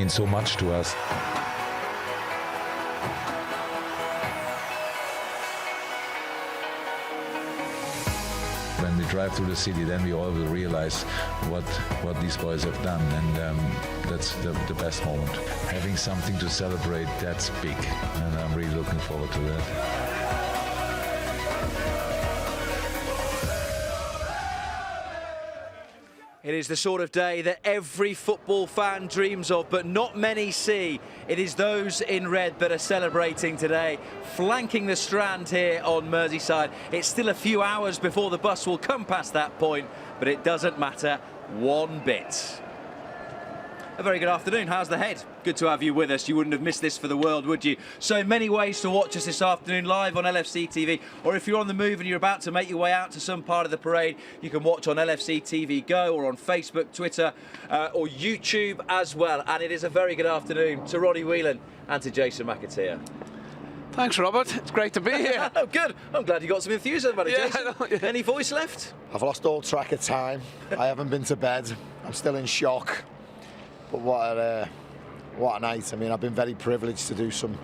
means so much to us. When we drive through the city, then we all will realize what these boys have done, and that's the best moment. Having something to celebrate, that's big, and I'm really looking forward to that. It is the sort of day that every football fan dreams of, but not many see. It is those in red that are celebrating today, flanking the Strand here on Merseyside. It's still a few hours before the bus will come past that point, but it doesn't matter one bit. A very good afternoon. How's the head? Good to have you with us. You wouldn't have missed this for the world, would you? So many ways to watch us this afternoon, live on LFC TV, or if you're on the move and you're about to make your way out to some part of the parade, you can watch on LFC TV Go or on Facebook, Twitter, or YouTube as well. And it is a very good afternoon to Ronnie Whelan and to Jason McAteer. Thanks, Robert. It's great to be here. Oh, good. I'm glad you got some enthusiasm about it, Yeah, Jason. I know, yeah. Any voice left? I've lost all track of time. I haven't been to bed. I'm still in shock. But what a night. I mean, I've been very privileged to do some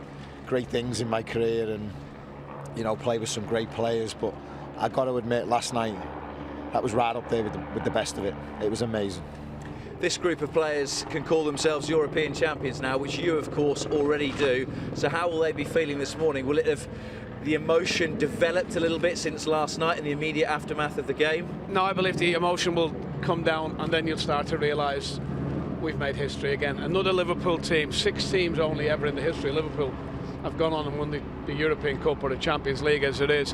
great things in my career and, you know, play with some great players. But I've got to admit, last night, that was right up there with the best of it. It was amazing. This group of players can call themselves European champions now, which you, of course, already do. So how will they be feeling this morning? Will it have the emotion developed a little bit since last night in the immediate aftermath of the game? No, I believe the emotion will come down and then you'll start to realise we've made history again. Another Liverpool team, 6 teams only ever in the history of Liverpool have gone on and won the European Cup or the Champions League as it is.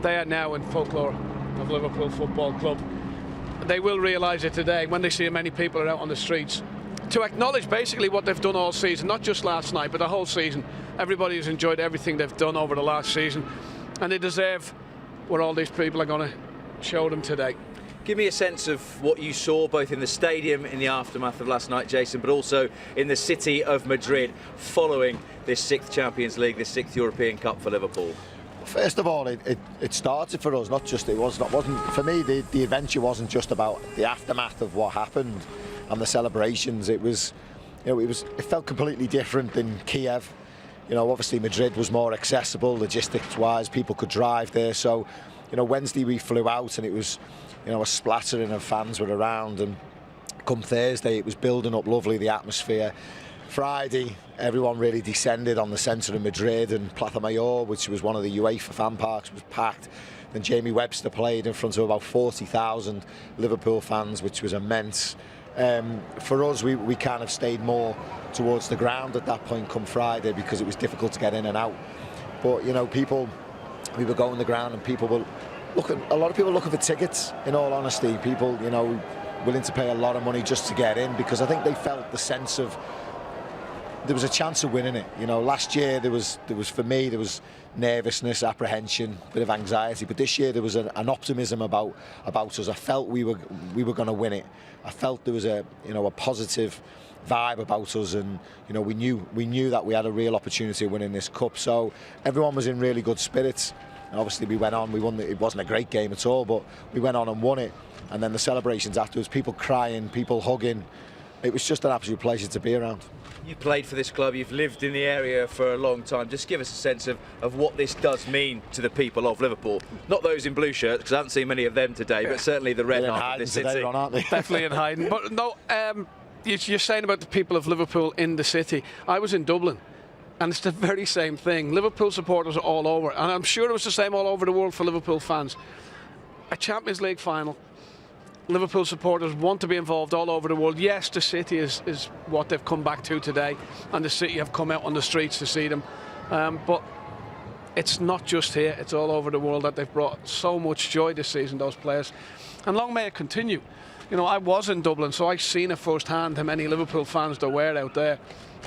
They are now in folklore of Liverpool Football Club. They will realise it today when they see how many people are out on the streets to acknowledge basically what they've done all season, not just last night, but the whole season. Everybody has enjoyed everything they've done over the last season, and they deserve what all these people are going to show them today. Give me a sense of what you saw both in the stadium in the aftermath of last night, Jason, but also in the city of Madrid following this 6th Champions League, this 6th European Cup for Liverpool. First of all, it started for us, wasn't for me, the adventure wasn't just about the aftermath of what happened and the celebrations. It was, you know, it felt completely different than Kiev. You know, obviously Madrid was more accessible logistics-wise, people could drive there. So, you know, Wednesday we flew out and it was, you know, a splattering of fans were around, and come Thursday it was building up lovely, the atmosphere. Friday, everyone really descended on the centre of Madrid, and Plaza Mayor, which was one of the UEFA fan parks, was packed. Then Jamie Webster played in front of about 40,000 Liverpool fans, which was immense. For us, we kind of stayed more towards the ground at that point come Friday because it was difficult to get in and out. But, you know, we were going the ground and people were a lot of people looking for tickets, in all honesty. People, you know, willing to pay a lot of money just to get in, because I think they felt the sense of there was a chance of winning it. You know, last year there was for me, there was nervousness, apprehension, bit of anxiety, but this year there was an optimism about us. I felt we were going to win it. I felt there was a positive vibe about us, and you know, we knew that we had a real opportunity of winning this cup. So everyone was in really good spirits. And obviously we went on, we won. It wasn't a great game at all, but we went on and won it. And then the celebrations afterwards, people crying, people hugging. It was just an absolute pleasure to be around. You played for this club, you've lived in the area for a long time. Just give us a sense of what this does mean to the people of Liverpool. Not those in blue shirts, because I haven't seen many of them today, but certainly the red half of this city. Today, aren't they? Definitely in hiding. But no, you're saying about the people of Liverpool in the city. I was in Dublin, and it's the very same thing. Liverpool supporters are all over, and I'm sure it was the same all over the world for Liverpool fans. A Champions League final, Liverpool supporters want to be involved all over the world. Yes, the city is what they've come back to today, and the city have come out on the streets to see them. But it's not just here, it's all over the world that they've brought so much joy this season, those players. And long may it continue. You know, I was in Dublin, so I've seen it firsthand how many Liverpool fans there were out there.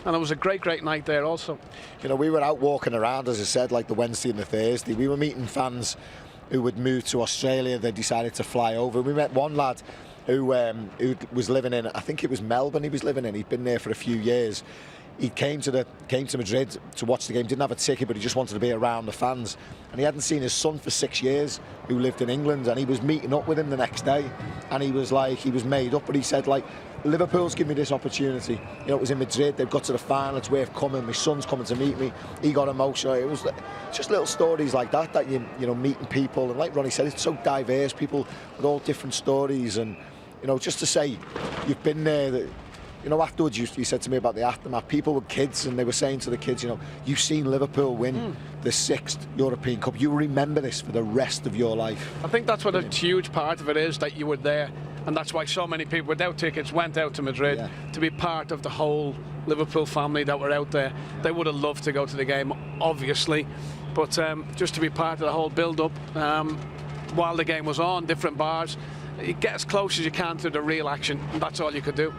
And it was a great, great night there also. You know, we were out walking around, as I said, like the Wednesday and the Thursday. We were meeting fans who would move to Australia. They decided to fly over. We met one lad who was living in, I think it was Melbourne he was living in. He'd been there for a few years. He came to Madrid to watch the game, didn't have a ticket, but he just wanted to be around the fans. And he hadn't seen his son for 6 years, who lived in England, and he was meeting up with him the next day. And he was made up, but he said, like, Liverpool's given me this opportunity. You know, it was in Madrid. They've got to the final. It's worth coming. My son's coming to meet me. He got emotional. It was just little stories like that you know, meeting people. And like Ronnie said, it's so diverse. People with all different stories. And you know, just to say, you've been there. That, you know, afterwards you said to me about the aftermath. People with kids, and they were saying to the kids, you know, you've seen Liverpool win the 6th European Cup. You remember this for the rest of your life. I think that's what a huge part of it is, that you were there. And that's why so many people without tickets went out to Madrid to be part of the whole Liverpool family that were out there. They would have loved to go to the game, obviously, but just to be part of the whole build-up while the game was on, different bars, you get as close as you can to the real action, and that's all you could do.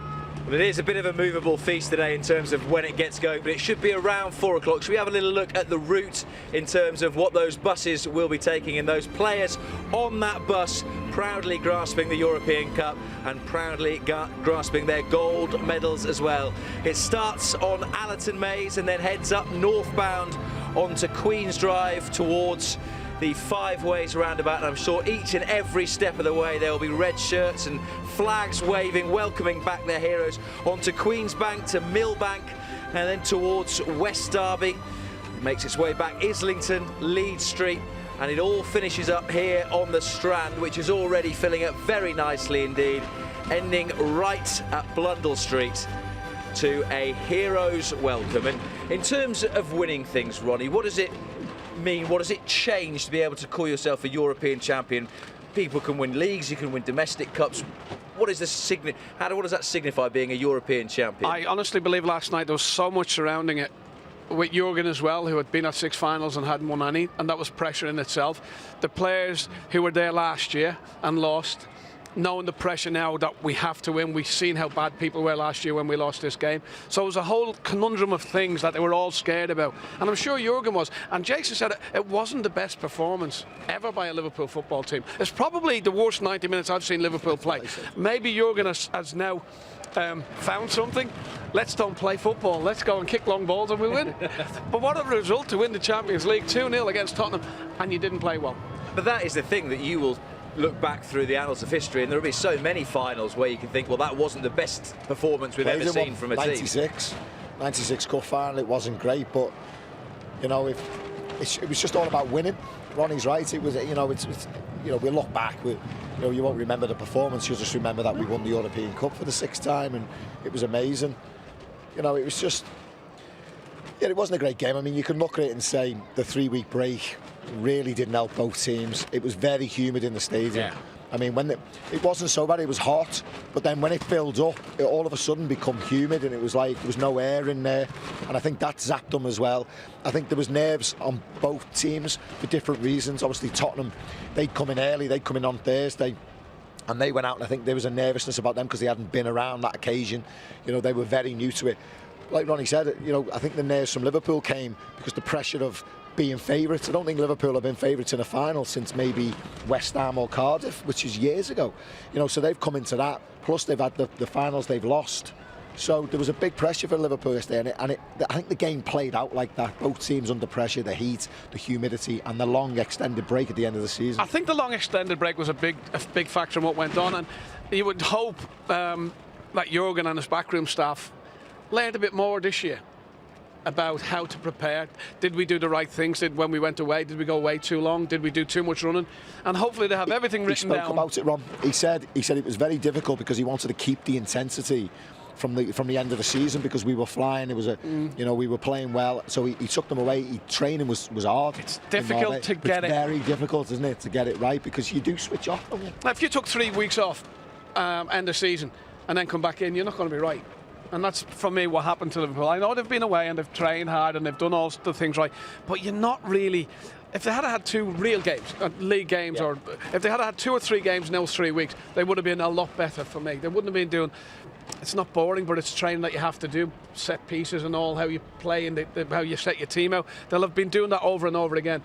Well, it is a bit of a movable feast today in terms of when it gets going, but it should be around 4 o'clock. Should we have a little look at the route in terms of what those buses will be taking, and those players on that bus proudly grasping the European Cup and proudly grasping their gold medals as well. It starts on Allerton Maze and then heads up northbound onto Queen's Drive towards the Five Ways roundabout, and I'm sure each and every step of the way there will be red shirts and flags waving, welcoming back their heroes, onto Queen's Bank to Millbank and then towards West Derby. It makes its way back Islington, Leeds Street, and it all finishes up here on the Strand, which is already filling up very nicely indeed, ending right at Blundell Street to a hero's welcome. And in terms of winning things, Ronnie, what does it mean? What does it change to be able to call yourself a European champion? People can win leagues, you can win domestic cups. What is the what does that signify, being a European champion? I honestly believe last night there was so much surrounding it, with Jurgen as well, who had been at 6 finals and hadn't won any, and that was pressure in itself. The players who were there last year and lost, knowing the pressure now that we have to win. We've seen how bad people were last year when we lost this game. So it was a whole conundrum of things that they were all scared about. And I'm sure Jurgen was. And Jason said it wasn't the best performance ever by a Liverpool football team. It's probably the worst 90 minutes I've seen Liverpool play. Maybe Jurgen has now found something. Let's don't play football. Let's go and kick long balls and we win. But what a result to win the Champions League 2-0 against Tottenham, and you didn't play well. But that is the thing, that you will look back through the annals of history and there will be so many finals where you can think, well, that wasn't the best performance we've ever seen from a team. 96 cup final, it wasn't great, but you know, it was just all about winning. Ronnie's right. It was, you know, it's you know, we look back, you know, you won't remember the performance, you'll just remember that we won the European Cup for the 6th time, and it was amazing. You know, it was just, yeah, it wasn't a great game. I mean, you can look at it and say the 3-week break really didn't help both teams. It was very humid in the stadium. Yeah. I mean, when it wasn't so bad, it was hot, but then when it filled up, it all of a sudden become humid, and it was like there was no air in there, and I think that zapped them as well. I think there was nerves on both teams for different reasons. Obviously, Tottenham, they'd come in early, they'd come in on Thursday, and they went out, and I think there was a nervousness about them because they hadn't been around that occasion. You know, they were very new to it. Like Ronnie said, you know, I think the nerves from Liverpool came because the pressure of being favourites. I don't think Liverpool have been favourites in a final since maybe West Ham or Cardiff, which is years ago. You know, so they've come into that. Plus, they've had the finals they've lost. So there was a big pressure for Liverpool yesterday, and I think the game played out like that. Both teams under pressure, the heat, the humidity, and the long extended break at the end of the season. I think the long extended break was a big factor in what went on, and you would hope that Jurgen and his backroom staff learned a bit more this year about how to prepare. Did we do the right things? When we went away, did we go away too long? Did we do too much running? And hopefully they have everything written down. He spoke about it, Ron. He said it was very difficult because he wanted to keep the intensity from the end of the season, because we were flying. It was you know, we were playing well, so he took them away. Training was hard. It's difficult to get it. It's very difficult, isn't it, to get it right, because you do switch off. Don't you? Now, if you took 3 weeks off end of season and then come back in, you're not going to be right. And that's, for me, what happened to Liverpool. I know they've been away and they've trained hard and they've done all the things right, but you're not really. If they had 2 real games, league games, or if they had 2 or 3 games in those 3 weeks, they would have been a lot better for me. They wouldn't have been doing. It's not boring, but it's training that you have to do, set pieces and all, how you play and how you set your team out. They'll have been doing that over and over again.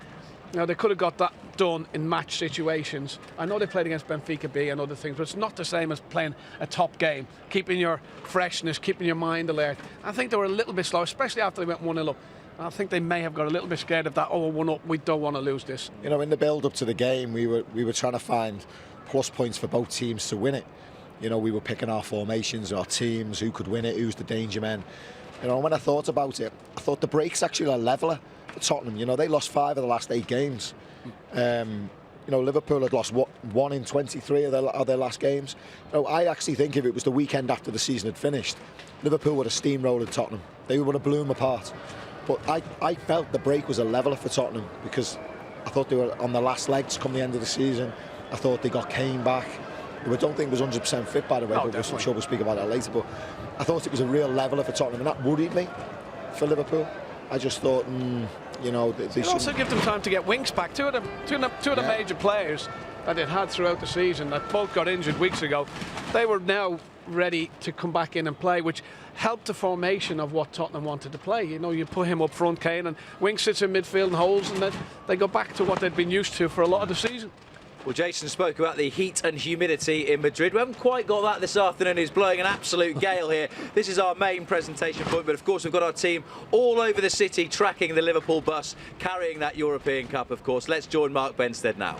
Now, they could have got that done in match situations. I know they played against Benfica B and other things, but it's not the same as playing a top game, keeping your freshness, keeping your mind alert. I think they were a little bit slow, especially after they went 1-0 up. I think they may have got a little bit scared of that. 1 up, we don't want to lose this. You know, in the build-up to the game, we were trying to find plus points for both teams to win it. You know, we were picking our formations, our teams, who could win it, who's the danger men. You know, when I thought about it, I thought the break's actually a leveller for Tottenham. You know, they lost 5 of the last 8 games. You know, Liverpool had lost 1 in 23 of their last games. You know, I actually think if it was the weekend after the season had finished, Liverpool would have steamrolled Tottenham. They would have blew them apart. But I felt the break was a leveller for Tottenham because I thought they were on the last legs come the end of the season. I thought they got Kane back, who I don't think was 100% fit, by the way, but I'm sure we'll speak about that later. But I thought it was a real leveller for Tottenham, and that worried me for Liverpool. I just thought, you know, they should also give them time to get Winks back. Two of the major players that they'd had throughout the season that both got injured weeks ago, they were now ready to come back in and play, which helped the formation of what Tottenham wanted to play. You know, you put him up front, Kane, and Winks sits in midfield and holds, and then they go back to what they'd been used to for a lot of the season. Well, Jason spoke about the heat and humidity in Madrid. We haven't quite got that this afternoon. It's blowing an absolute gale here. This is our main presentation point, but of course we've got our team all over the city tracking the Liverpool bus, carrying that European Cup, of course. Let's join Mark Benstead now.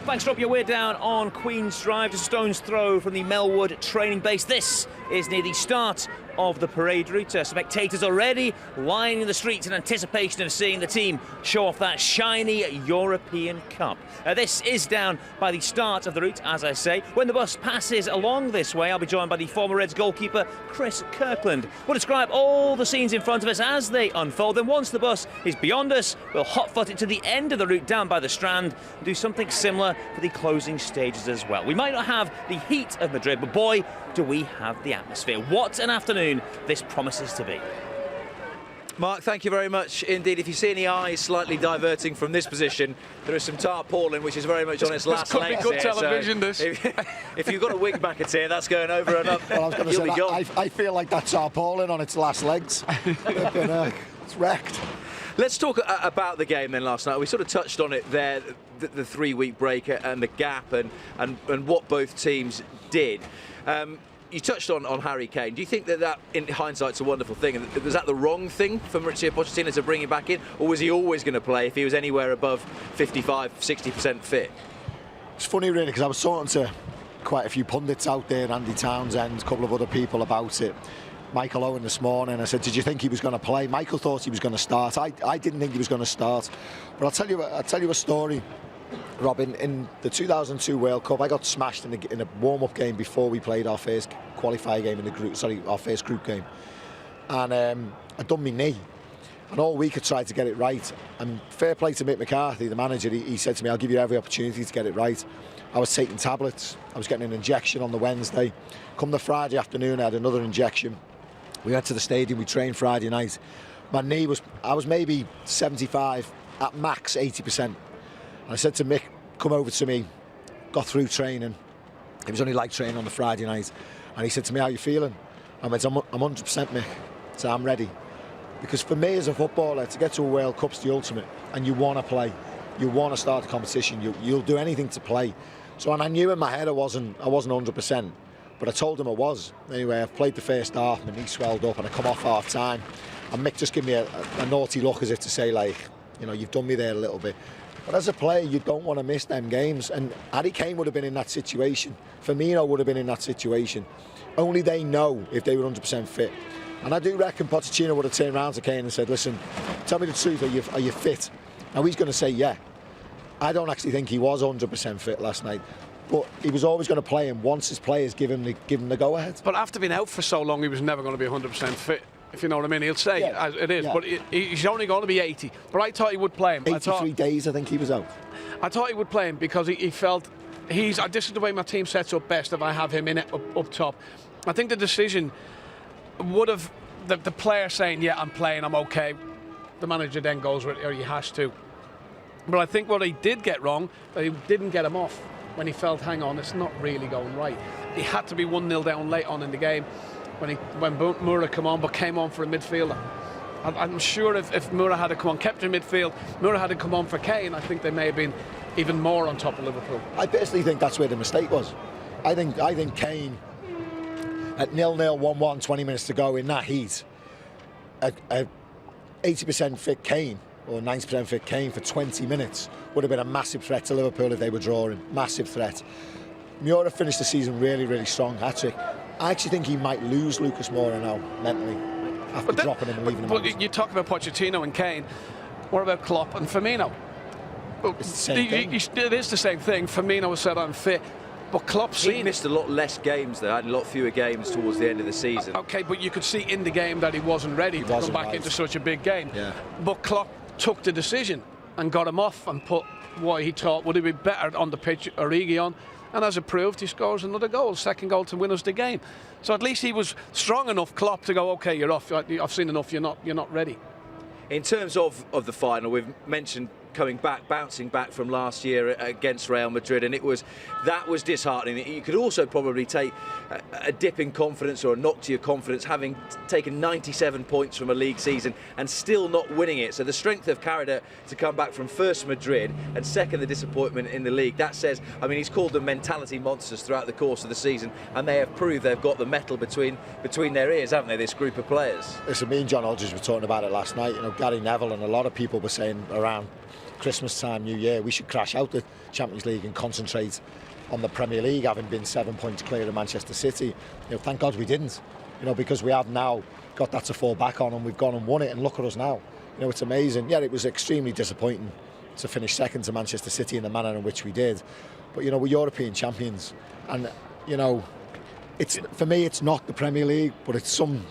Thanks, Rob. We're down on Queen's Drive, just a stone's throw from the Melwood training base. This is near the start of the parade route. Spectators already lining the streets in anticipation of seeing the team show off that shiny European Cup. This is down by the start of the route, as I say. When the bus passes along this way, I'll be joined by the former Reds goalkeeper, Chris Kirkland. We'll describe all the scenes in front of us as they unfold. Then once the bus is beyond us, we'll hot-foot it to the end of the route down by the Strand and do something similar for the closing stages as well. We might not have the heat of Madrid, but boy, do we have the atmosphere. What an afternoon this promises to be. Mark, thank you very much indeed. If you see any eyes slightly diverting from this position, there is some tarpaulin which is very much on its last legs. This could be good here, television, so this. if you've got a wig back here, that's going over and up. Well, I was going to You'll say be gone. I feel like that tarpaulin on its last legs. It's wrecked. Let's talk about the game then last night. We sort of touched on it there, the 3-week break and the gap and what both teams did. You touched on Harry Kane. Do you think that in hindsight's a wonderful thing? And was that the wrong thing for Mauricio Pochettino to bring him back in? Or was he always going to play if he was anywhere above 55, 60% fit? It's funny, really, because I was talking to quite a few pundits out there, Andy Townsend, a couple of other people about it. Michael Owen this morning, I said, did you think he was going to play? Michael thought he was going to start. I didn't think he was going to start. But I'll tell you a story. Robin, in the 2002 World Cup, I got smashed in a warm-up game before we played our first qualifier game in the group. Sorry, our first group game, and I'd done my knee, and all week I tried to get it right. And fair play to Mick McCarthy, the manager. He said to me, "I'll give you every opportunity to get it right." I was taking tablets. I was getting an injection on the Wednesday. Come the Friday afternoon, I had another injection. We went to the stadium. We trained Friday night. My knee I was maybe 75, at max 80%. I said to Mick, come over to me, got through training. It was only like training on the Friday night. And he said to me, how are you feeling? I went, I'm 100% Mick. So I'm ready. Because for me as a footballer, to get to a World Cup's the ultimate. And you want to play. You want to start the competition. You'll do anything to play. So, and I knew in my head I wasn't 100%. But I told him I was. Anyway, I've played the first half, my knee swelled up, and I come off half time. And Mick just gave me a naughty look as if to say, like, you know, you've done me there a little bit. But as a player, you don't want to miss them games. And Harry Kane would have been in that situation. Firmino would have been in that situation. Only they know if they were 100% fit. And I do reckon Pochettino would have turned around to Kane and said, listen, tell me the truth, are you fit? Now he's going to say, yeah. I don't actually think he was 100% fit last night. But he was always going to play him once his players give him the go-ahead. But after being out for so long, he was never going to be 100% fit. If you know what I mean, he'll say it is, but he's only going to be 80. But I thought he would play him. 83 days, I think he was out. I thought he would play him because he felt this is the way my team sets up best if I have him in it up top. I think the decision would have the player saying, yeah, I'm playing, I'm okay. The manager then goes with it, or he has to. But I think what he did get wrong, that he didn't get him off when he felt, hang on, it's not really going right. He had to be 1-0 down late on in the game. When Moura came on, but came on for a midfielder. I'm sure if Moura had to come on, kept in midfield, Moura had to come on for Kane, I think they may have been even more on top of Liverpool. I personally think that's where the mistake was. I think Kane, at 0-0, 1-1, 20 minutes to go in that heat, a 80% fit Kane, or 90% fit Kane for 20 minutes would have been a massive threat to Liverpool if they were drawing. Massive threat. Miura finished the season really, really strong, hat-trick. I actually think he might lose Lucas Moura now, mentally, after dropping him and leaving him. But you talk about Pochettino and Kane. What about Klopp and Firmino? Well, it's the same thing. It is the same thing. Firmino was said unfit. But Klopp's he missed a lot less games, though, had a lot fewer games towards the end of the season. Okay, but you could see in the game that he wasn't ready to come back into such a big game. Yeah. But Klopp took the decision and got him off and put what he thought would have been better on the pitch, Origi on. And as it proved, he scores another goal, second goal to win us the game. So at least he was strong enough, Klopp, to go, OK, you're off. I've seen enough. You're not ready. In terms of the final, we've mentioned bouncing back from last year against Real Madrid, and that was disheartening. You could also probably take a dip in confidence or a knock to your confidence, having taken 97 points from a league season and still not winning it. So the strength of Carragher to come back from first Madrid and second the disappointment in the league, that says, I mean, he's called them mentality monsters throughout the course of the season, and they have proved they've got the metal between their ears, haven't they, this group of players? Listen, me and John Hodges were talking about it last night. Gary Neville and a lot of people were saying around Christmas time, New Year, we should crash out the Champions League and concentrate on the Premier League, having been 7 points clear of Manchester City. Thank God we didn't, because we have now got that to fall back on, and we've gone and won it, and look at us now. It's amazing. Yeah, it was extremely disappointing to finish second to Manchester City in the manner in which we did, but we're European champions, and it's, for me, it's not the Premier League, but it's some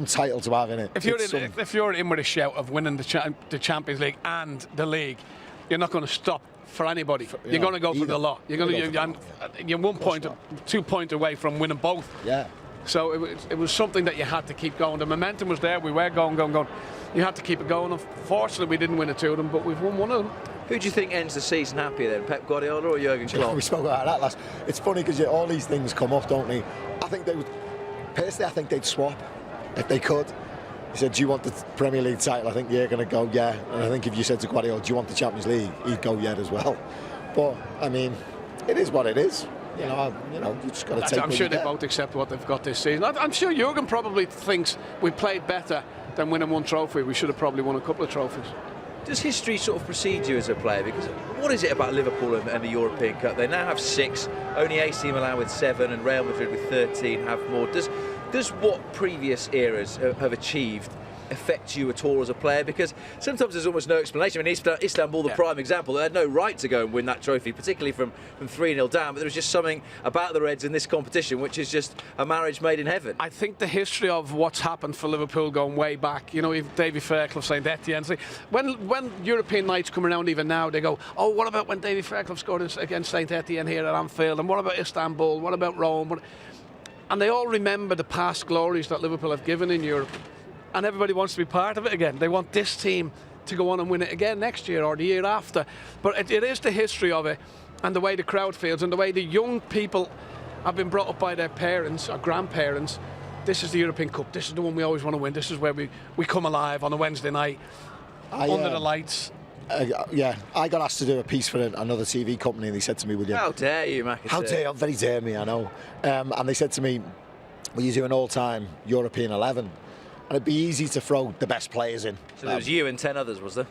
title to have in it. If you're in with a shout of winning the Champions League and the league, you're not going to stop for anybody. You're going to go for the lot. You're 1 point, 2 points away from winning both. Yeah. So it was something that you had to keep going. The momentum was there. We were going. You had to keep it going. Unfortunately, we didn't win 2 of them, but we've won 1 of them. Who do you think ends the season happier then, Pep Guardiola or Jurgen Klopp? We spoke about that last. It's funny because all these things come up, don't they? I think they would. Personally, I think they'd swap if they could. He said, "Do you want the Premier League title?" I think you're going to go, yeah. And I think if you said to Guardiola, "Do you want the Champions League?" he'd go, yeah, as well. But I mean, it is what it is. You just got to take. I'm sure they both accept what they've got this season. I'm sure Jurgen probably thinks we played better than winning 1 trophy. We should have probably won a couple of trophies. Does history sort of precede you as a player? Because what is it about Liverpool and the European Cup? They now have 6, only AC Milan with 7 and Real Madrid with 13 have more. Does what previous eras have achieved affect you at all as a player? Because sometimes there's almost no explanation. I mean, Istanbul, the prime example, they had no right to go and win that trophy, particularly from 3-0 down, but there was just something about the Reds in this competition which is just a marriage made in heaven. I think the history of what's happened for Liverpool going way back, if Davy Fairclough, St Etienne, when European nights come around even now, they go, oh, what about when Davy Fairclough scored against St Etienne here at Anfield, and what about Istanbul, what about Rome? And they all remember the past glories that Liverpool have given in Europe. And everybody wants to be part of it again. They want this team to go on and win it again next year or the year after. But it is the history of it and the way the crowd feels and the way the young people have been brought up by their parents or grandparents. This is the European Cup. This is the one we always want to win. This is where we come alive on a Wednesday night under the lights. I got asked to do a piece for another TV company, and they said to me, "Will you?" How dare you, Mac? How dare you? Very dare me, I know. And they said to me, "Will you do an all-time European 11?" And it'd be easy to throw the best players in. So there was you and 10 others, was there?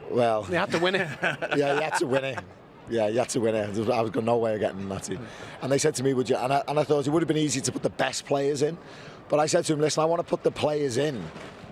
Well, you had to win it. Yeah, you had to win it. Yeah, you had to win it. I was got no way of getting that team. And they said to me, "Would you?" And I thought it would have been easy to put the best players in, but I said to him, "Listen, I want to put the players in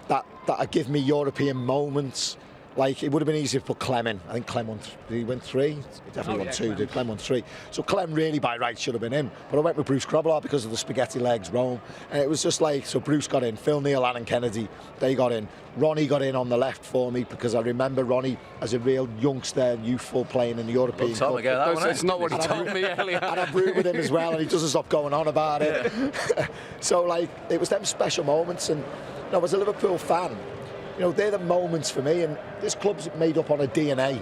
that give me European moments." Like, it would have been easy to put Clem in. I think Clem won. Did he win 3? He definitely won 2. Clem. Did Clem won 3? So Clem really, by right, should have been in. But I went with Bruce Grobbelaar because of the spaghetti legs, Rome. And it was just like, so Bruce got in. Phil Neal, Alan Kennedy, they got in. Ronnie got in on the left for me because I remember Ronnie as a real youngster, youthful, playing in the European Cup. It's not what he told me earlier. And I've rooted with him as well, and he doesn't stop going on about it. So, like, it was them special moments. And as a Liverpool fan, they're the moments for me, and this club's made up on a DNA.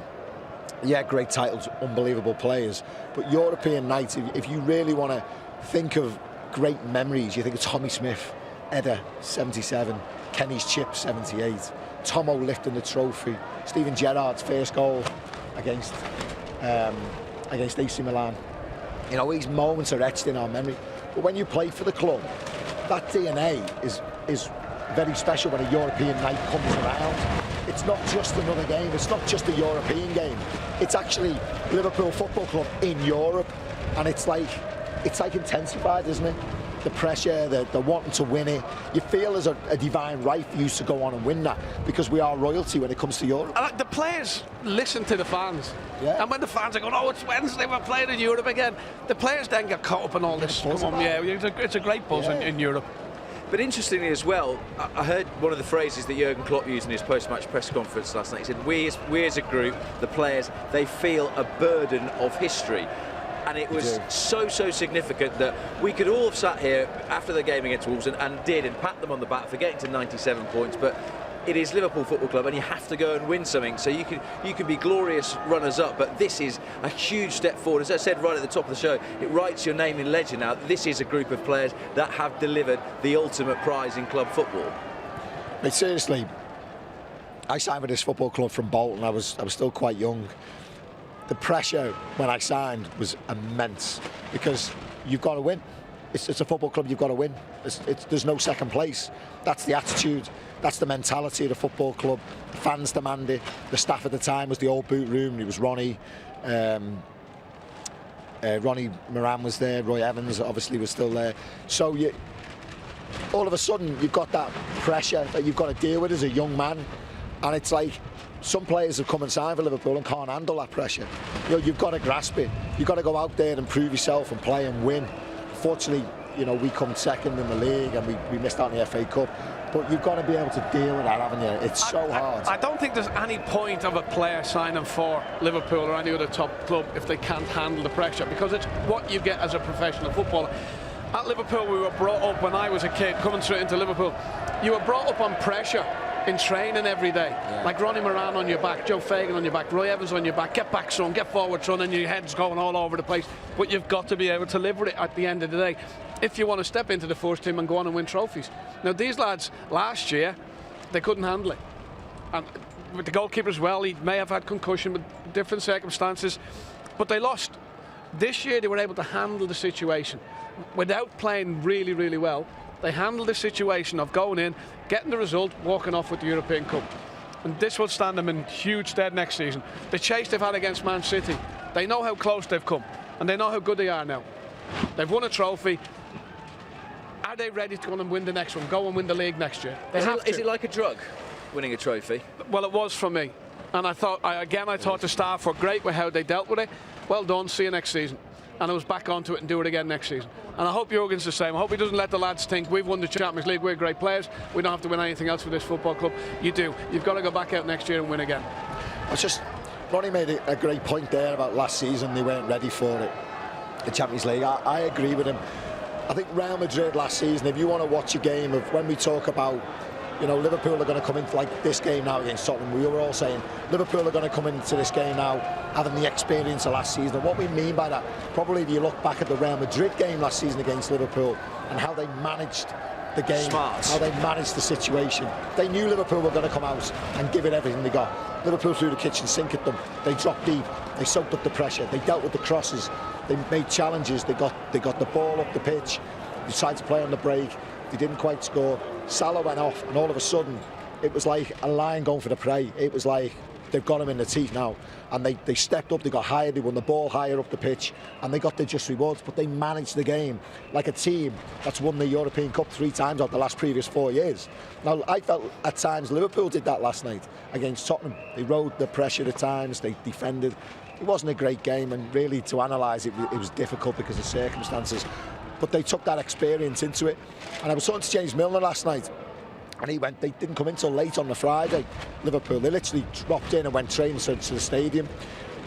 Yeah, great titles, unbelievable players, but European nights, if you really want to think of great memories, you think of Tommy Smith, Edda, 77, Kenny's chip, 78, Tomo lifting the trophy, Steven Gerrard's first goal against AC Milan. These moments are etched in our memory. But when you play for the club, that DNA is very special when a European night comes around. It's not just another game, it's not just a European game, it's actually Liverpool Football Club in Europe, and it's like it's like intensified, isn't it? The pressure, the wanting to win it. You feel there's a divine right for you to go on and win that, because we are royalty when it comes to Europe. The players listen to the fans. Yeah. And when the fans are going, oh, it's Wednesday, we're playing in Europe again, the players then get caught up in all this. Come on, yeah, it's a great buzz in Europe. But interestingly as well, I heard one of the phrases that Jurgen Klopp used in his post-match press conference last night. He said, we as a group, the players, they feel a burden of history. And it was so significant that we could all have sat here after the game against Wolves and pat them on the back for getting to 97 points. But it is Liverpool Football Club, and you have to go and win something. So you can be glorious runners-up, but this is a huge step forward. As I said right at the top of the show, it writes your name in legend now. This is a group of players that have delivered the ultimate prize in club football. But seriously, I signed with this football club from Bolton. I was still quite young. The pressure when I signed was immense, because you've got to win. It's a football club, you've got to win. There's no second place. That's the attitude. That's the mentality of the football club. The fans demand it. The staff at the time was the old boot room. It was Ronnie. Ronnie Moran was there. Roy Evans obviously was still there. So all of a sudden you've got that pressure that you've got to deal with as a young man, and it's like some players have come and signed for Liverpool and can't handle that pressure. You've got to grasp it. You've got to go out there and prove yourself and play and win. Fortunately, we come second in the league and we missed out on the FA Cup. But you've got to be able to deal with that, haven't you? It's so hard. I don't think there's any point of a player signing for Liverpool or any other top club if they can't handle the pressure, because it's what you get as a professional footballer. At Liverpool, we were brought up, when I was a kid, coming straight into Liverpool, you were brought up on pressure in training every day. Like Ronnie Moran on your back, Joe Fagan on your back, Roy Evans on your back, get back son, get forward son, and your head's going all over the place. But you've got to be able to live with it at the end of the day if you want to step into the first team and go on and win trophies. Now, these lads, last year, they couldn't handle it. And with the goalkeeper as well, he may have had concussion with different circumstances, but they lost. This year, they were able to handle the situation without playing really, really well. They handled the situation of going in, getting the result, walking off with the European Cup. And this will stand them in huge stead next season. The chase they've had against Man City, they know how close they've come, and they know how good they are now. They've won a trophy. Are they ready to go and win the next one, go and win the league next year? Is it like a drug, winning a trophy? Well, it was for me. And I thought the staff were great with how they dealt with it. Well done, see you next season. And I was back onto it and do it again next season. And I hope Jurgen's the same. I hope he doesn't let the lads think we've won the Champions League, we're great players, we don't have to win anything else for this football club. You do. You've got to go back out next year and win again. Ronnie made a great point there about last season, they weren't ready for it, the Champions League. I agree with him. I think Real Madrid last season, if you want to watch a game of when we talk about, Liverpool are going to come into like this game now against Tottenham. We were all saying Liverpool are going to come into this game now having the experience of last season. And what we mean by that, probably if you look back at the Real Madrid game last season against Liverpool and how they managed the game, how they managed the situation. They knew Liverpool were going to come out and give it everything they got. Liverpool threw the kitchen sink at them. They dropped deep. They soaked up the pressure. They dealt with the crosses. They made challenges. They got the ball up the pitch. They tried to play on the break. They didn't quite score. Salah went off, and all of a sudden, it was like a lion going for the prey. It was like they've got him in the teeth now. And they stepped up, they got higher, they won the ball higher up the pitch, and they got their just rewards. But they managed the game like a team that's won the European Cup 3 times out the last previous 4 years. Now, I felt at times Liverpool did that last night against Tottenham. They rode the pressure at times, they defended. It wasn't a great game, and really to analyse it, it was difficult because of circumstances. But they took that experience into it. And I was talking to James Milner last night, and they didn't come in till late on the Friday, Liverpool. They literally dropped in and went training to the stadium.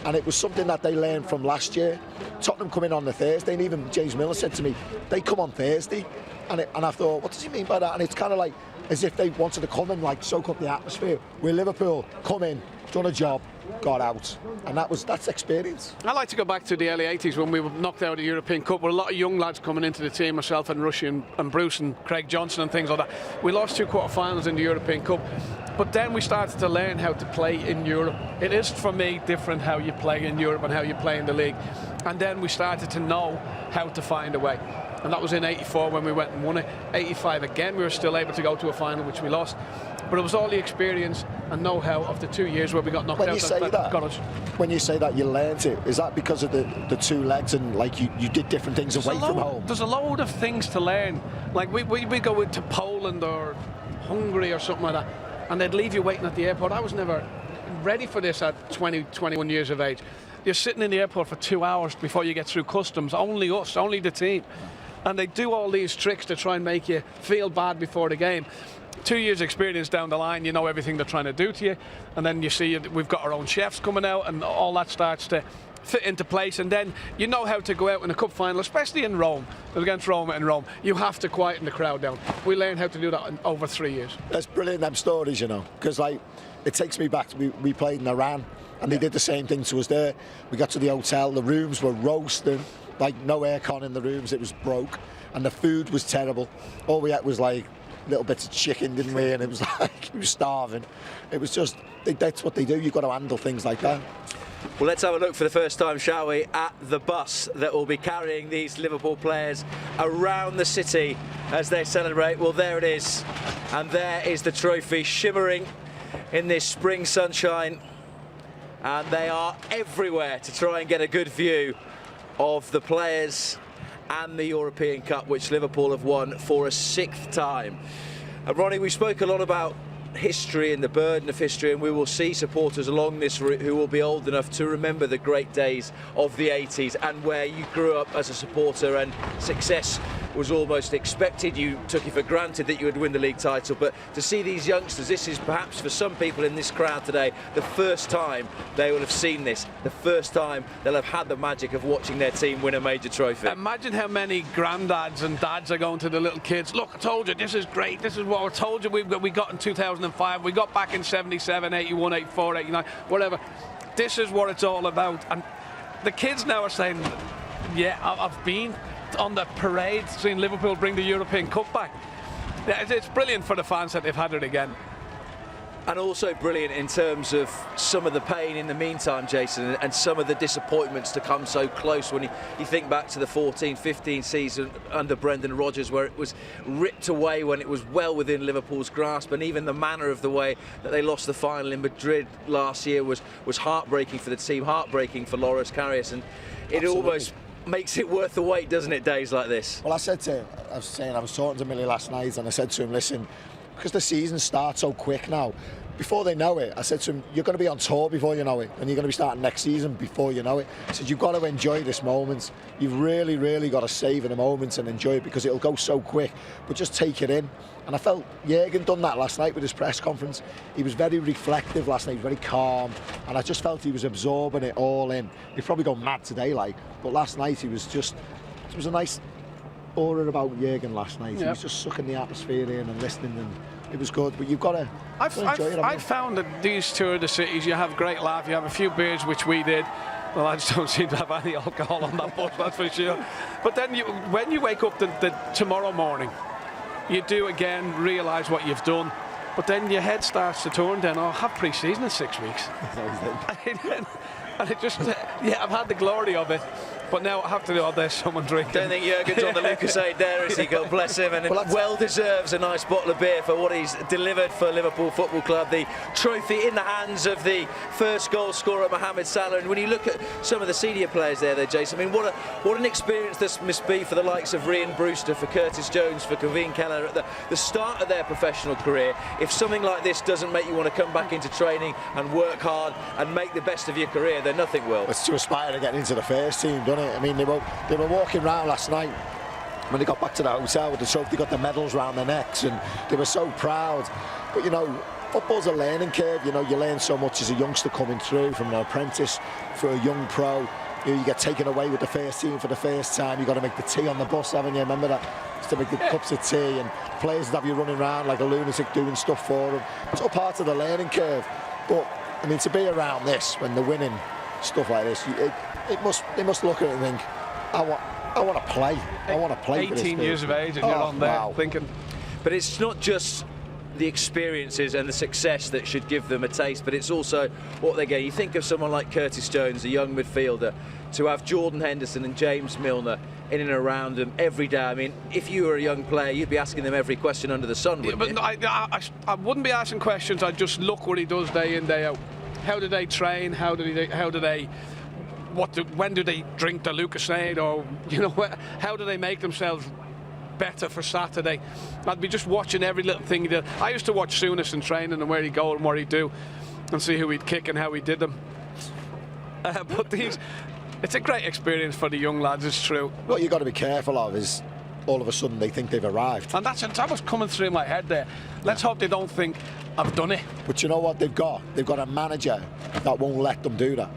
And it was something that they learned from last year. Tottenham come in on the Thursday, and even James Milner said to me, they come on Thursday. And I thought, what does he mean by that? And it's kind of like as if they wanted to come and like soak up the atmosphere. We're Liverpool, come in, done a job, got out, and that's experience. I like to go back to the early 80s when we were knocked out of the European Cup with a lot of young lads coming into the team, myself and Rushy and Bruce and Craig Johnson and things like that. We lost 2 quarter-finals in the European Cup, but then we started to learn how to play in Europe. It is, for me, different how you play in Europe and how you play in the league. And then we started to know how to find a way. and that was in '84 when we went and won it. '85 again, we were still able to go to a final, which we lost. But it was all the experience and know-how of the 2 years where we got knocked out that got us. When you say that you learnt it, is that because of the 2 legs and like you did different things away from home? There's a load of things to learn. Like we go into Poland or Hungary or something like that, and they'd leave you waiting at the airport. I was never ready for this at 20, 21 years of age. You're sitting in the airport for 2 hours before you get through customs. Only us, only the team. And they do all these tricks to try and make you feel bad before the game. 2 years experience down the line, you know everything they're trying to do to you, and then you see we've got our own chefs coming out, and all that starts to fit into place, and then you know how to go out in a cup final, especially in Rome, against Roma in Rome. You have to quieten the crowd down. We learned how to do that in over 3 years. That's brilliant, them stories, you know, because like it takes me back to we played in Iran, and they did the same thing to us there. We got to the hotel, the rooms were roasting, like no aircon in the rooms, it was broke, and the food was terrible. All we had was like little bits of chicken, didn't we? And it was like you were starving. It was just that's what they do. You've got to handle things like that. Well, let's have a look for the first time, shall we, at the bus that will be carrying these Liverpool players around the city as they celebrate. Well, there it is, and there is the trophy shimmering in this spring sunshine, and they are everywhere to try and get a good view of the players and the European Cup, which Liverpool have won for a 6th time. And Ronnie, we spoke a lot about history and the burden of history, and we will see supporters along this route who will be old enough to remember the great days of the 80s and where you grew up as a supporter and success was almost expected. You took it for granted that you would win the league title, but to see these youngsters, this is perhaps for some people in this crowd today the first time they will have seen this, the first time they'll have had the magic of watching their team win a major trophy. Imagine how many granddads and dads are going to the little kids. Look, I told you, this is great, this is what I told you we got in 2005, we got back in 77, 81, 84, 89, whatever. This is what it's all about. And the kids now are saying, yeah, I've been on the parade seeing Liverpool bring the European Cup back. Yeah, it's brilliant for the fans that they've had it again. And also brilliant in terms of some of the pain in the meantime, Jason, and some of the disappointments to come so close when you think back to the 14-15 season under Brendan Rodgers, where it was ripped away when it was well within Liverpool's grasp, and even the manner of the way that they lost the final in Madrid last year was heartbreaking for the team, heartbreaking for Loris Karius, and it almost makes it worth the wait, doesn't it, days like this? Well, I said to him, I was talking to Millie last night, and I said to him, listen, because the season starts so quick now, before they know it, I said to him, you're going to be on tour before you know it, and you're going to be starting next season before you know it. I said, you've got to enjoy this moment. You've really, really got to savour the moment and enjoy it, because it'll go so quick, but just take it in. And I felt Jürgen done that last night with his press conference. He was very reflective last night, very calm, and I just felt he was absorbing it all in. He'd probably go mad today, but last night he was just, it was a nice aura about Jürgen last night. He was just sucking the atmosphere in and listening, and it was good. But you've got to enjoy it. I found that these tour of the cities, you have a great laugh, you have a few beers, which we did. Well, I just don't seem to have any alcohol on that bus, that's for sure. But then when you wake up the tomorrow morning, you do again realise what you've done, but then your head starts to turn then, I'll have pre-season in 6 weeks. And it just, I've had the glory of it, but now I have to do, there's someone drinking. Don't think Jürgen's on the Lucasade there, is he? God bless him, and well deserves a nice bottle of beer for what he's delivered for Liverpool Football Club. The trophy in the hands of the first goal scorer, Mohamed Salah. And when you look at some of the senior players there, Jason, I mean, what an experience this must be for the likes of Ryan Brewster, for Curtis Jones, for Kevin Keller at the start of their professional career. If something like this doesn't make you want to come back into training and work hard and make the best of your career, then nothing will. It's to aspire to get into the first team, doesn't it? I mean, they were walking around last night when they got back to the hotel with the trophy. They got the medals round their necks, and they were so proud. But you know, football's a learning curve. You know, you learn so much as a youngster coming through from an apprentice for a young pro. You get taken away with the first team for the first time. You've got to make the tea on the bus, haven't you? Remember that? Just to make the cups of tea, and players have you running around like a lunatic doing stuff for them. It's all part of the learning curve. But I mean, to be around this when they're winning stuff like this, they must look at it and think, I want to play. I want to play. 18 years of age, and you're on there thinking. But it's not just the experiences and the success that should give them a taste, but it's also what they get. You think of someone like Curtis Jones, a young midfielder, to have Jordan Henderson and James Milner in and around them every day. I mean, if you were a young player, you'd be asking them every question under the sun, wouldn't you? But I wouldn't be asking questions. I'd just look what he does day in, day out. How do they train? When do they drink the Lucasade? Or, you know, how do they make themselves better for Saturday? I'd be just watching every little thing he did. I used to watch Souness in training and where he'd go and what he'd do and see who he'd kick and how he did them. But it's a great experience for the young lads, it's true. What you've got to be careful of is all of a sudden they think they've arrived. And that was coming through my head there. Let's hope they don't think I've done it. But you know what they've got? They've got a manager that won't let them do that.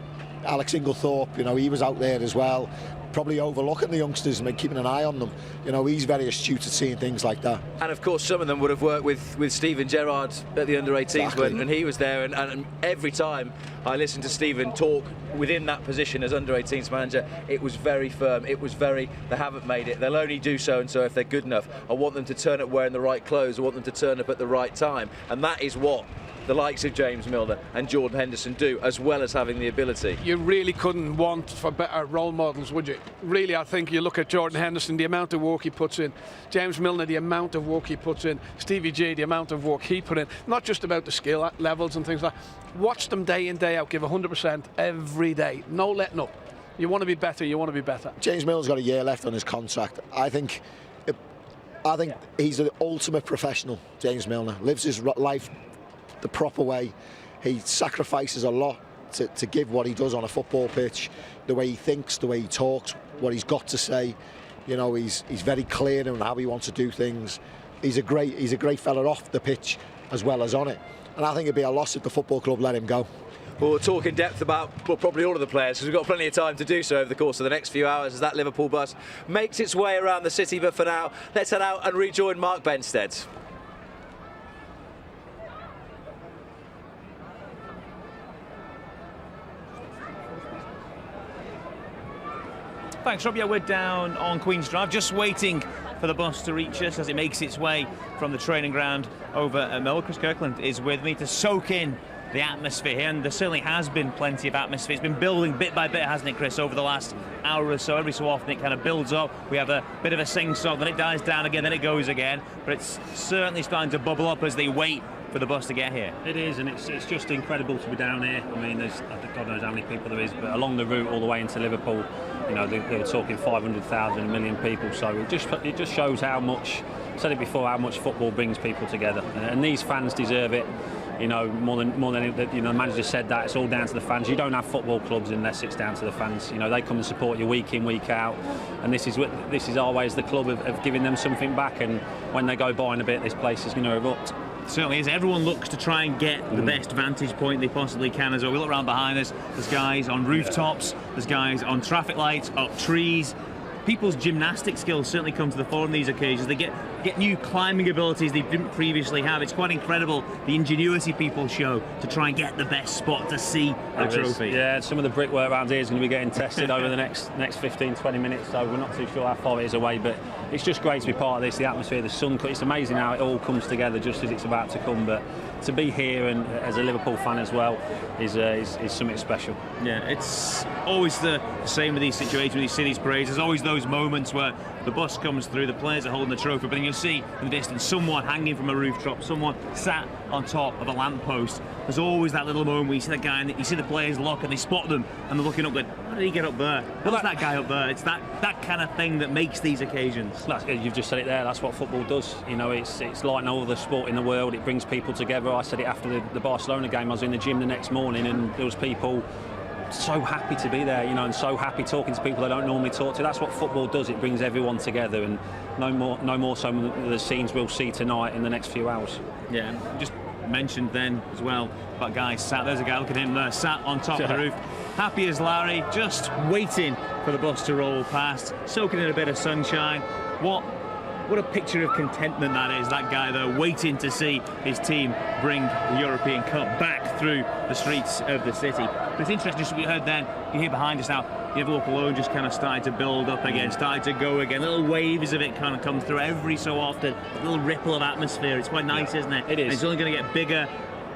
Alex Inglethorpe, you know, he was out there as well, probably overlooking the youngsters and keeping an eye on them. You know, he's very astute at seeing things like that. And of course, some of them would have worked with Stephen Gerrard at the under-18s Exactly. when he was there. And every time I listened to Stephen talk within that position as under-18s manager, it was very firm. It was very, they haven't made it. They'll only do so and so if they're good enough. I want them to turn up wearing the right clothes. I want them to turn up at the right time. And that is what the likes of James Milner and Jordan Henderson do, as well as having the ability. You really couldn't want for better role models, would you? Really, I think you look at Jordan Henderson, the amount of work he puts in, James Milner, the amount of work he puts in, Stevie G, the amount of work he put in, not just about the skill levels and things like that. Watch them day in, day out, give 100% every day, no letting up. You want to be better, you want to be better. James Milner's got a year left on his contract. I think he's the ultimate professional, James Milner. Lives his life the proper way. He sacrifices a lot to give what he does on a football pitch, the way he thinks, the way he talks, what he's got to say. You know, he's very clear on how he wants to do things. He's a great fella off the pitch as well as on it. And I think it'd be a loss if the football club let him go. Well, we'll talk in depth about probably all of the players, because we've got plenty of time to do so over the course of the next few hours as that Liverpool bus makes its way around the city. But for now, let's head out and rejoin Mark Benstead. Thanks, Rob. Yeah, we're down on Queen's Drive, just waiting for the bus to reach us as it makes its way from the training ground over at Melwood. Chris Kirkland is with me to soak in the atmosphere here, and there certainly has been plenty of atmosphere. It's been building bit by bit, hasn't it, Chris, over the last hour or so. Every so often it kind of builds up. We have a bit of a sing-song, then it dies down again, then it goes again. But it's certainly starting to bubble up as they wait for the bus to get here. It is, and it's just incredible to be down here. I mean, there's God knows how many people there is, but along the route all the way into Liverpool, you know, they were talking 500,000, 1 million people. So it just shows how much, I said it before, how much football brings people together, and these fans deserve it. You know, more than you know, the manager said that it's all down to the fans. You don't have football clubs unless it's down to the fans. You know, they come and support you week in, week out, and this is always the club of giving them something back. And when they go by in a bit, this place is going to erupt. Certainly is. Everyone looks to try and get the best vantage point they possibly can as well. We look around behind us, there's guys on rooftops, there's guys on traffic lights, up trees. People's gymnastic skills certainly come to the fore on these occasions. They get new climbing abilities they didn't previously have. It's quite incredible the ingenuity people show to try and get the best spot to see the trophy. Yeah, some of the brickwork around here is going to be getting tested over the next 15-20 minutes, so we're not too sure how far it is away, but it's just great to be part of this, the atmosphere, the sun. It's amazing how it all comes together just as it's about to come, but to be here and as a Liverpool fan as well is something special. Yeah, it's always the same with these situations, with these cities parades. There's always those moments where the bus comes through, the players are holding the trophy, but then you'll see in the distance someone hanging from a rooftop, someone sat on top of a lamppost. There's always that little moment where you see that guy and you see the players look and they spot them and they're looking up going, how did he get up there? What's that guy up there? It's that kind of thing that makes these occasions. You've just said it there, that's what football does. You know, it's like no other sport in the world. It brings people together. I said it after the Barcelona game. I was in the gym the next morning and there was people so happy to be there, you know, and so happy talking to people they don't normally talk to. That's what football does. It brings everyone together, and no more so than the scenes we'll see tonight in the next few hours. Yeah, and just mentioned then as well about guys sat, there's a guy, look at him there, sat on top of the roof, happy as Larry, just waiting for the bus to roll past, soaking in a bit of sunshine. What a picture of contentment that is, that guy there waiting to see his team bring the European Cup back through the streets of the city. But it's interesting, just what we heard then, you hear behind us now, the Liverpool alone just kind of started to build up again, started to go again, little waves of it kind of come through every so often, a little ripple of atmosphere. It's quite nice, isn't it? It is. And it's only going to get bigger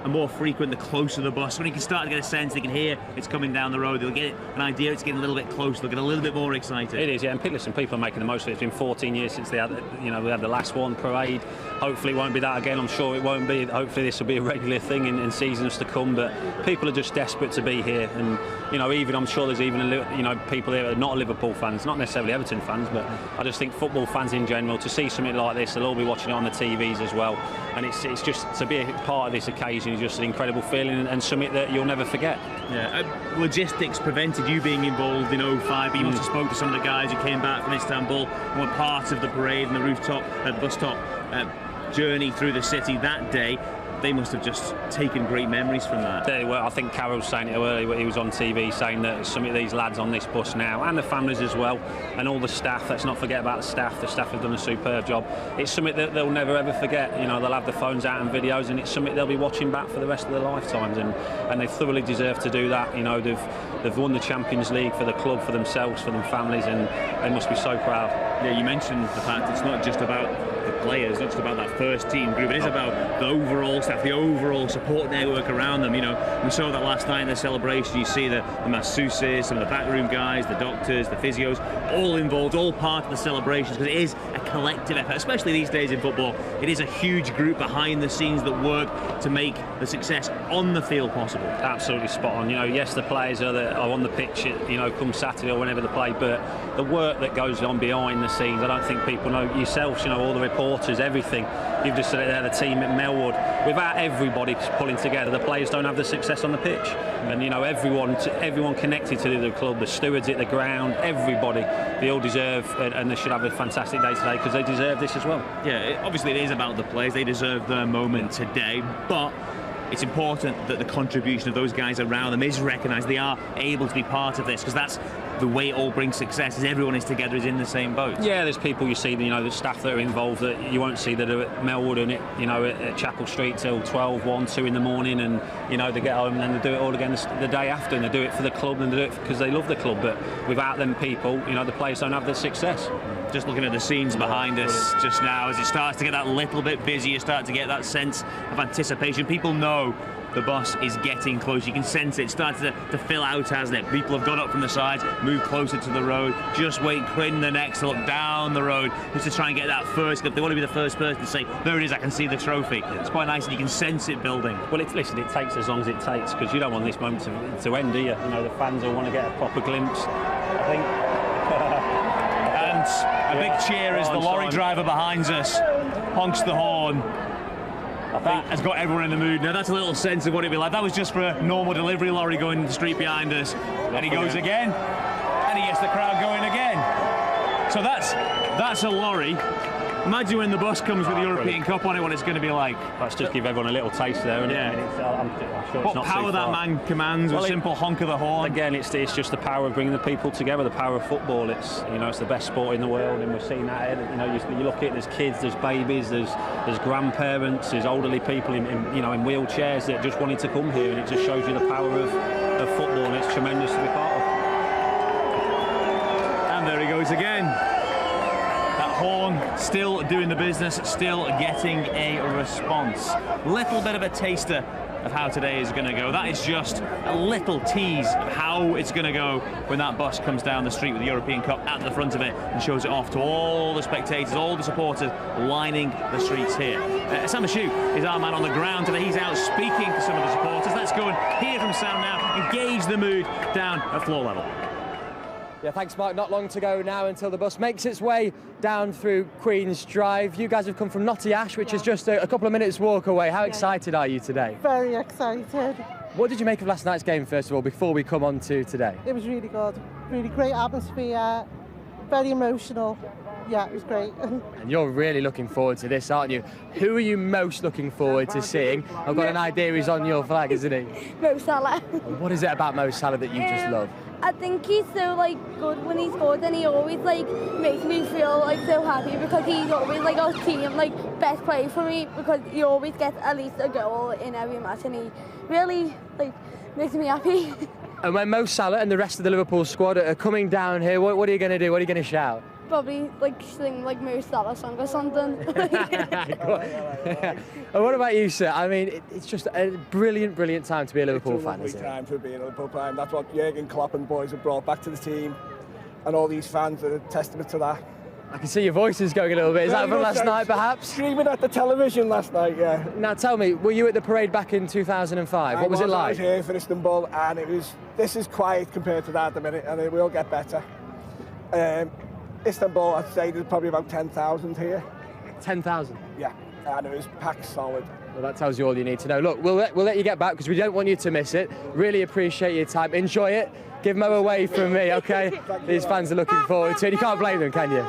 are more frequent the closer the bus. When you can start to get a sense, they can hear it's coming down the road, they'll get an idea it's getting a little bit closer, they'll get a little bit more excited. It is, yeah, and people are making the most of it. It's been 14 years since they had, we had the last one, parade. Hopefully it won't be that again. I'm sure it won't be. Hopefully this will be a regular thing in seasons to come. But people are just desperate to be here, and even I'm sure there's even people here that are not Liverpool fans, not necessarily Everton fans, but I just think football fans in general, to see something like this, they'll all be watching it on the TVs as well. And it's just to be a part of this occasion is just an incredible feeling and something that you'll never forget. Yeah, logistics prevented you being involved in 05, but you must have spoke to some of the guys who came back from Istanbul and were part of the parade and the rooftop, bus top journey through the city that day. They must have just taken great memories from that. Well, I think Carol was saying it earlier, he was on TV saying that some of these lads on this bus now, and the families as well, and all the staff, let's not forget about the staff have done a superb job. It's something that they'll never ever forget. They'll have the phones out and videos, and it's something they'll be watching back for the rest of their lifetimes, and they thoroughly deserve to do that. They've won the Champions League for the club, for themselves, for their families, and they must be so proud. Yeah, you mentioned the fact it's not just about the players, not just about that first team group, it is about the overall staff, the overall support network around them. We saw that last night in the celebration. You see the masseuses, some of the backroom guys, the doctors, the physios, all involved, all part of the celebrations, because it is a collective effort, especially these days in football. It is a huge group behind the scenes that work to make the success on the field possible. Absolutely spot on. Yes, the players are on the pitch, come Saturday or whenever they play, but the work that goes on behind the scenes, I don't think people know. Yourselves, all the reporters, everything. You've just said it there, the team at Melwood. Without everybody pulling together, the players don't have the success on the pitch. And everyone connected to the club, the stewards at the ground, everybody, they all deserve, and they should have a fantastic day today because they deserve this as well. Yeah, obviously it is about the players. They deserve their moment today, but it's important that the contribution of those guys around them is recognised. They are able to be part of this, because that's the way it all brings success, is everyone is together, is in the same boat. Yeah, there's people you see, the staff that are involved that you won't see that are at Melwood and at Chapel Street till 12, 1, 2 in the morning, and they get home and then they do it all again the day after, and they do it for the club and they do it because they love the club. But without them people, the players don't have the success. Just looking at the scenes behind us just now, as it starts to get that little bit busy, you start to get that sense of anticipation. People know the bus is getting close. You can sense it starting to fill out, hasn't it? People have got up from the sides, moved closer to the road, just wait, quitting the next to look down the road, just to try and get that first. They want to be the first person to say, there it is, I can see the trophy. It's quite nice, and you can sense it building. Well, it takes as long as it takes, because you don't want this moment to end, do you? The fans will want to get a proper glimpse, I think. And a big cheer as the lorry driver behind us honks the horn. That has got everyone in the mood. Now that's a little sense of what it'd be like. That was just for a normal delivery lorry going in the street behind us. And he goes again, and he gets the crowd going again. So that's a lorry. Imagine when the bus comes with the European Cup on it, what it's going to be like. Let's just give everyone a little taste there. Yeah. I'm sure what it's not power that man commands with a simple honk of the horn. Again, it's just the power of bringing the people together, the power of football. It's it's the best sport in the world, and we've seen that. You look at it, there's kids, there's babies, there's grandparents, there's elderly people in wheelchairs that just wanted to come here, and it just shows you the power of football, and it's tremendous to be part of. And there he goes again. Horn still doing the business, still getting a response. Little bit of a taster of how today is going to go. That is just a little tease of how it's going to go when that bus comes down the street with the European Cup at the front of it and shows it off to all the spectators, all the supporters lining the streets here. Sam Ashu is our man on the ground today. He's out speaking to some of the supporters. Let's go and hear from Sam now, engage the mood down at floor level. Yeah, thanks, Mark. Not long to go now until the bus makes its way down through Queen's Drive. You guys have come from Notty Ash, which is just a couple of minutes walk away. How excited are you today? Very excited. What did you make of last night's game, first of all, before we come on to today? It was really good. Really great atmosphere, very emotional. Yeah, it was great. And you're really looking forward to this, aren't you? Who are you most looking forward to seeing? I've got an idea he's on your flag, isn't he? Mo Salah. What is it about Mo Salah that you just love? I think he's so good when he's good, and he always makes me feel so happy, because he's always our team best player for me, because he always gets at least a goal in every match, and he really makes me happy. And when Mo Salah and the rest of the Liverpool squad are coming down here, what are you going to do? What are you going to shout? probably like sing like Mo Salah song or something. And what about you, sir? I mean, it's just a brilliant time to be a Liverpool fan, It's isn't a it? lovely time to be a Liverpool fan. That's what Jurgen Klopp and the boys have brought back to the team, and all these fans are a testament to that. I can see your voices going a little bit. Is that from last night, perhaps? Screaming at the television last night, yeah. Now tell me, were you at the parade back in 2005? What was it I like? was here for Istanbul, and this is quiet compared to that at the minute, and it will get better. Istanbul, I'd say there's probably about 10,000 here. 10,000? Yeah, and it was packed solid. Well, that tells you all you need to know. Look, we'll let you get back because we don't want you to miss it. Really appreciate your time. Enjoy it. Give Mo a wave from me, okay? These fans are looking forward to it. You can't blame them, can you?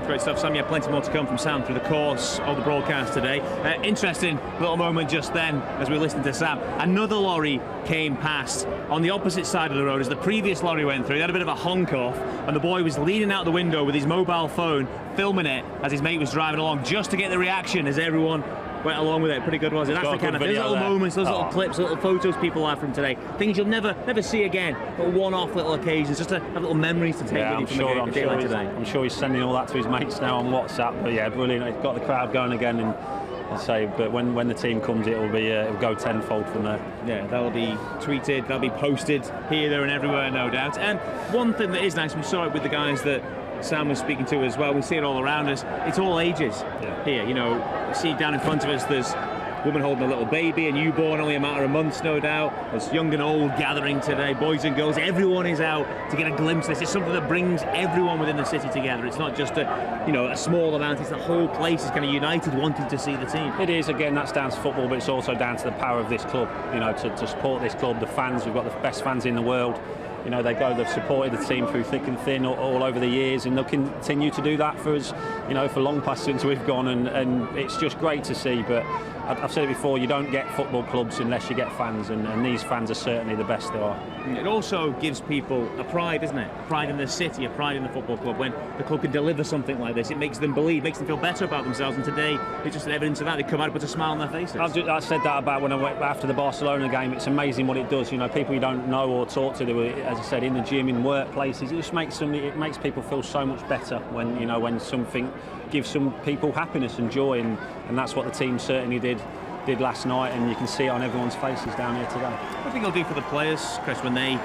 Great stuff, Sam. You have plenty more to come from Sam through the course of the broadcast today. Interesting little moment just then as we listened to Sam. Another lorry came past on the opposite side of the road as the previous lorry went through. He had a bit of a honk off, and the boy was leaning out the window with his mobile phone, filming it as his mate was driving along, just to get the reaction as everyone went along with it. Pretty good, was it? That's the kind of those little moments, those little clips, little photos people have from today. Things you'll never see again, but one-off little occasions, just to have little memories to take with you from a day like today. I'm sure he's sending all that to his mates now on WhatsApp. But yeah, brilliant. It's got the crowd going again, and I say, but when the team comes, it'll go tenfold from there. Yeah, that'll be tweeted, that'll be posted here, there, and everywhere, no doubt. And one thing that is nice, we saw it with the guys that Sam was speaking to as well. We see it all around us. It's all ages here. You know, you see down in front of us, there's a woman holding a little baby, a newborn, only a matter of months, no doubt. There's young and old gathering today, boys and girls. Everyone is out to get a glimpse of this. It's something that brings everyone within the city together. It's not just a small amount. It's the whole place is kind of united, wanting to see the team. It is. Again, that's down to football, but it's also down to the power of this club. You know, to support this club, the fans. We've got the best fans in the world. You know, they've supported the team through thick and thin all over the years, and they'll continue to do that for us, you know, for long past since we've gone, and it's just great to see. But I've said it before, you don't get football clubs unless you get fans, and these fans are certainly the best there are. It also gives people a pride, isn't it? A pride in the city, a pride in the football club. When the club can deliver something like this, it makes them believe, makes them feel better about themselves. And today, it's just evidence of that. They come out and put a smile on their faces. I said that about when I went after the Barcelona game. It's amazing what it does. You know, people you don't know or talk to, as I said, in the gym, in workplaces, it just makes people feel so much better when something gives some people happiness and joy, and that's what the team certainly did last night, and you can see it on everyone's faces down here today. What do you think it'll do for the players, Chris, when they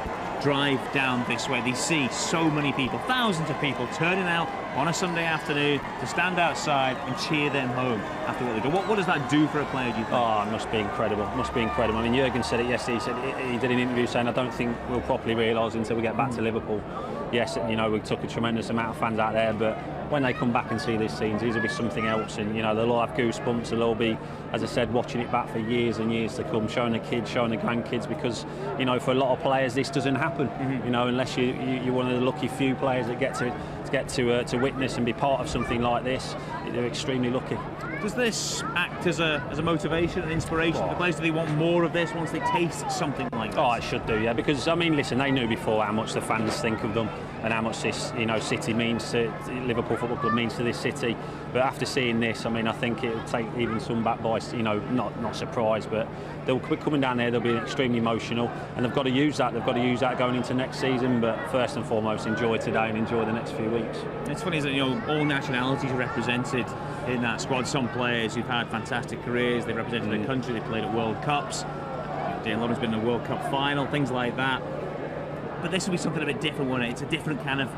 drive down this way? They see so many people, thousands of people turning out on a Sunday afternoon to stand outside and cheer them home after what they do. What does that do for a player, do you think? Oh, it must be incredible. It must be incredible. I mean, Jurgen said it yesterday. He did an interview saying, I don't think we'll properly realise until we get back to Liverpool. Yes, you know, we took a tremendous amount of fans out there, but when they come back and see these scenes, these will be something else, and you know, they'll all have goosebumps. They'll all be, as I said, watching it back for years and years to come, showing the kids, showing the grandkids, because you know, for a lot of players this doesn't happen. You know, unless you're one of the lucky few players that get to witness and be part of something like this, they're extremely lucky. Does this act as a motivation and inspiration for the players? Do they want more of this once they taste something like this? Oh, it should do, yeah. Because I mean, listen, they knew before how much the fans think of them and how much this, you know, city means to Liverpool Football Club means to this city. But after seeing this, I mean, I think it'll take even some back by, you know, not surprised, but they'll be coming down there. They'll be extremely emotional, and they've got to use that. They've got to use that going into next season. But first and foremost, enjoy today and enjoy the next few weeks. It's funny, isn't it? You know, all nationalities are represented in that squad. Some players who've had fantastic careers, they've represented their country, they've played at World Cups. Dane Lauren's been in a World Cup final, things like that. But this will be something a bit different, won't it? It's a different kind of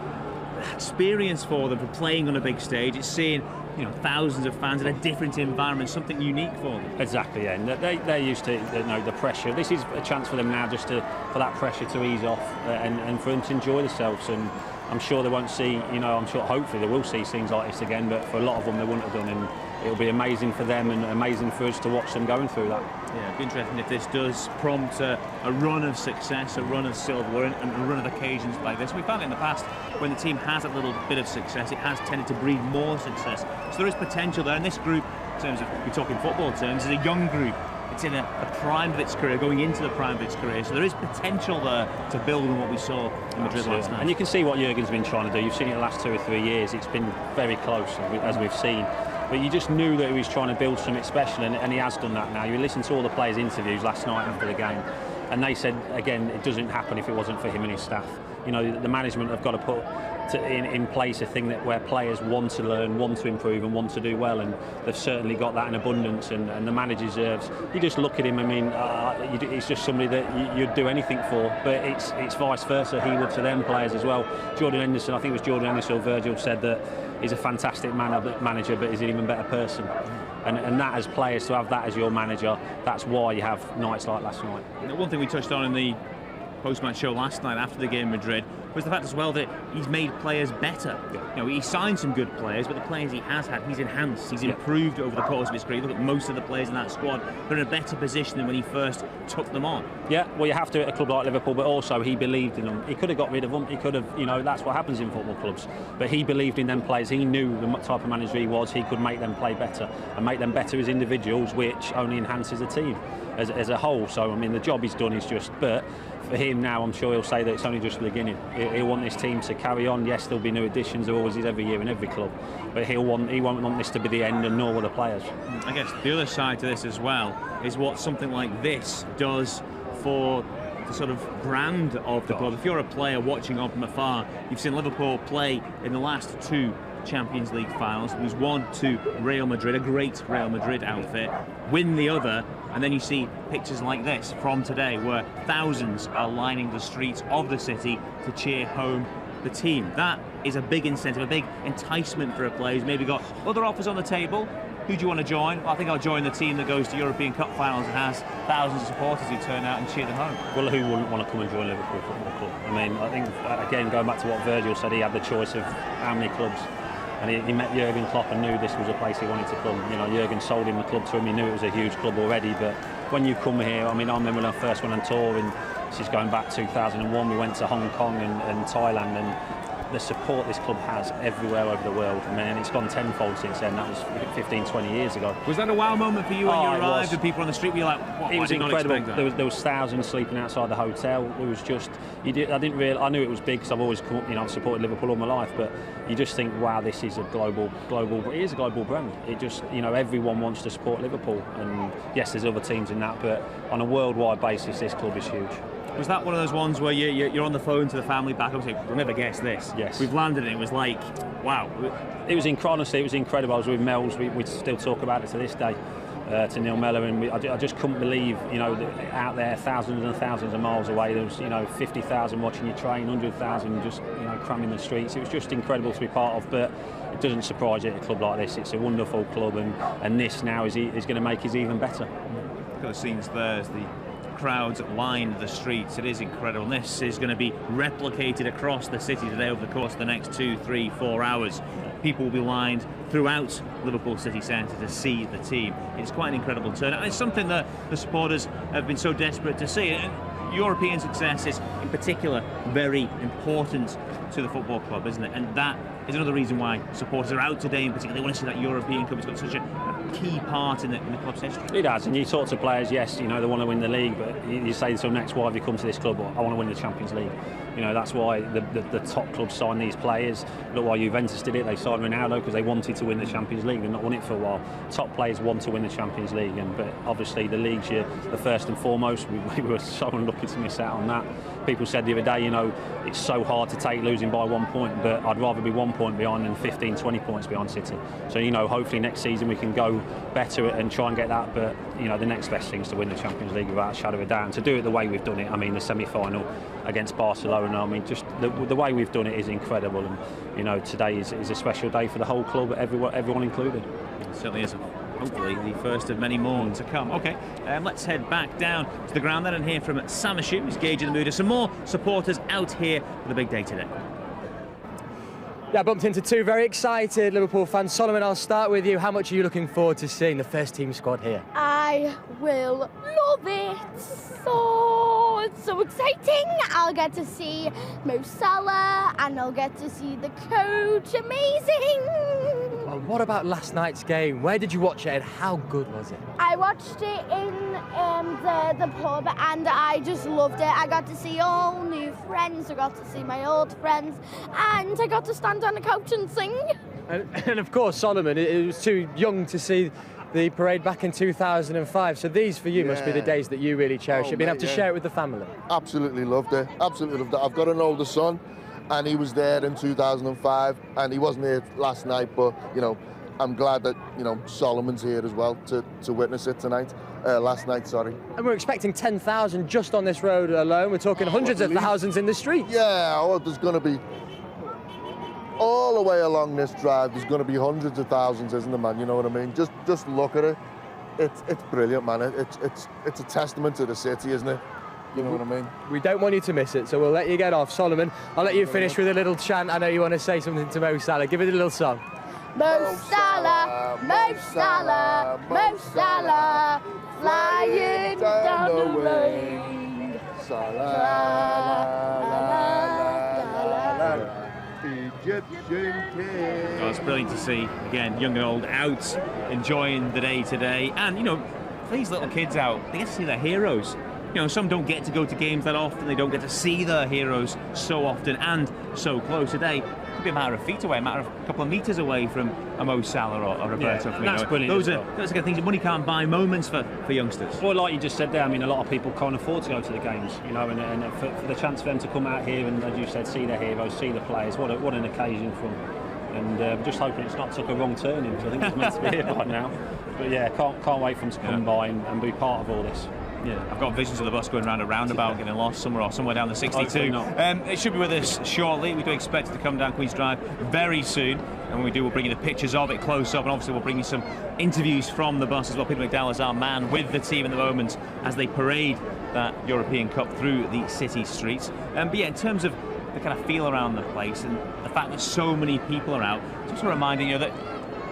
experience for them, for playing on a big stage. It's seeing, you know, thousands of fans in a different environment, something unique for them. Exactly, yeah. And they're used to, you know, the pressure. This is a chance for them now just for that pressure to ease off and for them to enjoy themselves. And I'm sure they won't see, you know, hopefully they will see scenes like this again, but for a lot of them they wouldn't have done, and it'll be amazing for them and amazing for us to watch them going through that. Yeah, it'd be interesting if this does prompt a run of success, a run of silverware, and a run of occasions like this. We found it in the past when the team has a little bit of success, it has tended to breed more success. So there is potential there, and this group, in terms of, we're talking football terms, is a young group. It's in a prime of its career, going into the prime of its career. So there is potential there to build on what we saw in Madrid last night. And you can see what Jurgen's been trying to do. You've seen it the last 2 or 3 years. It's been very close, as we've seen. But you just knew that he was trying to build something special, and he has done that now. You listened to all the players' interviews last night after the game, and they said, again, it doesn't happen if it wasn't for him and his staff. You know, the management have got to put in place a thing where players want to learn, want to improve and want to do well, and they've certainly got that in abundance, and the manager deserves. You just look at him, I mean, he's just somebody that you'd do anything for, but it's vice versa, he would to them players as well. Jordan Henderson, I think it was Jordan Henderson or Virgil said that he's a fantastic manager, but he's an even better person. And that as players, to have that as your manager, that's why you have nights like last night. One thing we touched on in the post-match show last night after the game in Madrid was the fact as well that he's made players better. You know, he signed some good players, but the players he has had, he's enhanced, he's improved over the course of his career. Look at most of the players in that squad, they're in a better position than when he first took them on. Yeah, well, you have to at a club like Liverpool, but also he believed in them. He could have got rid of them, he could have, you know, that's what happens in football clubs. But he believed in them players, he knew the type of manager he was, he could make them play better and make them better as individuals, which only enhances the team as a whole. So, I mean, the job he's done is just, but for him now, I'm sure he'll say that it's only just the beginning. He'll want this team to carry on. Yes, there'll be new additions, there always is every year in every club, but he won't want this to be the end, and nor will the players. I guess the other side to this as well is what something like this does for the sort of brand of the club. If you're a player watching on from afar, you've seen Liverpool play in the last 2 Champions League finals, lose one to Real Madrid, a great Real Madrid outfit, win the other, and then you see pictures like this from today where thousands are lining the streets of the city to cheer home the team. That is a big incentive, a big enticement for a player who's maybe got other offers on the table. Who do you want to join? Well, I think I'll join the team that goes to European Cup finals and has thousands of supporters who turn out and cheer them home. Well, who wouldn't want to come and join Liverpool Football Club? I mean, I think, again, going back to what Virgil said, he had the choice of how many clubs. And he met Jurgen Klopp and knew this was a place he wanted to come. You know, Jurgen sold him the club to him. He knew it was a huge club already. But when you come here, I mean, I remember when I first went on tour, and this is going back 2001. We went to Hong Kong and Thailand, and the support this club has everywhere over the world. I mean, it's gone tenfold since then. That was 15, 20 years ago. Was that a wow moment for you when you arrived and people on the street were like, what? It was incredible. There was thousands sleeping outside the hotel. It was just, I knew it was big because I've always I've supported Liverpool all my life, but you just think, wow, this is a global, it is a global brand. It just, you know, everyone wants to support Liverpool, and yes, there's other teams in that, but on a worldwide basis, this club is huge. Was that one of those ones where you're on the phone to the family back home saying, we'll never guess this? Yes. We've landed and it was like, wow. It was honestly, it was incredible. I was with Mel's, we still talk about it to this day, to Neil Mellor, and I just couldn't believe, you know, out there, thousands and thousands of miles away, there was, you know, 50,000 watching your train, 100,000 just, you know, cramming the streets. It was just incredible to be part of, but it doesn't surprise you at a club like this. It's a wonderful club, and this now is going to make us even better. Look at the scenes there as the crowds line the streets. It is incredible. And this is going to be replicated across the city today over the course of the next 2, 3, 4 hours. People will be lined throughout Liverpool city centre to see the team. It's quite an incredible turnout. It's something that the supporters have been so desperate to see. And European success is, in particular, very important to the football club, isn't it? And that is another reason why supporters are out today in particular. They want to see that European Cup. It's got such a key part in the club's history. It has, and you talk to players, yes, you know, they want to win the league, but you say to them next, why have you come to this club? I want to win the Champions League. You know, that's why the top clubs sign these players. Look why Juventus did it. They signed Ronaldo because they wanted to win the Champions League. They've not won it for a while. Top players want to win the Champions League, but obviously the league's the first and foremost. We were so unlucky to miss out on that. People said the other day, you know, it's so hard to take losing by 1 point, but I'd rather be 1 point behind than 15, 20 points behind City. So, you know, hopefully next season we can go better and try and get that, but, you know, the next best thing is to win the Champions League without a shadow of a doubt, and to do it the way we've done it. I mean, the semi-final against Barcelona, I mean, just the way we've done it is incredible, and, you know, today is a special day for the whole club, everyone included. It certainly is. Hopefully the first of many more to come. Okay, let's head back down to the ground then and hear from Samashu, who's gauging the mood of some more supporters out here for the big day today. Yeah, I bumped into 2 very excited Liverpool fans. Solomon, I'll start with you. How much are you looking forward to seeing the first team squad here? I will love it. It's so exciting. I'll get to see Mo Salah and I'll get to see the coach. Amazing. Well, what about last night's game? Where did you watch it and how good was it? I watched it in the pub and I just loved it. I got to see all new friends, I got to see my old friends, and I got to stand on the couch and sing. And of course, Solomon, it was too young to see the parade back in 2005, so these for you must be the days that you really cherish. You've been able to share it with the family. Absolutely loved it. Absolutely loved it. I've got an older son, and he was there in 2005, and he wasn't here last night, but, you know, I'm glad that, you know, Solomon's here as well to witness it last night, sorry. And we're expecting 10,000 just on this road alone. We're talking hundreds of thousands in the streets. Yeah, well, there's going to be, all the way along this drive, there's going to be hundreds of thousands, isn't there, man? You know what I mean? Just look at it. It's brilliant, man. It's a testament to the city, isn't it? You know what I mean? We don't want you to miss it, so we'll let you get off. Solomon, I'll let you finish with a little chant. I know you want to say something to Mo Salah. Give it a little song. Mo Salah, Mo Salah, Mo Salah, flying down the road. Egyptian king. Oh, it's brilliant to see, again, young and old out enjoying the day today. And, you know, for these little kids out, they get to see their heroes. You know, some don't get to go to games that often, they don't get to see their heroes so often and so close. Today, it could be a matter of feet away, a matter of a couple of metres away from a Mo Salah or Roberto Firmino. That's brilliant. Those are the kind of things that money can't buy, moments for youngsters. Well, like you just said there, I mean, a lot of people can't afford to go to the games, you know, and for the chance for them to come out here and, as you said, see their heroes, see the players, what an occasion for them. And just hoping it's not took a wrong turning, because I think it's meant to be here by now. But yeah, can't wait for them to come by and be part of all this. Yeah, I've got visions of the bus going round a roundabout, getting lost somewhere down the 62. It should be with us shortly. We do expect it to come down Queen's Drive very soon. And when we do, we'll bring you the pictures of it close up, and obviously we'll bring you some interviews from the bus as well. Peter McDowell is our man with the team at the moment as they parade that European Cup through the city streets. But yeah, in terms of the kind of feel around the place and the fact that so many people are out, just reminding you that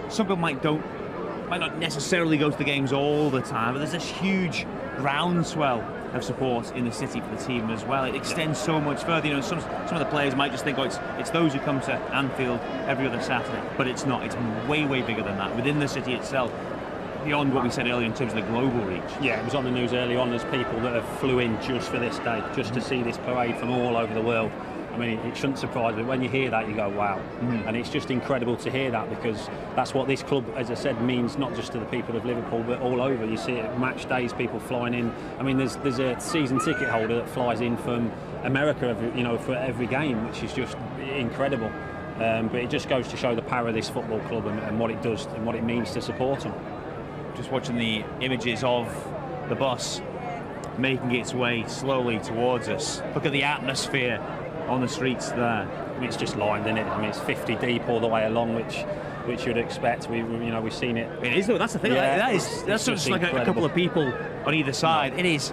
some people might not necessarily go to the games all the time, but there's this huge groundswell of support in the city for the team as well. It extends so much further. You know, some of the players might just think, oh, it's those who come to Anfield every other Saturday, but it's not. It's way bigger than that. Within the city itself, beyond what we said earlier in terms of the global reach. Yeah, it was on the news early on. There's people that have flew in just for this day, just to see this parade from all over the world. I mean, it shouldn't surprise me. When you hear that, you go, wow. And it's just incredible to hear that, because that's what this club, as I said, means not just to the people of Liverpool, but all over. You see it at match days, people flying in. I mean, there's a season ticket holder that flies in from America for every game, which is just incredible. But it just goes to show the power of this football club and what it does and what it means to support them. Just watching the images of the bus making its way slowly towards us. Look at the atmosphere on the streets there. I mean, it's just lined, isn't it? I mean, it's 50 deep all the way along, which you'd expect. We've seen it. It is though. That's the thing. Yeah, that's just like a couple of people on either side. No. It is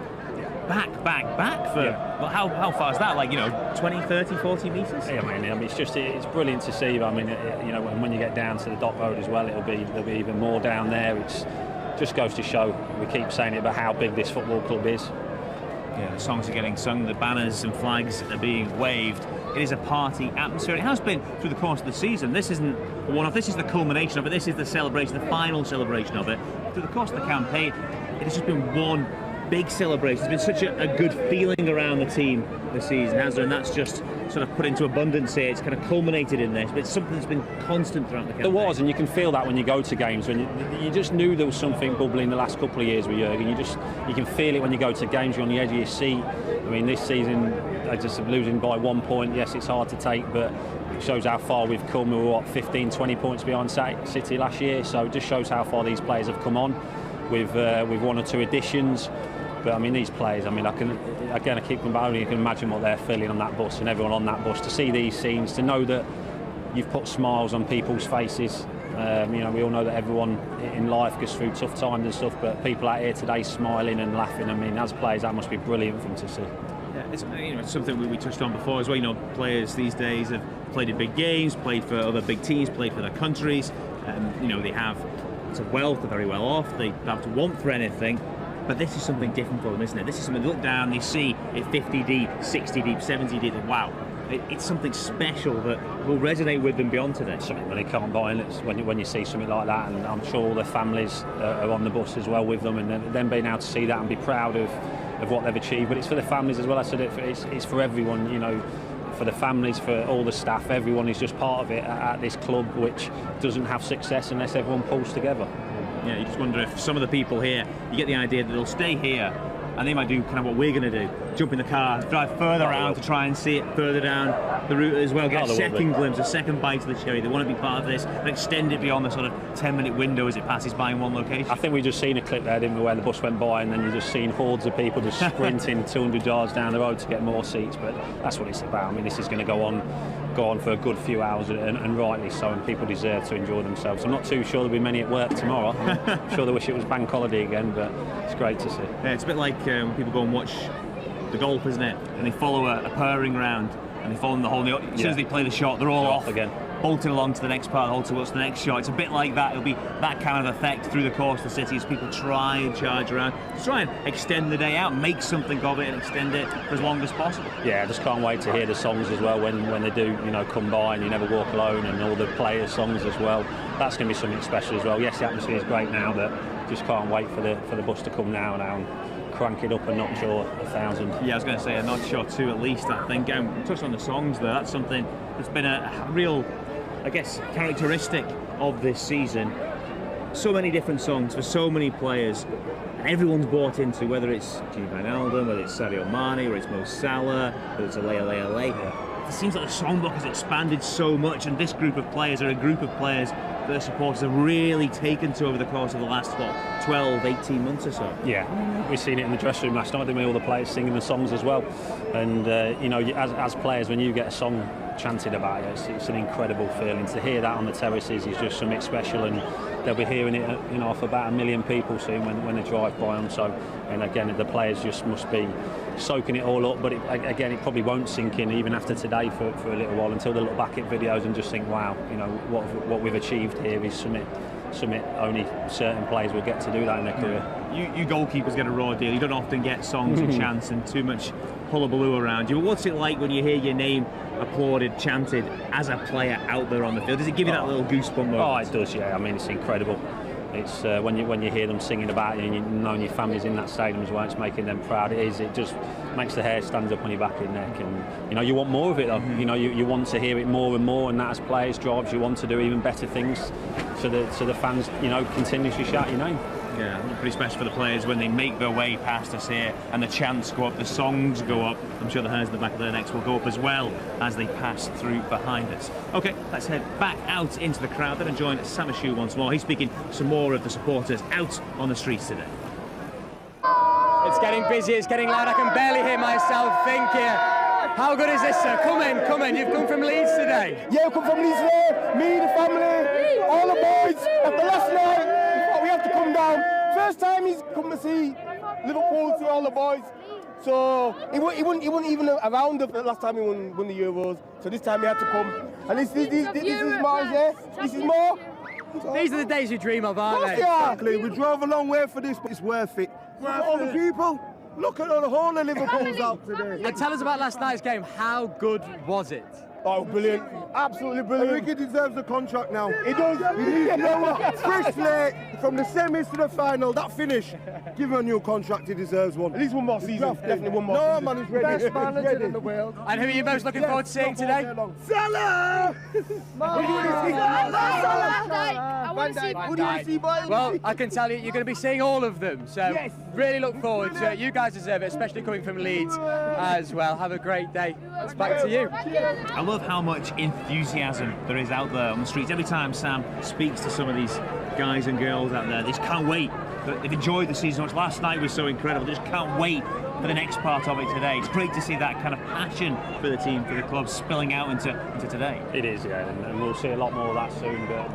back for. Yeah. Well, how far is that? Like 20, 30, 40 metres. Yeah, I mean, it's brilliant to see. I mean, and when you get down to the dock road as well, there'll be even more down there. It just goes to show. We keep saying it about how big this football club is. Yeah, the songs are getting sung, the banners and flags are being waved. It is a party atmosphere. It has been through the course of the season. This isn't a one-off, this is the culmination of it. This is the celebration, the final celebration of it. Through the course of the campaign, it has just been one big celebration. There's been such a good feeling around the team this season, has there? And that's just sort of put into abundance here. It's kind of culminated in this, but it's something that's been constant throughout the campaign. There was, and you can feel that when you go to games. When you just knew there was something bubbling the last couple of years with Jurgen. You can feel it when you go to games. You're on the edge of your seat. I mean, this season, just losing by 1 point. Yes, it's hard to take, but it shows how far we've come. We were 15, 20 points behind City last year, so it just shows how far these players have come on with 1 or 2 additions. But I mean, these players, I mean, I keep them back. You can imagine what they're feeling on that bus and everyone on that bus, to see these scenes, to know that you've put smiles on people's faces. We all know that everyone in life goes through tough times and stuff, but people out here today smiling and laughing, I mean, as players, that must be brilliant for them to see. Yeah, it's something we touched on before as well. Players these days have played in big games, played for other big teams, played for their countries. They have lots of wealth, they're very well off, they don't have to want for anything. But this is something different for them, isn't it? This is something they look down, they see it 50 deep, 60 deep, 70 deep, and wow, it's something special that will resonate with them beyond today. Something that they can't buy, and it's when you see something like that, and I'm sure all their families are on the bus as well with them, and then being able to see that and be proud of what they've achieved. But it's for the families as well. I said it's for everyone, for the families, for all the staff. Everyone is just part of it at this club, which doesn't have success unless everyone pulls together. Yeah, you just wonder if some of the people here, you get the idea that they'll stay here and they might do kind of what we're going to do: jump in the car, drive further around to try and see it further down the route as well, get a second glimpse, a second bite of the cherry. They want to be part of this and extend it beyond the sort of 10-minute window as it passes by in one location. I think we just seen a clip there, didn't we, where the bus went by, and then you just seen hordes of people just sprinting 200 yards down the road to get more seats. But that's what it's about. I mean, this is going to go on for a good few hours, and rightly so, and people deserve to enjoy themselves. I'm not too sure there'll be many at work tomorrow. I'm sure they wish it was bank holiday again, but it's great to see. Yeah, it's a bit like when people go and watch the golf, isn't it? And they follow a pairing round, and they follow them the whole. As soon as they play the shot, they're all off again, bolting along to the next part, to what's the next shot. It's a bit like that. It'll be that kind of effect through the course of the city as people try and charge around, try and extend the day out, make something of it, and extend it for as long as possible. Yeah, I just can't wait to hear the songs as well when they do, come by, and You Never Walk Alone, and all the players' songs as well. That's going to be something special as well. Yes, the atmosphere is great now, but just can't wait for the bus to come now and crank it up a notch or 1,000. Yeah, I was going to say a notch or two at least, I think. Touch on the songs there. That's something that's been a real, I guess, characteristic of this season. So many different songs for so many players, and everyone's bought into, whether it's Gini Wijnaldum, whether it's Sadio Mane, or it's Mo Salah, whether it's Alea Lea. It seems like the songbook has expanded so much, and this group of players are a group of players that the supporters have really taken to over the course of the last 12, 18 months or so. Yeah, we've seen it in the dressing room last night, didn't we? All the players singing the songs as well. And as players, when you get a song chanted about it, it's an incredible feeling. To hear that on the terraces is just something special, and they'll be hearing it, off about 1 million people soon when they drive by them. So, and again, the players just must be soaking it all up. But it probably won't sink in even after today for a little while, until they look back at videos and just think, wow, what we've achieved here is something only certain players will get to do that in their career. You goalkeepers get a raw deal. You don't often get songs and chants and too much hullabaloo around you. But what's it like when you hear your name applauded, chanted as a player out there on the field? Does it give you that little goosebump moment? Oh, it does, yeah. I mean, it's incredible. It's when you hear them singing about it, and you know your family's in that stadium as well, it's making them proud. It just makes the hair stand up on your back and neck, and you want more of it though. You want to hear it more and more, and that as players drives you want to do even better things, so the fans continuously shout your name. Yeah, pretty special for the players when they make their way past us here and the chants go up, the songs go up. I'm sure the hairs in the back of their necks will go up as well as they pass through behind us. OK, let's head back out into the crowd then and join Samashu once more. He's speaking some more of the supporters out on the streets today. It's getting busy, it's getting loud. I can barely hear myself think here. How good is this, sir? Come in. You've come from Leeds today. Yeah, we come from Leeds today. Me, the family, all the boys. After last night, we have to come down. First time he's come to see Liverpool, see all the boys. So he wasn't even around the last time he won the Euros. So this time he had to come. And this is Mars, yeah? This is more. These are the days you dream of, aren't they? Exactly. We drove a long way for this, but it's worth it. All the people. Look at the whole of Liverpool's out today. And tell us about last night's game. How good was it? Oh, brilliant. Absolutely brilliant. Ricky deserves a contract now. He does. You know what? Fresh slate from the semis to the final. That finish. Give him a new contract. He deserves one. At least one more season. Definitely one more season. No, man, he's ready. Best manager in the world. And who are you most looking forward to seeing today? Salah! Who do you want to see? I want to see. Who do you want to see, boys? Well, I can tell you, you're going to be seeing all of them. So really look forward to it. You guys deserve it, especially coming from Leeds as well. Have a great day. It's back to you. I love how much enthusiasm there is out there on the streets. Every time Sam speaks to some of these guys and girls out there, they just can't wait. They've enjoyed the season much. Last night was so incredible. They just can't wait for the next part of it today. It's great to see that kind of passion for the team, for the club, spilling out into today. It is, yeah, and we'll see a lot more of that soon. But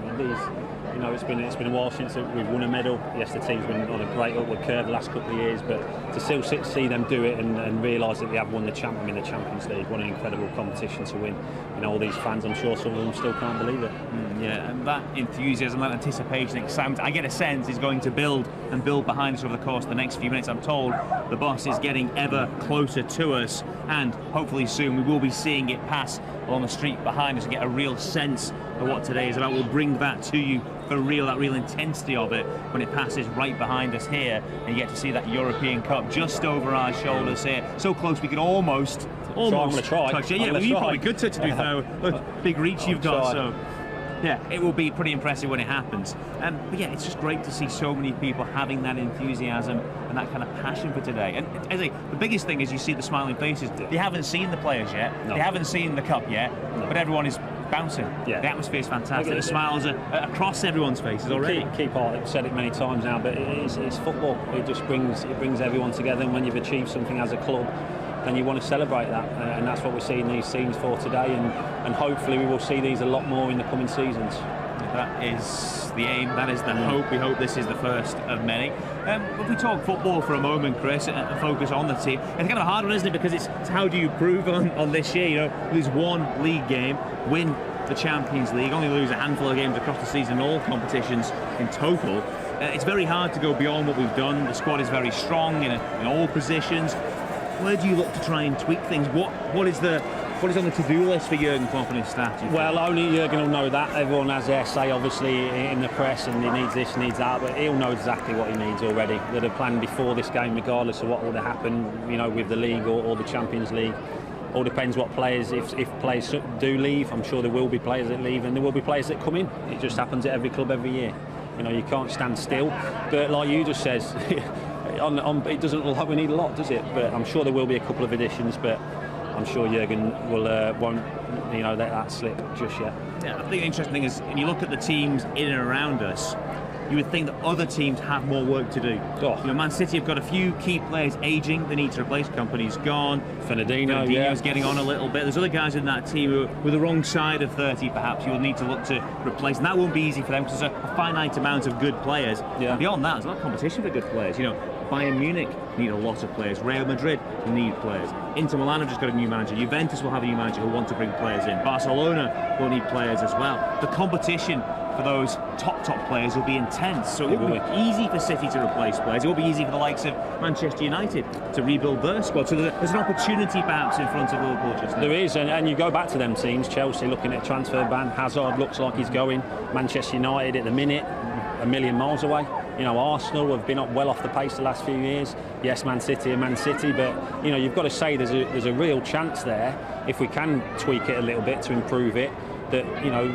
it's been a while since we've won a medal. Yes, the team's been on a great upward curve the last couple of years, but to still see them do it and realise that they have won the Champions League, what an incredible competition to win. All these fans, I'm sure some of them still can't believe it. Yeah, and that enthusiasm, that anticipation, excitement, I get a sense is going to build behind us over the course of the next few minutes. I'm told the bus is getting ever closer to us, and hopefully soon we will be seeing it pass along the street behind us and get a real sense of what today is about. We'll bring that to you for real, that real intensity of it when it passes right behind us here, and you get to see that European Cup just over our shoulders here, so close we could almost touch it. Yeah, you probably could touch it, to be fair. Big reach you've got. So Yeah, it will be pretty impressive when it happens. But yeah, it's just great to see so many people having that enthusiasm and that kind of passion for today. And as I say, the biggest thing is you see the smiling faces. They haven't seen the players yet. No. They haven't seen the cup yet. No. But everyone is bouncing. Yeah. The atmosphere is fantastic. The smiles are across everyone's faces already. Key part. I've said it many times now, but it's football. It just brings everyone together, and when you've achieved something as a club, then you want to celebrate that, and that's what we're seeing these scenes for today, and hopefully we will see these a lot more in the coming seasons. That is the aim, that is the hope. We hope this is the first of many. If we talk football for a moment, Chris, and focus on the team, it's kind of a hard one, isn't it? Because it's how do you improve on this year? You know, lose one league game, win the Champions League, only lose a handful of games across the season in all competitions in total. It's very hard to go beyond what we've done. The squad is very strong in all positions. Where do you look to try and tweak things? What is on the to-do list for Jurgen Klopp and his staff? Well, only Jurgen will know that. Everyone has their say, obviously, in the press, and he needs this, needs that, but he'll know exactly what he needs already. They'd have planned before this game, regardless of what would have happened, you know, with the league or the Champions League. All depends what players, if players do leave, I'm sure there will be players that leave, and there will be players that come in. It just happens at every club every year. You know, you can't stand still. But like you just says, it doesn't look like we need a lot, does it? But I'm sure there will be a couple of additions, but I'm sure Jurgen won't let that slip just yet. Yeah, I think the interesting thing is, when you look at the teams in and around us, you would think that other teams have more work to do. Oh. You know, Man City have got a few key players aging. They need to replace. Company's gone. Fernandinho's getting on a little bit. There's other guys in that team who are the wrong side of 30, perhaps. You will need to look to replace, and that won't be easy for them because there's a finite amount of good players. Yeah. And beyond that, there's a lot of competition for good players. You know, Bayern Munich need a lot of players. Real Madrid need players. Inter Milan have just got a new manager. Juventus will have a new manager who want to bring players in. Barcelona will need players as well. The competition for those top players will be intense, so it will be easy for City to replace players. It will be easy for the likes of Manchester United to rebuild their squad. So there's an opportunity perhaps in front of Liverpool just now. There is, and you go back to them teams. Chelsea looking at transfer ban. Hazard looks like he's going. Manchester United at the minute, a million miles away. You know, Arsenal have been well off the pace the last few years. Yes, Man City and Man City, but you know, you've got to say there's a real chance there, if we can tweak it a little bit to improve it, that, you know,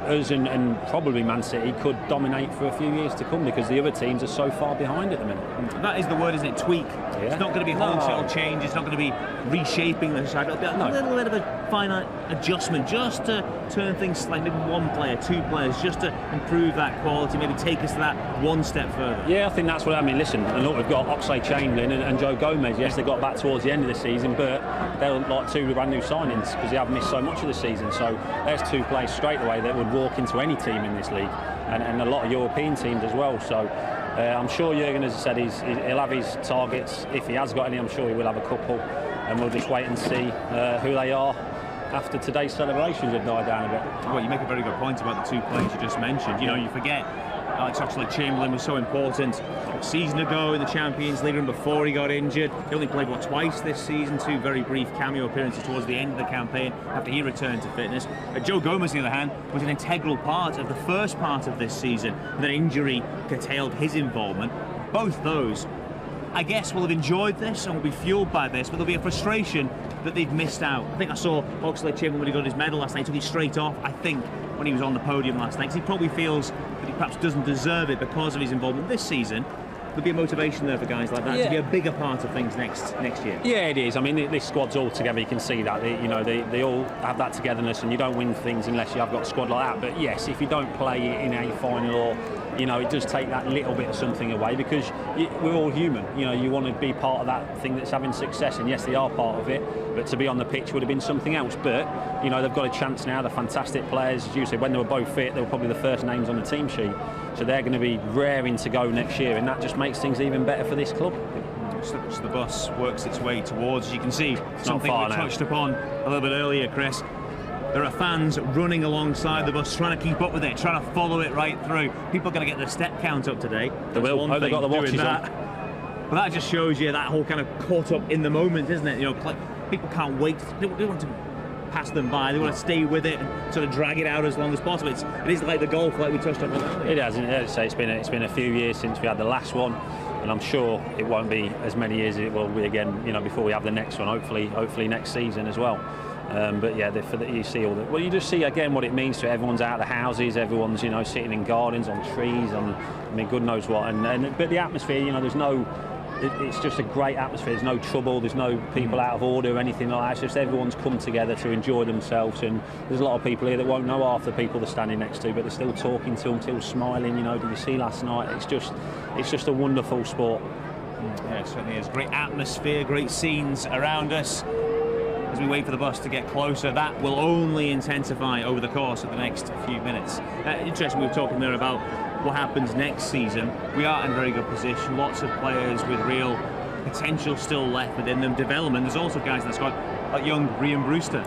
us and probably Man City could dominate for a few years to come, because the other teams are so far behind at the minute. That is the word, isn't it? Tweak. Yeah. It's not going to be wholesale change. It's not going to be reshaping the side. It'll be a little bit of a finite adjustment, just to turn things slightly. Maybe one player, two players, just to improve that quality. Maybe take us to that one step further. Yeah, I think that's what I mean. Listen, and look, we've got Oxlade-Chamberlain and Joe Gomez. Yes, they got back towards the end of the season, but they're like two brand new signings because they have missed so much of the season. So there's two players straight away that would walk into any team in this league, and a lot of European teams as well. So I'm sure Jurgen, as I said, he'll have his targets. If he has got any, I'm sure he will have a couple, and we'll just wait and see who they are after today's celebrations have died down a bit. Well, you make a very good point about the two players you just mentioned. You know, you forget Alex Oxlade-Chamberlain was so important a season ago in the Champions League, and before he got injured. He only played twice this season, two very brief cameo appearances towards the end of the campaign after he returned to fitness. Joe Gomez, on the other hand, was an integral part of the first part of this season, and then injury curtailed his involvement. Both those, I guess, will have enjoyed this and will be fueled by this, but there'll be a frustration that they've missed out. I think I saw Oxlade-Chamberlain when he got his medal last night. He took it straight off, I think, when he was on the podium last night, because he probably feels that he perhaps doesn't deserve it because of his involvement this season. There'll be a motivation there for guys like that to be a bigger part of things next year. Yeah, it is. I mean, this squad's all together. You can see that. They all have that togetherness, and you don't win things unless you have got a squad like that. But yes, if you don't play in a final, or it does take that little bit of something away, because we're all human. You want to be part of that thing that's having success, and yes, they are part of it. But to be on the pitch would have been something else. But they've got a chance now. They're fantastic players, as you said. When they were both fit, they were probably the first names on the team sheet. So they're going to be raring to go next year, and that just makes things even better for this club. So the bus works its way towards, as you can see, something we touched upon a little bit earlier, Chris. There are fans running alongside the bus, trying to keep up with it, trying to follow it right through. People are going to get their step count up today. They will. They got the watches on. But that just shows you that whole kind of caught up in the moment, isn't it? People can't wait. They want to pass them by. They want to stay with it and sort of drag it out as long as possible. It is like the golf, like we touched on earlier. It has. It's been a few years since we had the last one, and I'm sure it won't be as many years as it will be again. Before we have the next one. Hopefully next season as well. But yeah, you see all that. Well, you just see again what it means to everyone's out of the houses, everyone's sitting in gardens, on trees, God knows what. But the atmosphere, there's no. It's just a great atmosphere. There's no trouble. There's no people out of order or anything like that. It's just everyone's come together to enjoy themselves. And there's a lot of people here that won't know half the people they're standing next to, but they're still talking to them, still smiling. Did you see last night? It's just a wonderful sport. Yeah, it certainly is. Great atmosphere, great scenes around us. As we wait for the bus to get closer, that will only intensify over the course of the next few minutes. Interesting, we were talking there about what happens next season. We are in a very good position. Lots of players with real potential still left within them. Development. There's also guys in the squad like young Ryan Brewster.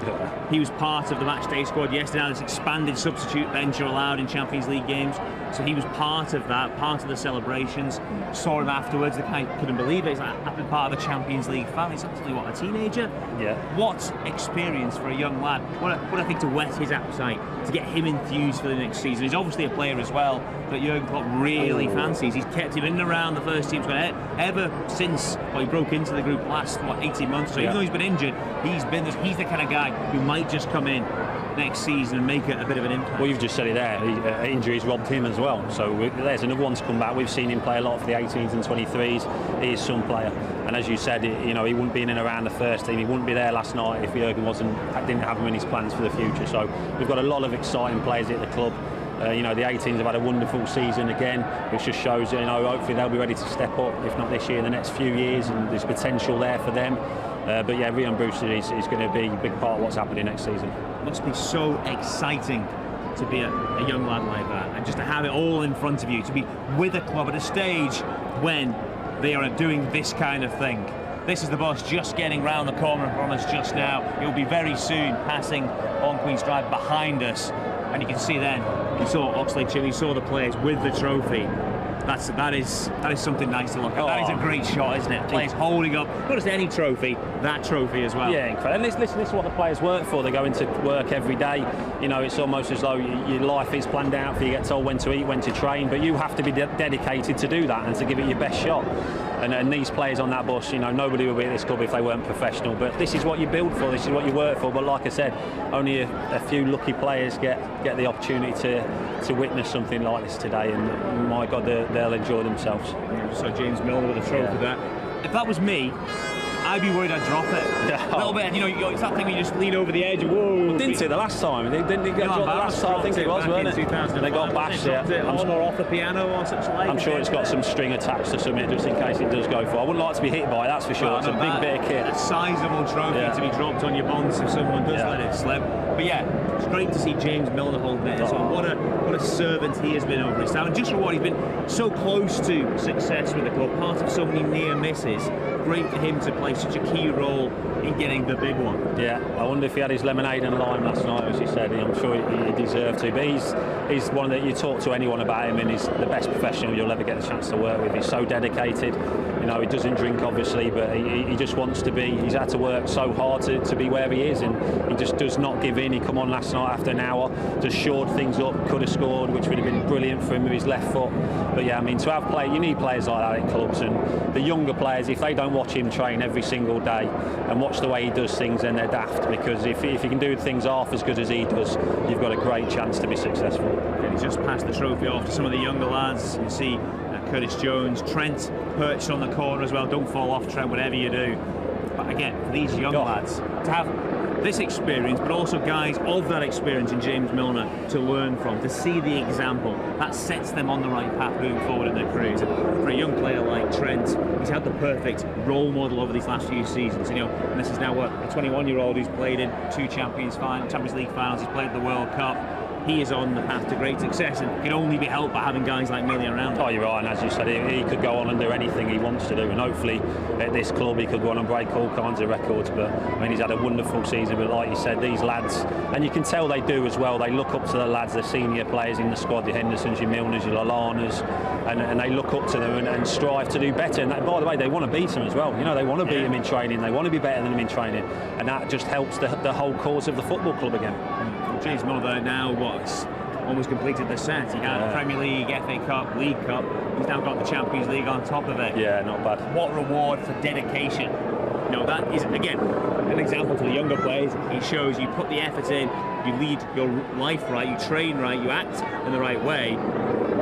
He was part of the matchday squad yesterday. Now this expanded substitute bench are allowed in Champions League games. So he was part of that, part of the celebrations. Saw him afterwards. The guy couldn't believe it. He's like, I've been part of the Champions League family. He's actually, a teenager? Yeah. What experience for a young lad. What I think to whet his appetite, to get him enthused for the next season. He's obviously a player as well that Jurgen Klopp really fancies. He's kept him in and around the first team squad ever since he broke into the group last 18 months. So even though he's been injured, he's the kind of guy who might just come in next season and make it a bit of an impact. Well, you've just said it there. Injuries robbed him as well. So there's another one to come back. We've seen him play a lot for the 18s and 23s. He is some player. And as you said, he wouldn't be in and around the first team. He wouldn't be there last night if Jurgen didn't have him in his plans for the future. So we've got a lot of exciting players at the club. The 18s have had a wonderful season again, which just shows hopefully they'll be ready to step up, if not this year, in the next few years, and there's potential there for them. But yeah, Ryan Brewster is going to be a big part of what's happening next season. Must be so exciting to be a young lad like that, and just to have it all in front of you, to be with a club at a stage when they are doing this kind of thing. This is the bus just getting round the corner from us just now. It will be very soon passing on Queen's Drive behind us, and you can see then, you saw Oxlade-Chamberlain, you saw the players with the trophy. That is something nice to look at. That is a great shot, isn't it? Players holding up not just any trophy, that trophy as well. Yeah, incredible. And listen, this is what the players work for. They go into work every day. It's almost as though your life is planned out for you. You get told when to eat, when to train, but you have to be dedicated to do that and to give it your best shot. And these players on that bus, nobody would be at this club if they weren't professional. But this is what you build for. This is what you work for. But like I said, only a few lucky players get the opportunity to witness something like this today. And my God, they'll enjoy themselves. So James Milner with a trophy there. If that was me, I'd be worried I'd drop it. A little bit, it's that thing where you just lean over the edge. Whoa! Well, didn't it the last time? They didn't get dropped the last time. I think it was, wasn't it? 2005. They got bashed. It on or off the piano or such like. I'm sure it's got some string attached to something just in case it does go for. I wouldn't like to be hit by, that's for sure. Well, it's a big bit of kit. A sizable trophy to be dropped on your bonds if someone does let it slip. But yeah, it's great to see James Milner holding it as well. What a servant he has been over his time, and just for what he's been so close to success with the club, part of so many near misses. Great for him to play such a key role in getting the big one. Yeah, I wonder if he had his lemonade and lime last night, as you said. I'm sure he deserved to. But he's one that you talk to anyone about him, and he's the best professional you'll ever get the chance to work with. He's so dedicated. He doesn't drink obviously, but he just wants to be. He's had to work so hard to be where he is, and he just does not give in. He come on last night after an hour, just shored things up, could have scored, which would have been brilliant for him with his left foot. But yeah, to have you need players like that in clubs, and the younger players, if they don't watch him train every single day and watch the way he does things, then they're daft, because if he can do things half as good as he does, you've got a great chance to be successful. And he's just passed the trophy off to some of the younger lads. You can see Curtis Jones, Trent perched on the corner as well. Don't fall off, Trent, whatever you do. But again, for these young lads to have this experience, but also guys of that experience in James Milner to learn from, to see the example, that sets them on the right path moving forward in their careers. And for a young player like Trent, he's had the perfect role model over these last few seasons. And this is now a 21-year-old who's played in 2 Champions League finals. He's played the World Cup. He is on the path to great success, and can only be helped by having guys like Millie around him. Oh, you're right, and as you said, he could go on and do anything he wants to do, and hopefully at this club he could go on and break all kinds of records. But he's had a wonderful season, but like you said, these lads, and you can tell they do as well, they look up to the lads, the senior players in the squad, your Hendersons, your Milners, your Lalanas, and they look up to them and strive to do better. And by the way, they want to beat them as well. They want to beat them in training, they want to be better than them in training, and that just helps the whole cause of the football club again. James Milner now almost completed the set. He got the Premier League, FA Cup, League Cup. He's now got the Champions League on top of it. Yeah, not bad. What reward for dedication You know, that is, again, an example to the younger players. It shows you put the effort in, you lead your life right, you train right, you act in the right way.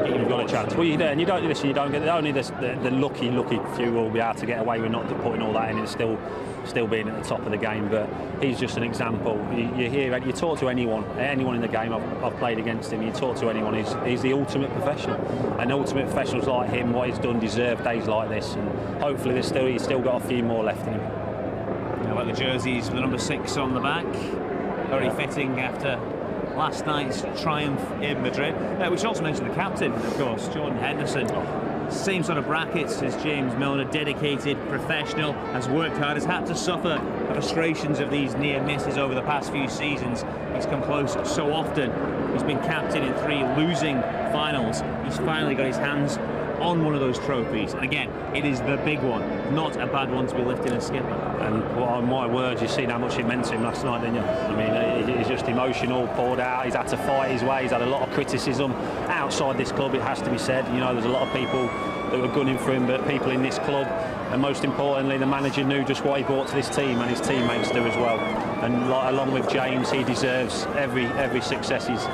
You've got a chance. Well, you do, and you don't get only the lucky few will be able to get away with not putting all that in and still being at the top of the game. But he's just an example. You talk to anyone in the game. I've played against him. You talk to anyone. He's the ultimate professional. And ultimate professionals like him, what he's done, deserve days like this. And hopefully he's still got a few more left in him. I like the jerseys with the number 6 on the back. Very fitting after last night's triumph in Madrid. We should also mention the captain, of course, Jordan Henderson. Same sort of brackets as James Milner, dedicated, professional, has worked hard, has had to suffer the frustrations of these near misses over the past few seasons. He's come close so often. He's been captain in 3 losing finals. He's finally got his hands on one of those trophies, and again, it is the big one, not a bad one to be lifting as skipper. And on my words, you've seen how much it meant to him last night, didn't you? I mean, he's just emotional, poured out. He's had to fight his way. He's had a lot of criticism outside this club, it has to be said. You know, there's a lot of people that were gunning for him, but people in this club, and most importantly, the manager knew just what he brought to this team, and his teammates do as well. And along with James, he deserves every success he's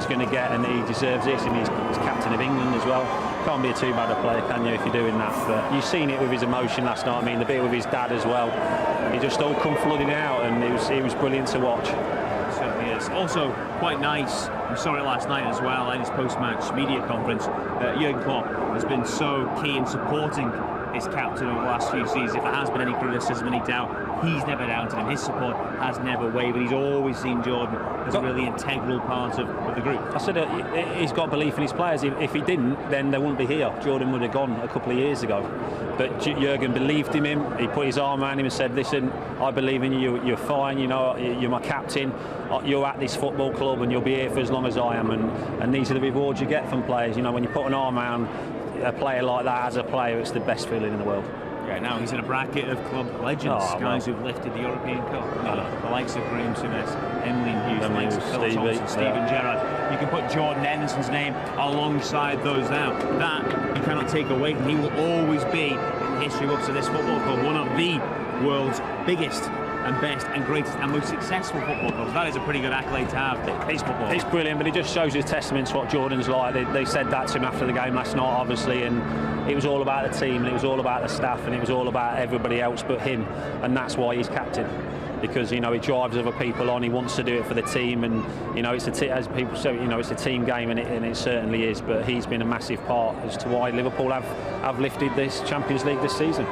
going to get, and he deserves this. And he's captain of England as well. Can't be too bad a player, can you, if you're doing that? But you've seen it with his emotion last night. I mean, the bit with his dad as well. He just all come flooding out, and he was brilliant to watch. Certainly is. Also quite nice, we saw it last night as well in his post-match media conference. Jurgen Klopp has been so key in supporting his captain over the last few seasons. If there has been any criticism, any doubt, he's never doubted him. His support has never wavered. He's always seen Jordan as a really integral part of the group. I said he's got belief in his players. If he didn't, then they wouldn't be here. Jordan would have gone a couple of years ago. But Jurgen believed in him. He put his arm around him and said, listen, I believe in you. You're fine. You know, you're my captain. You're at this football club and you'll be here for as long as I am. And these are the rewards you get from players. You know, when you put an arm around a player like that as a player, it's the best feeling in the world. Yeah, now he's in a bracket of club legends, guys who've lifted the European Cup. The likes of Graham Souness, Emily Hughes, the likes of Phil Thompson, Steven Gerrard. You can put Jordan Henderson's name alongside those now. That you cannot take away. He will always be in the history books of this football club, one of the world's biggest and best and greatest and most successful football clubs. That is a pretty good accolade to have. It's brilliant, but it just shows you the testament to what Jordan's like. They said that to him after the game last night, obviously, and it was all about the team, and it was all about the staff, and it was all about everybody else but him, and that's why he's captain. Because he drives other people on. He wants to do it for the team, and it's as people say, it's a team game, and it certainly is. But he's been a massive part as to why Liverpool have lifted this Champions League this season.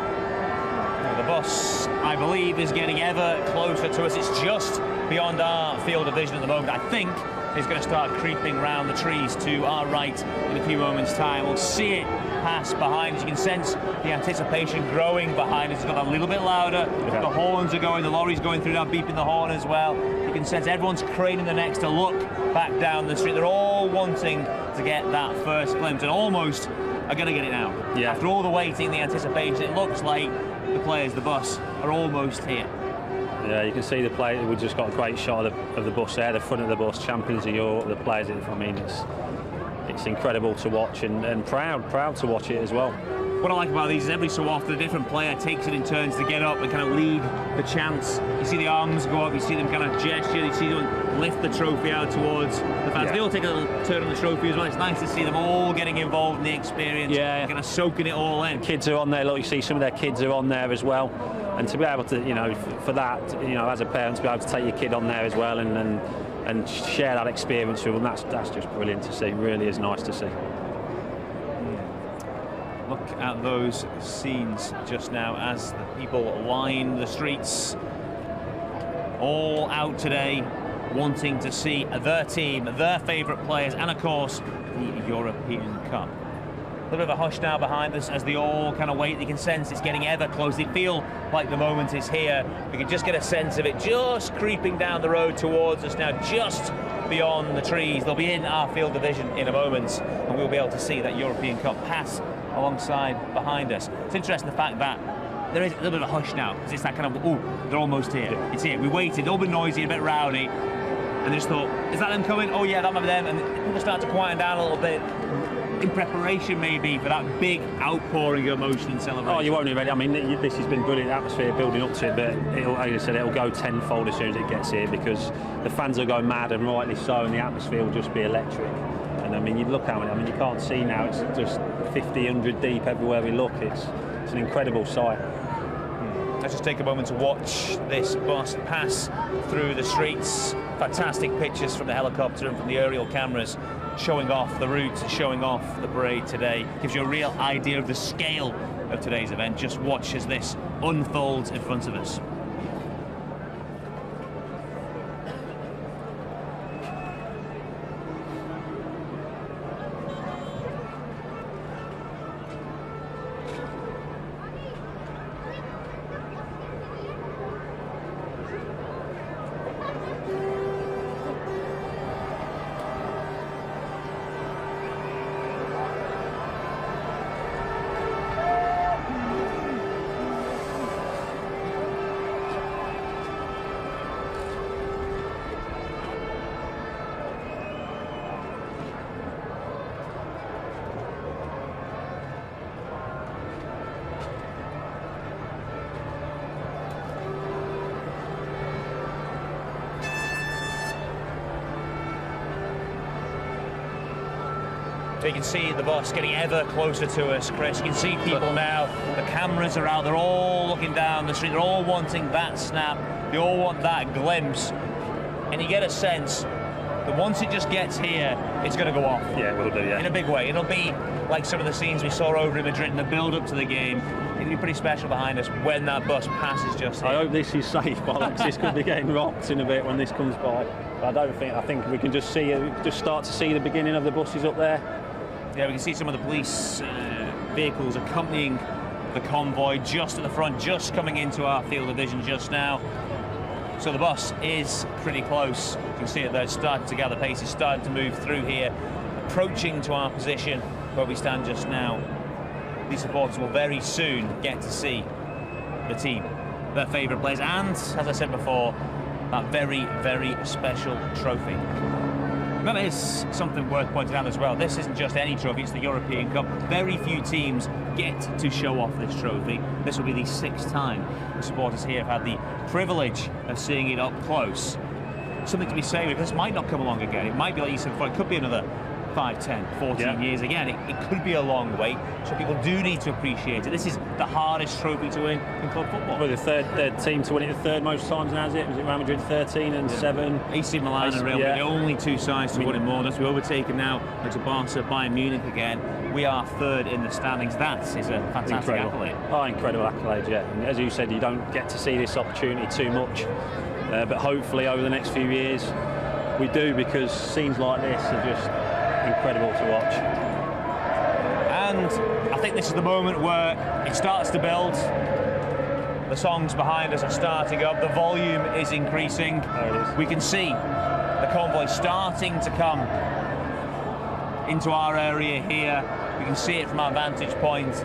The bus, I believe, is getting ever closer to us. It's just beyond our field of vision at the moment. I think it's going to start creeping round the trees to our right in a few moments' time. We'll see it pass behind us. You can sense the anticipation growing behind us. It's got a little bit louder. The horns are going, the lorry's going through now, beeping the horn as well. You can sense everyone's craning their necks to look back down the street. They're all wanting to get that first glimpse, and almost are going to get it now. Yeah. After all the waiting, the anticipation, it looks like the players, the bus, are almost here. Yeah, you can see the players. We've just got a great shot of the bus there, the front of the bus, champions of Europe, the players. I mean, it's incredible to watch, and proud to watch it as well. What I like about these is every so often a different player takes it in turns to get up and kind of lead the chants. You see the arms go up, you see them kind of gesture, you see them lift the trophy out towards the fans. Yeah. They all take a little turn on the trophy as well. It's nice to see them all getting involved in the experience, kind of soaking it all in. Kids are on there, look, you see some of their kids are on there as well. And to be able to, for that, as a parent, to be able to take your kid on there as well and share that experience with them, that's just brilliant to see. Really is nice to see. Look at those scenes just now as the people line the streets, all out today, wanting to see their team, their favourite players, and of course, the European Cup. A little bit of a hush now behind us as they all kind of wait. You can sense it's getting ever closer. They feel like the moment is here. We can just get a sense of it just creeping down the road towards us now, just beyond the trees. They'll be in our field of vision in a moment, and we'll be able to see that European Cup pass alongside behind us. It's interesting the fact that there is a little bit of a hush now, because it's that kind of, they're almost here. Yeah. It's here. We waited, all been noisy, a bit rowdy, and they just thought, is that them coming? Oh yeah, that might be them. And people start to quieten down a little bit. in preparation maybe for that big outpouring of emotion and celebration? Oh, you won't be ready. I mean, this has been brilliant atmosphere building up to it, but like I said, it'll go tenfold as soon as it gets here, because the fans will go mad, and rightly so, and the atmosphere will just be electric. And I mean, you look how many. I mean, you can't see now. It's just 50, 100 deep everywhere we look. It's an incredible sight. Let's just take a moment to watch this bus pass through the streets. Fantastic pictures from the helicopter and from the aerial cameras, showing off the route, showing off the parade today. Gives you a real idea of the scale of today's event. Just watch as this unfolds in front of us. So you can see the bus getting ever closer to us, Chris. You can see people now, the cameras are out, they're all looking down the street, they're all wanting that snap, they all want that glimpse. And you get a sense that once it just gets here, it's going to go off. Yeah, it will do, yeah. In a big way. It'll be like some of the scenes we saw over in Madrid in the build-up to the game. It'll be pretty special behind us when that bus passes just here. I hope this is safe, bollocks. This could be getting rocked in a bit when this comes by. But I think we can just start to see the beginning of the buses up there. Yeah, we can see some of the police vehicles accompanying the convoy just at the front, just coming into our field of vision just now. So the bus is pretty close. You can see it there, it's starting to gather pace, it's starting to move through here, approaching to our position where we stand just now. These supporters will very soon get to see the team, their favourite players, and, as I said before, that very, very special trophy. That is something worth pointing out as well. This isn't just any trophy, it's the European Cup. Very few teams get to show off this trophy. This will be the 6th time the supporters here have had the privilege of seeing it up close. Something to be savoured, because this might not come along again. It might be, like you said before, it could be another 5, 10, 14 years again. It could be a long wait, so people do need to appreciate it. This is the hardest trophy to win in club football. Well, the third team to win it the third most times now, is it? Was it Real Madrid 13 and 7? AC Milan and Real Madrid, the only two sides to win it more. That's we overtaken now to Barca, Bayern Munich again. We are 3rd in the standings. That is a fantastic accolade. Oh, incredible accolade, yeah. And as you said, you don't get to see this opportunity too much, but hopefully over the next few years we do, because scenes like this are just incredible to watch. And I think this is the moment where it starts to build. The songs behind us are starting up, the volume is increasing. There it is. We can see the convoy starting to come into our area here. We can see it from our vantage point.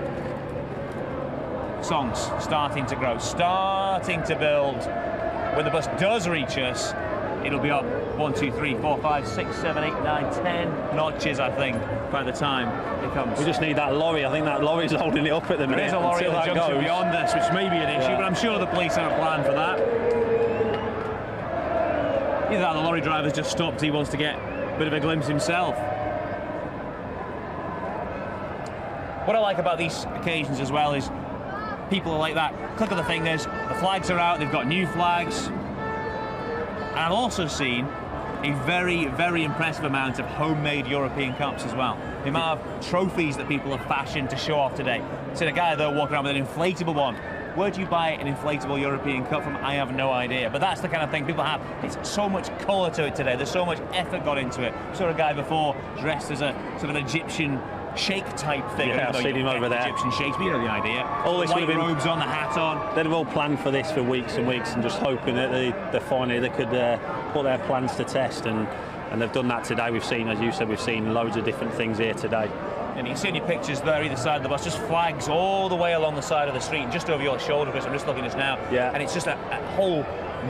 Songs starting to grow, starting to build. When the bus does reach us, it'll be up 1, 2, 3, 4, 5, 6, 7, 8, 9, 10 notches, I think, by the time it comes. We just need that lorry. I think that lorry's holding it up at the minute. There is a lorry at the junction beyond us, which may be an issue, but I'm sure the police have a plan for that. Either that, the lorry driver's just stopped, he wants to get a bit of a glimpse himself. What I like about these occasions as well is people are like that, click of the fingers, the flags are out, they've got new flags. And I've also seen a very, very impressive amount of homemade European Cups as well. The amount of trophies that people have fashioned to show off today. See a guy there walking around with an inflatable one. Where do you buy an inflatable European Cup from? I have no idea. But that's the kind of thing people have. It's so much colour to it today. There's so much effort got into it. I saw a guy before dressed as a sort of Egyptian sheikh type thing. Yeah, I've seen him over there. Egyptian sheikhs, but you know the idea. All this white robes on, the hat on. They'd have all planned for this for weeks and weeks, and just hoping that they finally could put their plans to test, and they've done that today. We've seen, as you said, we've seen loads of different things here today. And you can see in your pictures there, either side of the bus, just flags all the way along the side of the street, and just over your shoulder, Chris. I'm just looking at this now. Yeah. And it's just a whole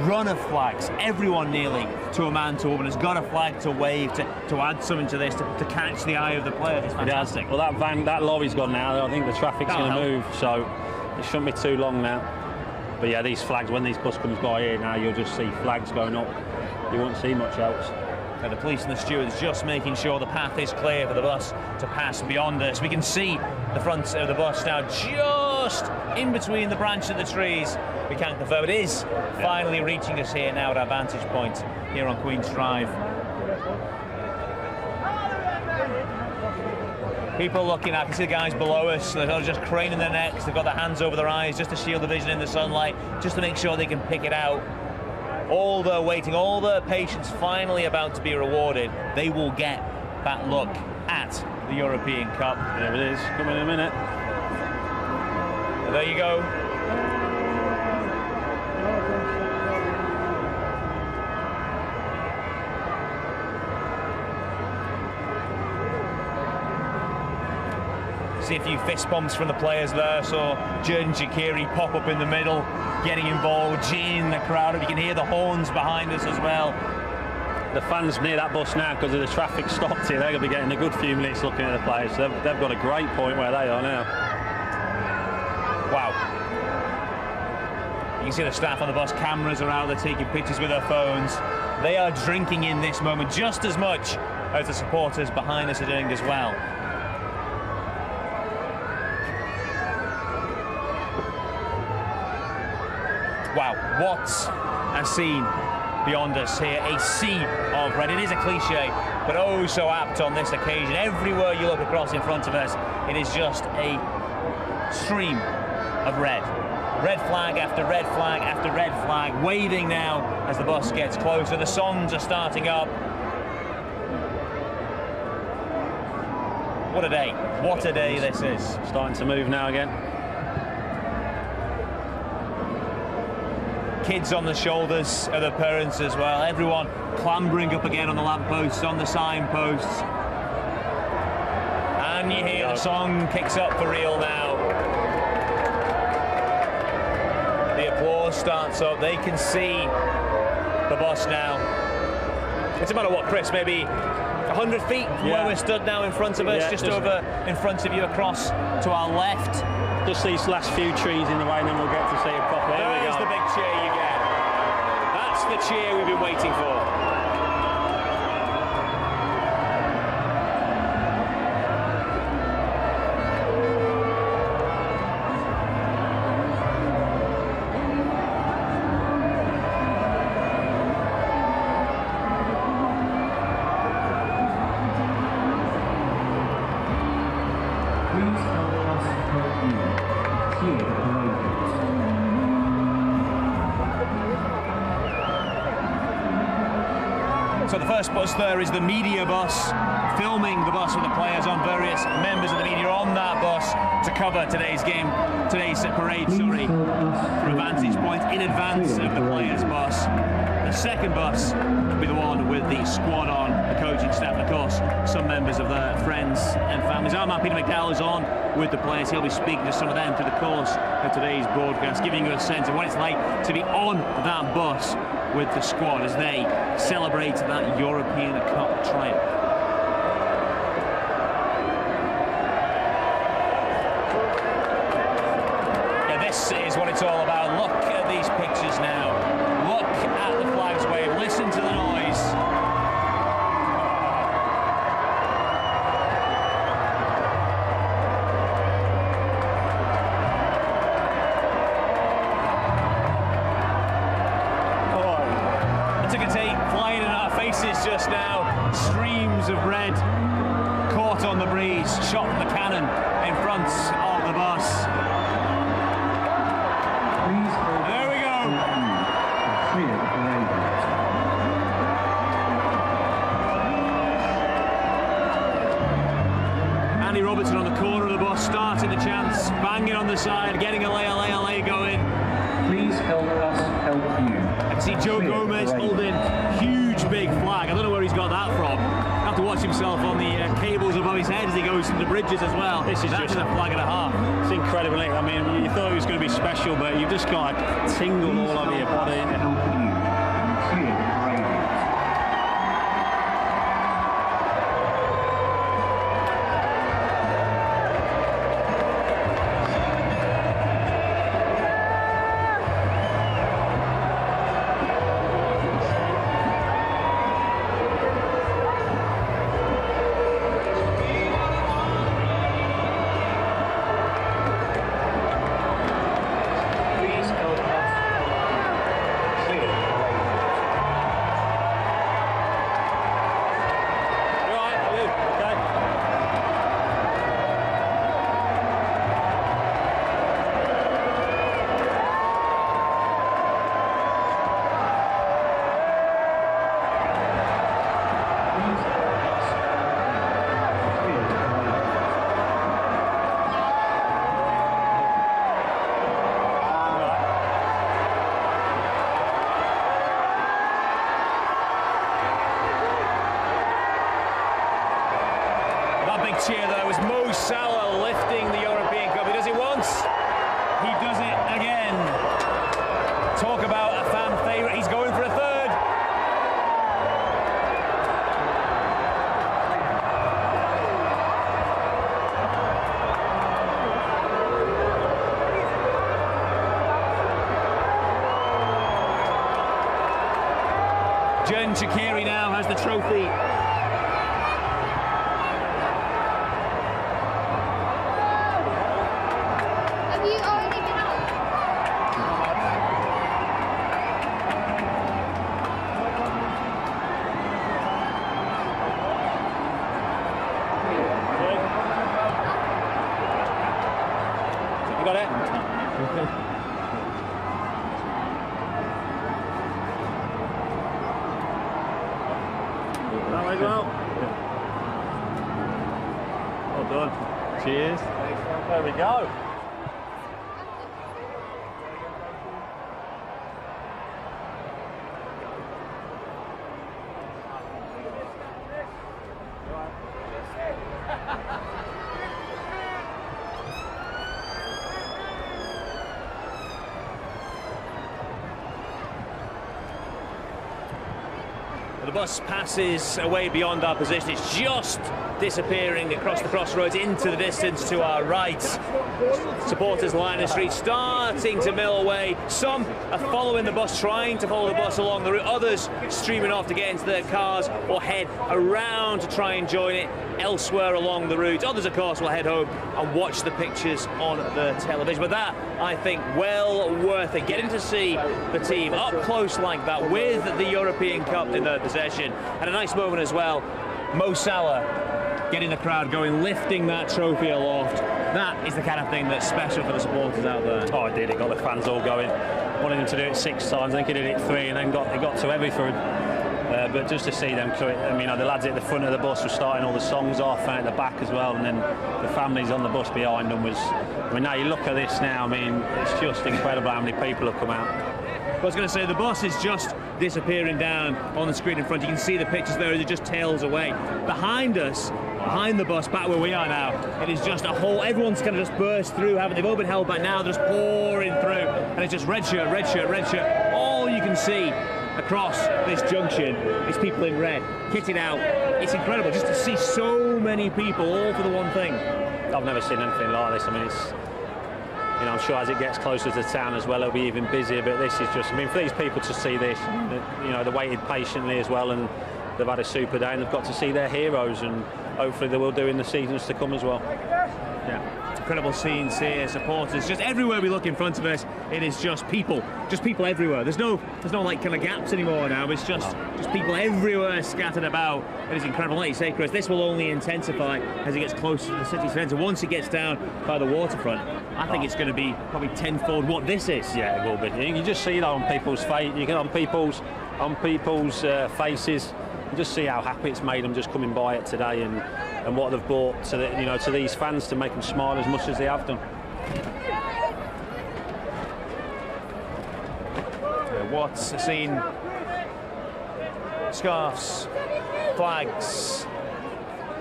run of flags. Everyone nearly, to a man, to a woman, has got a flag to wave, to add something to this, to catch the eye of the player. It's fantastic. Well, that lorry's gone now. I think the traffic's going to move, so it shouldn't be too long now. But yeah, these flags, when these bus comes by here now, you'll just see flags going up. You won't see much else. And the police and the stewards just making sure the path is clear for the bus to pass beyond us. We can see the front of the bus now just in between the branches of the trees. We can't confirm it is finally reaching us here now at our vantage point here on Queen's Drive. People looking, I can see the guys below us, they're just craning their necks, they've got their hands over their eyes just to shield the vision in the sunlight, just to make sure they can pick it out. All the waiting, all the patience finally about to be rewarded. They will get that look at the European Cup. There it is, coming in a minute. And there you go. See a few fist bumps from the players there. So Jordan Shaqiri pop up in the middle, getting involved, geeing the crowd. You can hear the horns behind us as well. The fans near that bus now, because of the traffic stopped here, they're going to be getting a good few minutes looking at the players. They've got a great point where they are now. Wow. You can see the staff on the bus, cameras are out, they're taking pictures with their phones. They are drinking in this moment just as much as the supporters behind us are doing as well. Wow, what a scene beyond us here. A sea of red. It is a cliche, but oh so apt on this occasion. Everywhere you look across in front of us, it is just a stream of red. Red flag after red flag after red flag, waving now as the bus gets closer. The songs are starting up. What a day. What a day this is. Starting to move now again. Kids on the shoulders of the parents as well. Everyone clambering up again on the lampposts, on the signposts. And you hear the song kicks up for real now. The applause starts up. They can see the bus now. It's a matter of what, Chris, maybe 100 feet from where we're stood now in front of us, just over in front of you across to our left. Just these last few trees in the way, and then we'll get to see it properly. There's the big cheer you get. That's the cheer we've been waiting for. So the first bus there is the media bus, filming the bus with the players on. Various members of the media on that bus to cover today's game, today's parade, from a vantage point in advance of the players' bus. The second bus will be the one with the squad on, the coaching staff, and of course some members of their friends and families. Our man Peter McDowell is on with the players. He'll be speaking to some of them through the course of today's broadcast, giving you a sense of what it's like to be on that bus with the squad as they celebrate that European Cup triumph. Yeah, this is what it's all about. Look at these pictures now. Look at the flags wave. Listen to the noise. Just now, streams of red caught on the breeze, shot from the cannon in front of the bus. There we go. Andy Robertson on the corner of the bus, starting the chants, banging on the side, getting a lay going. Please help us help you. I see Joe Gomez holding huge big flag. I don't know where he's got that from. I have to watch himself on the cables above his head as he goes through the bridges as well. This is That's just a flag and a half. It's incredible. I mean, you thought it was going to be special, but you've just got a tingle all over your body. Cheer though was Mo Salah lifting the European Cup. He does it once, he does it again. Talk about a fan favourite, he's going for a third. Jen Shaqiri now has the trophy. You got it? That way well. Well done. Cheers. There we go. The bus passes away beyond our position. It's just disappearing across the crossroads into the distance to our right. Supporters line the street, starting to mill away. Some are following the bus, trying to follow the bus along the route. Others streaming off to get into their cars or head around to try and join it elsewhere along the route. Others, of course, will head home and watch the pictures on the television. But that, I think, well worth it. Getting to see the team up close like that with the European Cup in their possession. And a nice moment as well, Mo Salah getting the crowd going, lifting that trophy aloft. That is the kind of thing that's special for the supporters out there. Oh, it did. It got the fans all going. Wanted him to do it 6 times. I think he did it 3, and then got to everything. But just to see them, I mean, the lads at the front of the bus were starting all the songs off, and at the back as well, and then the families on the bus behind them was. I mean, now you look at this now. I mean, it's just incredible how many people have come out. I was going to say, the bus is just disappearing down on the screen in front. You can see the pictures there as it just tails away. Behind us, behind the bus, back where we are now, it is just a whole, everyone's kind of just burst through, haven't they? They've all been held back now, they're just pouring through. And it's just red shirt, red shirt, red shirt. All you can see across this junction is people in red, kitted out. It's incredible just to see so many people all for the one thing. I've never seen anything like this. I mean, it's, you know, I'm sure as it gets closer to town as well, it'll be even busier. But this is just, I mean, for these people to see this, you know, they waited patiently as well, and they've had a super day, and they've got to see their heroes, and hopefully they will do in the seasons to come as well. Yeah. Incredible scenes here, supporters just everywhere we look in front of us. It is just people everywhere. There's no like kind of gaps anymore now. It's just people everywhere scattered about. It is incredible. Like you say, Chris, this will only intensify as it gets closer to the city centre. Once it gets down by the waterfront, I think it's going to be probably tenfold what this is. Yeah, it will be. You can just see that on people's face. You can on people's faces. You just see how happy it's made them just coming by it today, and what they've brought to to these fans to make them smile as much as they have done. What's seen? Scarves, flags,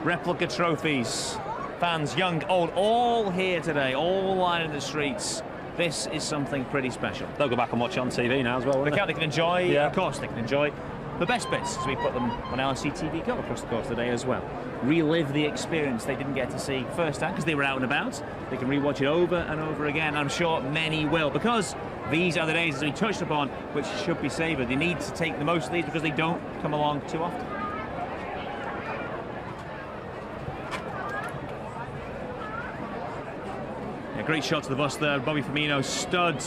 replica trophies. Fans, young, old, all here today, all lining the streets. This is something pretty special. They'll go back and watch it on TV now as well, won't They can enjoy, Yeah. of course, they can enjoy the best bits as we put them on LSE TV Go across the course of the day as well. Relive the experience they didn't get to see firsthand because they were out and about. They can rewatch it over and over again. I'm sure many will, because these are the days, as we touched upon, which should be savoured. They need to take the most of these because they don't come along too often. Yeah, great shot to the bus there. Bobby Firmino stood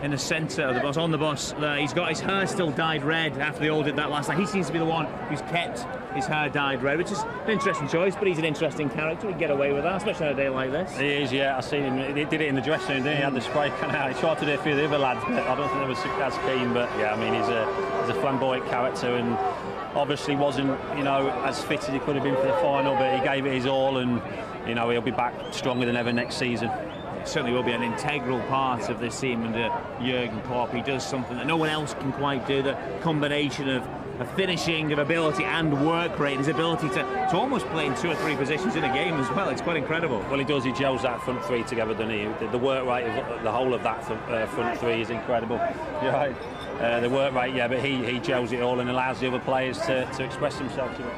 in the centre of the bus, on the bus there. He's got his hair still dyed red after they all did that last night. He seems to be the one who's kept his hair dyed red, which is an interesting choice, but he's an interesting character. He can get away with that, especially on a day like this. He is, yeah. I seen him. He did it in the dressing room, didn't he? He had the spray can out. He tried to do it for the other lads, but I don't think they were as keen. But yeah, I mean, he's a flamboyant character, and obviously wasn't, you know, as fit as he could have been for the final, but he gave it his all, and you know, he'll be back stronger than ever next season. Certainly will be an integral part of this team under Jurgen Klopp. He does something that no one else can quite do, the combination of finishing, of ability and work rate, his ability to almost play in 2 or 3 positions in a game as well. It's quite incredible. Well, he does. He gels that front three together, doesn't he? The work rate of the whole of that front three is incredible. You're right. The work rate, yeah, but he gels it all and allows the other players to express themselves to it.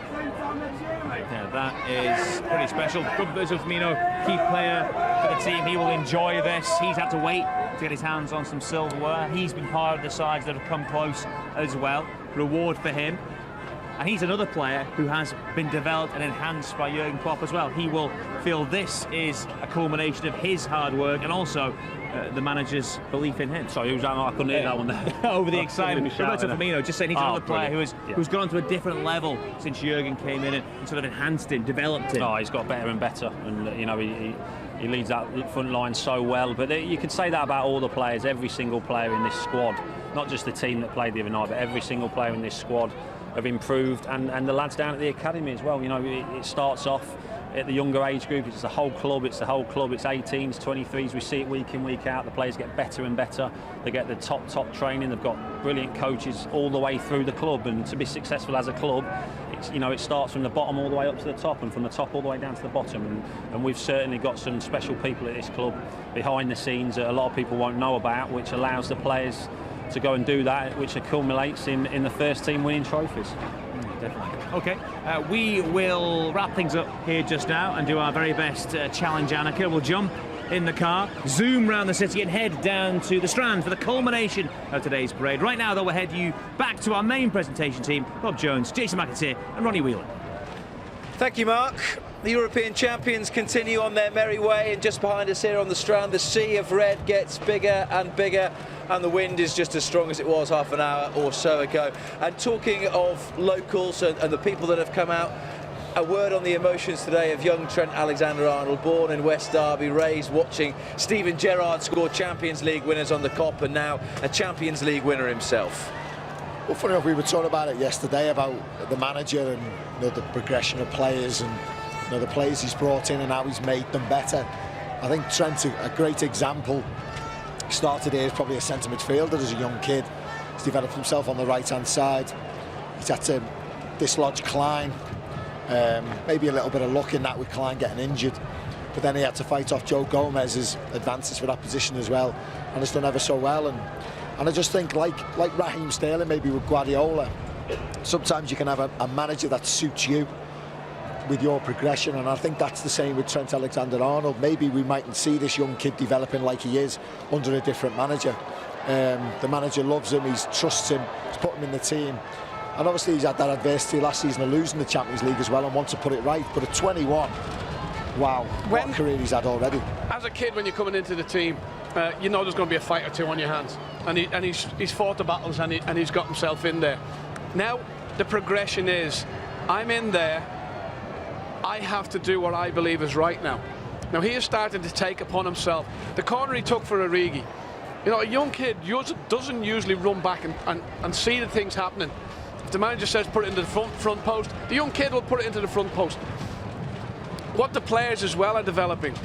Yeah, that is pretty special. Roberto Firmino, key player for the team. He will enjoy this. He's had to wait to get his hands on some silverware. He's been part of the sides that have come close as well. Reward for him. And he's another player who has been developed and enhanced by Jurgen Klopp as well. He will feel this is a culmination of his hard work and also the manager's belief in him. Sorry, who's that? I couldn't hear that one there. Over the excitement. Roberto Firmino, just saying he's another player who's gone to a different level since Jurgen came in and sort of enhanced him, developed him. Oh, he's got better and better, and you know, he leads that front line so well. But you could say that about all the players, every single player in this squad, not just the team that played the other night, but every single player in this squad have improved, and the lads down at the academy as well. You know, it starts off at the younger age group. It's the whole club. It's 18s, 23s. We see it week in, week out. The players get better and better. They get the top training. They've got brilliant coaches all the way through the club, and to be successful as a club, it's, you know, it starts from the bottom all the way up to the top, and from the top all the way down to the bottom. And we've certainly got some special people at this club behind the scenes that a lot of people won't know about, which allows the players to go and do that, which accumulates in the first team winning trophies. Definitely. Okay, we will wrap things up here just now and do our very best challenge Annika. We'll jump in the car, zoom round the city and head down to the Strand for the culmination of today's parade. Right now, though, we'll head you back to our main presentation team, Rob Jones, Jason McAteer and Ronnie Whelan. Thank you, Mark. The European champions continue on their merry way, and just behind us here on the Strand, the sea of red gets bigger and bigger, and the wind is just as strong as it was half an hour or so ago. And talking of locals and the people that have come out, a word on the emotions today of young Trent Alexander-Arnold, born in West Derby, raised watching Steven Gerrard score Champions League winners on the Kop, and now a Champions League winner himself. Well, funny enough, we were talking about it yesterday about the manager and, you know, the progression of players and, you know, the players he's brought in and how he's made them better. I think Trent's a great example. He started here as probably a centre midfielder as a young kid. He's developed himself on the right-hand side. He's had to dislodge Klein. Maybe a little bit of luck in that with Klein getting injured. But then he had to fight off Joe Gomez's advances for that position as well. And has done ever so well. And I just think, like Raheem Sterling, maybe with Guardiola, sometimes you can have a manager that suits you with your progression, and I think that's the same with Trent Alexander-Arnold. Maybe we mightn't see this young kid developing like he is under a different manager. The manager loves him, he trusts him, he's put him in the team. And obviously he's had that adversity last season of losing the Champions League as well and wants to put it right. But at 21, wow, what a career he's had already. As a kid, when you're coming into the team, you know there's going to be a fight or two on your hands. And he's fought the battles and he's got himself in there. Now, the progression is, I'm in there, I have to do what I believe is right now. Now, he is starting to take upon himself the corner he took for Origi. You know, a young kid doesn't usually run back and see the things happening. If the manager says put it into the front post, the young kid will put it into the front post. What the players as well are developing,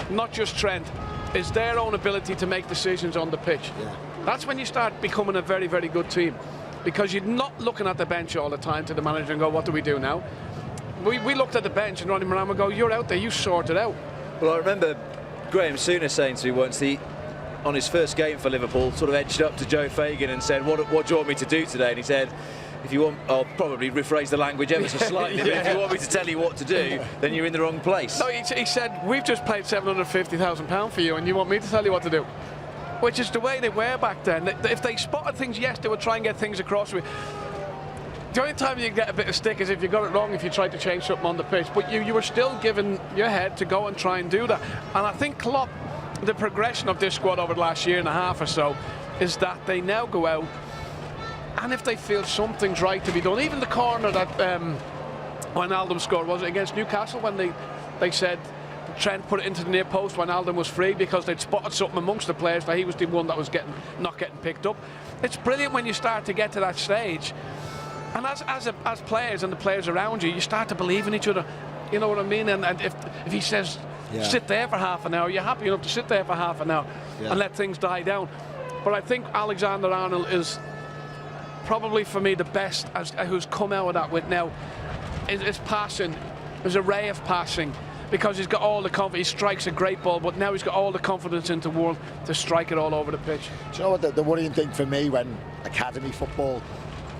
not just Trent, is their own ability to make decisions on the pitch. Yeah. That's when you start becoming a very, very good team, because you're not looking at the bench all the time to the manager and go, what do we do now? we looked at the bench and Ronnie Moran would go, "You're out there, you sort it out." Well, I remember Graham Souness saying to me once, on his first game for Liverpool, sort of edged up to Joe Fagan and said, what do you want me to do today? And he said, if you want, I'll probably rephrase the language ever so slightly, but if you want me to tell you what to do, then you're in the wrong place. No, he said, we've just paid £750,000 for you and you want me to tell you what to do? Which is the way they were back then. If they spotted things, yes, they would try and get things across with. The only time you get a bit of stick is if you got it wrong, if you tried to change something on the pitch. But you were still given your head to go and try and do that. And I think Klopp, the progression of this squad over the last year and a half or so, is that they now go out, and if they feel something's right to be done, even the corner that Wijnaldum scored, was it against Newcastle, when they said Trent put it into the near post when Wijnaldum was free because they'd spotted something amongst the players that he was the one that was not getting picked up. It's brilliant when you start to get to that stage, and as players and the players around you start to believe in each other. You know what I mean? And if he says, sit there for half an hour, you're happy enough to sit there for half an hour and let things die down. But I think Alexander-Arnold is probably, for me, the best who's come out of that with now. His passing, his array of passing, because he's got all the confidence. He strikes a great ball, but now he's got all the confidence in the world to strike it all over the pitch. Do you know what the worrying thing for me when academy football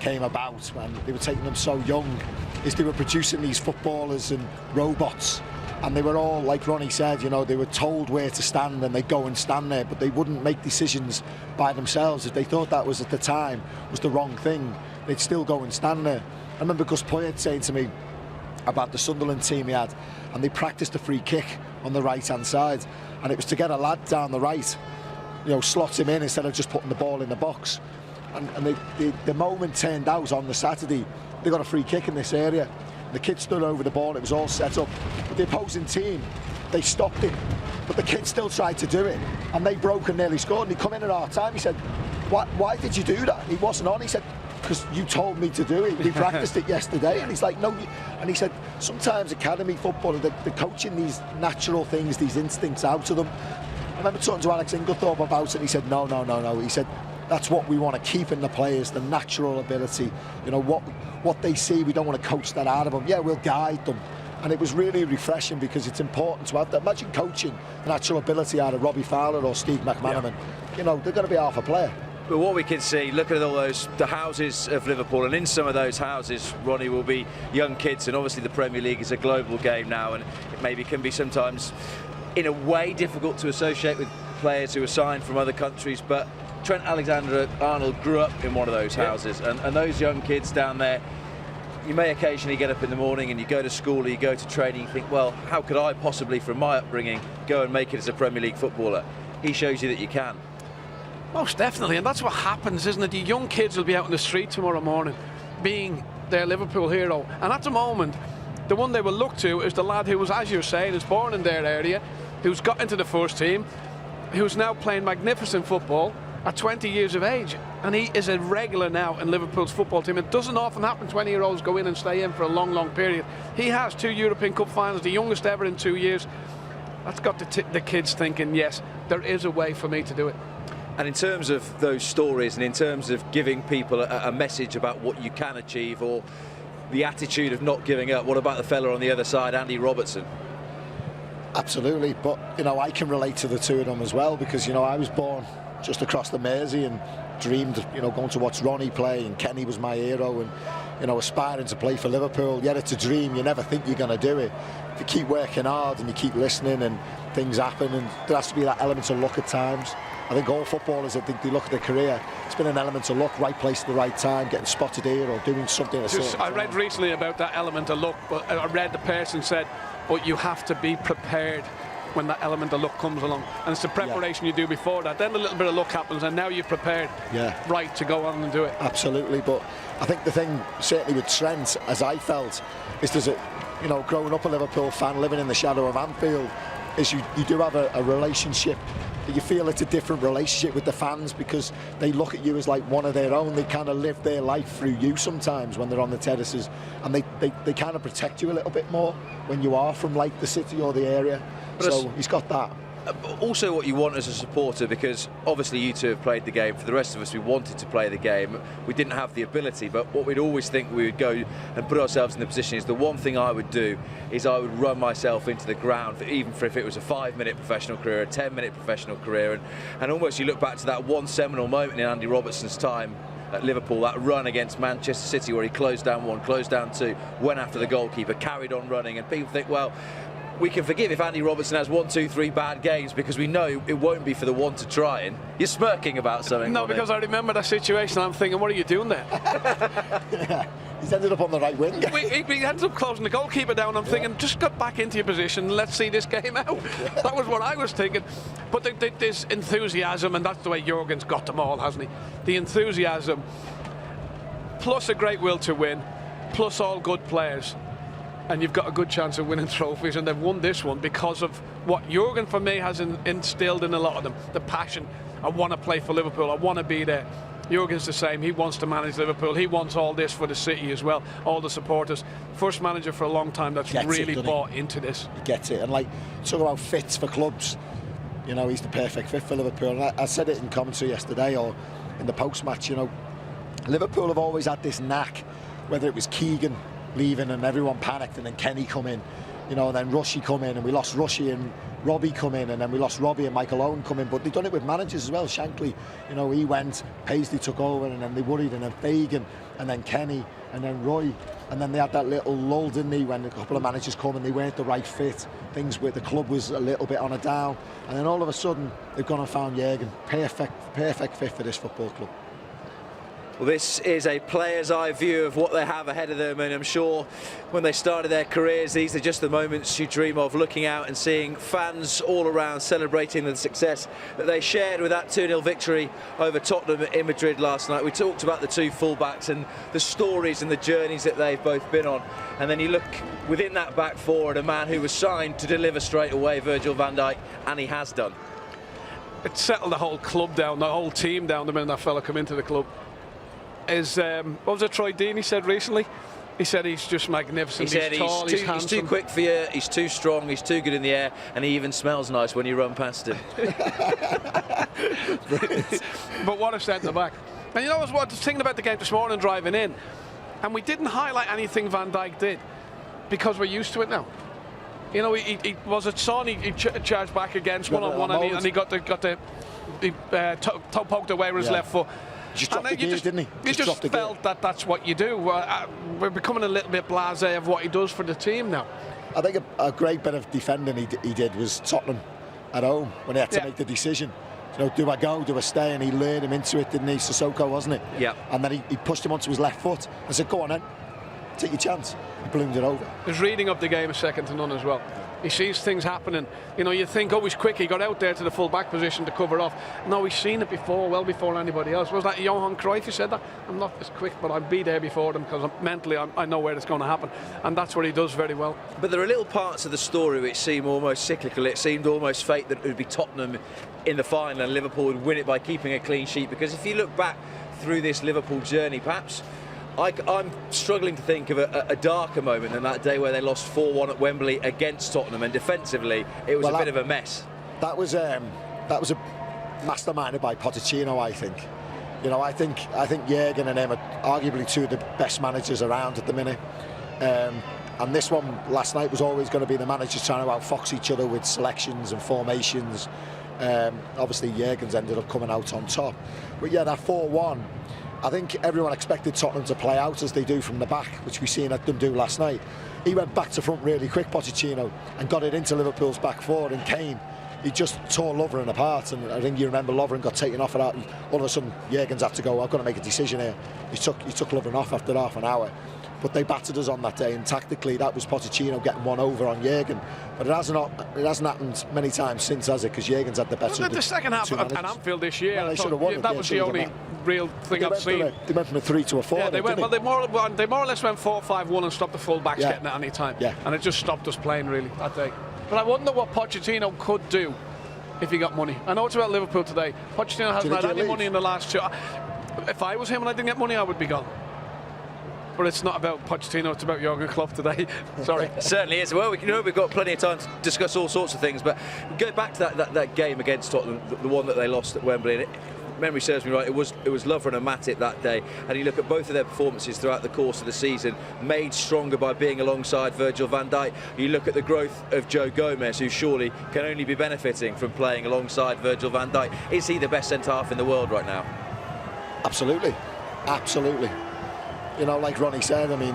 came about, when they were taking them so young, is they were producing these footballers and robots, and they were all, like Ronnie said, you know, they were told where to stand and they'd go and stand there, but they wouldn't make decisions by themselves. If they thought that was at the time was the wrong thing, they'd still go and stand there. I remember Gus Poyet saying to me about the Sunderland team he had, and they practiced a free kick on the right hand side, and it was to get a lad down the right, you know, slot him in instead of just putting the ball in the box. And the moment turned out on the Saturday, they got a free kick in this area. The kid stood over the ball, it was all set up. But the opposing team, they stopped it. But the kid still tried to do it. And they broke and nearly scored. And he come in at our time, he said, why did you do that? He wasn't on. He said, because you told me to do it. We practiced it yesterday. And he's like, no. And he said, sometimes academy football, they're coaching these natural things, these instincts out of them. I remember talking to Alex Inglethorpe about it, and he said, no. He said, that's what we want to keep in the players, the natural ability. You know, what they see, we don't want to coach that out of them. Yeah, we'll guide them. And it was really refreshing because it's important to have that. Imagine coaching the natural ability out of Robbie Fowler or Steve McManaman. Yeah. You know, they're going to be half a player. But what we can see, look at all the houses of Liverpool, and in some of those houses, Ronnie, will be young kids, and obviously the Premier League is a global game now, and it maybe can be sometimes, in a way, difficult to associate with players who are signed from other countries, but Trent Alexander-Arnold grew up in one of those houses, and those young kids down there, you may occasionally get up in the morning and you go to school or you go to training, you think, well, how could I possibly, from my upbringing, go and make it as a Premier League footballer? He shows you that you can. Most definitely, and that's what happens, isn't it? The young kids will be out in the street tomorrow morning being their Liverpool hero, and at the moment the one they will look to is the lad who was, as you're saying, is born in their area, who's got into the first team, who's now playing magnificent football at 20 years of age, and he is a regular now in Liverpool's football team. It doesn't often happen 20-year-olds go in and stay in for a long period. He has 2 European Cup finals, the youngest ever in 2 years. That's got the kids thinking, yes, there is a way for me to do it. And in terms of those stories, and in terms of giving people a message about what you can achieve, or the attitude of not giving up, what about the fella on the other side, Andy Robertson? Absolutely, but you know, I can relate to the two of them as well, because you know, I was born just across the Mersey and dreamed of, you know, going to watch Ronnie play, and Kenny was my hero, and you know, aspiring to play for Liverpool. Yet it's a dream, you never think you're going to do it. If you keep working hard and you keep listening, and things happen, and there has to be that element of luck at times. I think all footballers, I think they look at their career, it's been an element of luck, right place at the right time, getting spotted here or doing something. I read recently about that element of luck, but I read the person said, but you have to be prepared when that element of luck comes along, and it's the preparation you do before that, then a little bit of luck happens and now you're prepared right to go on and do it. Absolutely, but I think the thing certainly with Trent, as I felt, is there's a, you know, growing up a Liverpool fan, living in the shadow of Anfield, is you do have a relationship, that you feel it's a different relationship with the fans, because they look at you as like one of their own. They kind of live their life through you sometimes when they're on the terraces, and they kind of protect you a little bit more when you are from like the city or the area. But so he's got that. Also what you want as a supporter, because obviously you two have played the game. For the rest of us, we wanted to play the game. We didn't have the ability, but what we'd always think we would go and put ourselves in the position is the one thing I would do is I would run myself into the ground, even if it was a 5-minute professional career, a 10-minute professional career, and almost you look back to that one seminal moment in Andy Robertson's time at Liverpool, that run against Manchester City where he closed down 1, closed down 2, went after the goalkeeper, carried on running, and people think, well, we can forgive if Andy Robertson has 1, 2, 3 bad games because we know it won't be for the one to try. And you're smirking about something. No, because I remember that situation. I'm thinking, what are you doing there? Yeah, he's ended up on the right wing. He ended up closing the goalkeeper down. I'm thinking, just get back into your position and let's see this game out. That was what I was thinking. But there's enthusiasm, and that's the way Jurgen's got them all, hasn't he? The enthusiasm, plus a great will to win, plus all good players. And you've got a good chance of winning trophies, and they've won this one because of what Jurgen, for me, has instilled in a lot of them. The passion. I want to play for Liverpool. I want to be there. Jurgen's the same. He wants to manage Liverpool. He wants all this for the city as well, all the supporters. First manager for a long time that's really bought into this. He gets it. And like, talk about fits for clubs. You know, he's the perfect fit for Liverpool. And I said it in commentary yesterday or in the post-match, you know, Liverpool have always had this knack, whether it was Keegan leaving and everyone panicked and then Kenny come in, you know, and then Rushy come in and we lost Rushy and Robbie come in, and then we lost Robbie and Michael Owen come in. But they've done it with managers as well. Shankly, you know, he went, Paisley took over, and then they worried, and then Fagan, and then Kenny, and then Roy, and then they had that little lull, didn't they, when a couple of managers come and they weren't the right fit. Things with the club was a little bit on a down, and then all of a sudden they've gone and found Jurgen. Perfect fit for this football club. Well, this is a player's eye view of what they have ahead of them, and I'm sure when they started their careers, these are just the moments you dream of, looking out and seeing fans all around celebrating the success that they shared with that 2-0 victory over Tottenham in Madrid last night. We talked about the two fullbacks and the stories and the journeys that they've both been on, and then you look within that back four at a man who was signed to deliver straight away, Virgil van Dijk, and he has done. It settled the whole club down, the whole team down the minute that fella come into the club. What was it Troy Deeney said recently? He said he's just magnificent. He said he's tall, he's too quick for you, he's too strong, he's too good in the air, and he even smells nice when you run past him. But what a centre back. And you know what I was thinking about the game this morning driving in, and we didn't highlight anything Van Dijk did because we're used to it now. You know, he was it Son, he charged back against one-on-one, and he poked away with his left foot. Just dropped the gears, didn't he? You just felt that that's what you do. We're becoming a little bit blasé of what he does for the team now. I think a great bit of defending he did was Tottenham at home when he had to make the decision. You know, do I go, do I stay? And he lured him into it, didn't he? Sissoko, wasn't it? Yeah. And then he pushed him onto his left foot and said, go on then, take your chance. He ballooned it over. His reading of the game is second to none as well. He sees things happening. You know, you think, oh, he's quick. He got out there to the full back position to cover off. No, he's seen it before, well before anybody else. Was that Johan Cruyff who said that? I'm not as quick, but I'll be there before them because mentally I know where it's going to happen. And that's what he does very well. But there are little parts of the story which seem almost cyclical. It seemed almost fate that it would be Tottenham in the final and Liverpool would win it by keeping a clean sheet. Because if you look back through this Liverpool journey, perhaps I'm struggling to think of a darker moment than that day where they lost 4-1 at Wembley against Tottenham, and defensively it was a bit of a mess. That was a masterminded by Pochettino, I think. You know, I think Jurgen and him are arguably two of the best managers around at the minute. And this one last night was always going to be the managers trying to outfox each other with selections and formations. Obviously Jurgen's ended up coming out on top. But yeah, that 4-1, I think everyone expected Tottenham to play out as they do from the back, which we seen them do last night. He went back to front really quick, Pochettino, and got it into Liverpool's back four, and Kane, he just tore Lovren apart, and I think you remember Lovren got taken off of that, and all of a sudden Jurgen's had to go, I've got to make a decision here. He took Lovren off after half an hour. But they battered us on that day, and tactically that was Pochettino getting one over on Jurgen. But it hasn't happened many times since, has it? Because Jurgen's had the best of the second half at Anfield this year. Well, they should have won. That was the only real thing I've seen. They went from a 3 to a 4. Yeah, they more or less went 4-5-1 and stopped the full backs getting it any time. Yeah. And it just stopped us playing really that day. But I wonder what Pochettino could do if he got money. I know it's about Liverpool today. Pochettino hasn't had any money in the last 2. If I was him and I didn't get money, I would be gone. but it's not about Pochettino, it's about Jurgen Klopp today. Sorry. Certainly is. Well, we've got plenty of time to discuss all sorts of things, but go back to that game against Tottenham, the one that they lost at Wembley. And memory serves me right, it was Lovren and Matip that day, and you look at both of their performances throughout the course of the season, made stronger by being alongside Virgil van Dijk. You look at the growth of Joe Gomez, who surely can only be benefiting from playing alongside Virgil van Dijk. Is he the best centre-half in the world right now? Absolutely, absolutely. You know, like Ronnie said, I mean,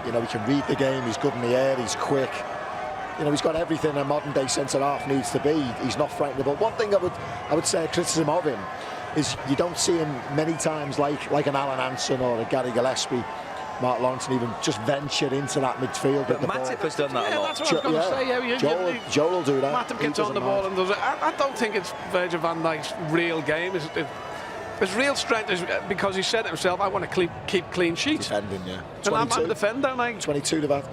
you know, he can read the game, he's good in the air, he's quick. You know, he's got everything a modern-day centre-half needs to be. He's not frightened. But one thing I would say a criticism of him is you don't see him many times like an Alan Hansen or a Gary Gillespie, Mark Lawrence, even just venture into that midfield. But Matip has done that a lot. That's what I was going to say. Joel will do that. Matip gets on the ball and does it. I don't think it's Virgil van Dijk's real game. His real strength is because he said it himself, I want to keep clean sheets. Defending, yeah. And I'm a defender. 22 to that.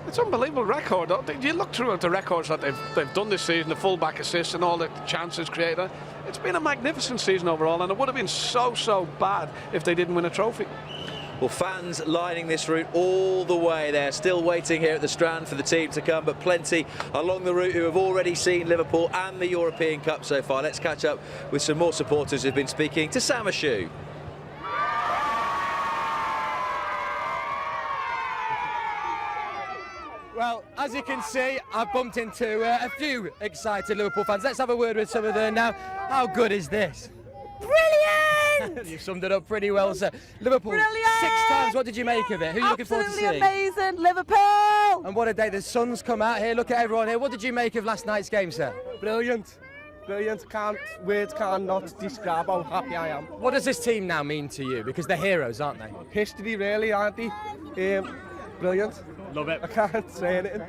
It's an unbelievable record. You look through the records that they've done this season, the full-back assists and all the chances created. It's been a magnificent season overall, and it would have been so bad if they didn't win a trophy. Well, fans lining this route all the way. They're still waiting here at the Strand for the team to come, but plenty along the route who have already seen Liverpool and the European Cup so far. Let's catch up with some more supporters who've been speaking to Sam Ashu. Well, as you can see, I've bumped into a few excited Liverpool fans. Let's have a word with some of them now. How good is this? Brilliant! You've summed it up pretty well, sir. Liverpool, Brilliant! 6 times. What did you make of it? Who are you looking forward to seeing? Absolutely amazing, Liverpool! And what a day. The sun's come out here. Look at everyone here. What did you make of last night's game, sir? Brilliant. Brilliant. Words cannot describe how happy I am. What does this team now mean to you? Because they're heroes, aren't they? History, really, aren't they? Brilliant. Love it. I can't say anything.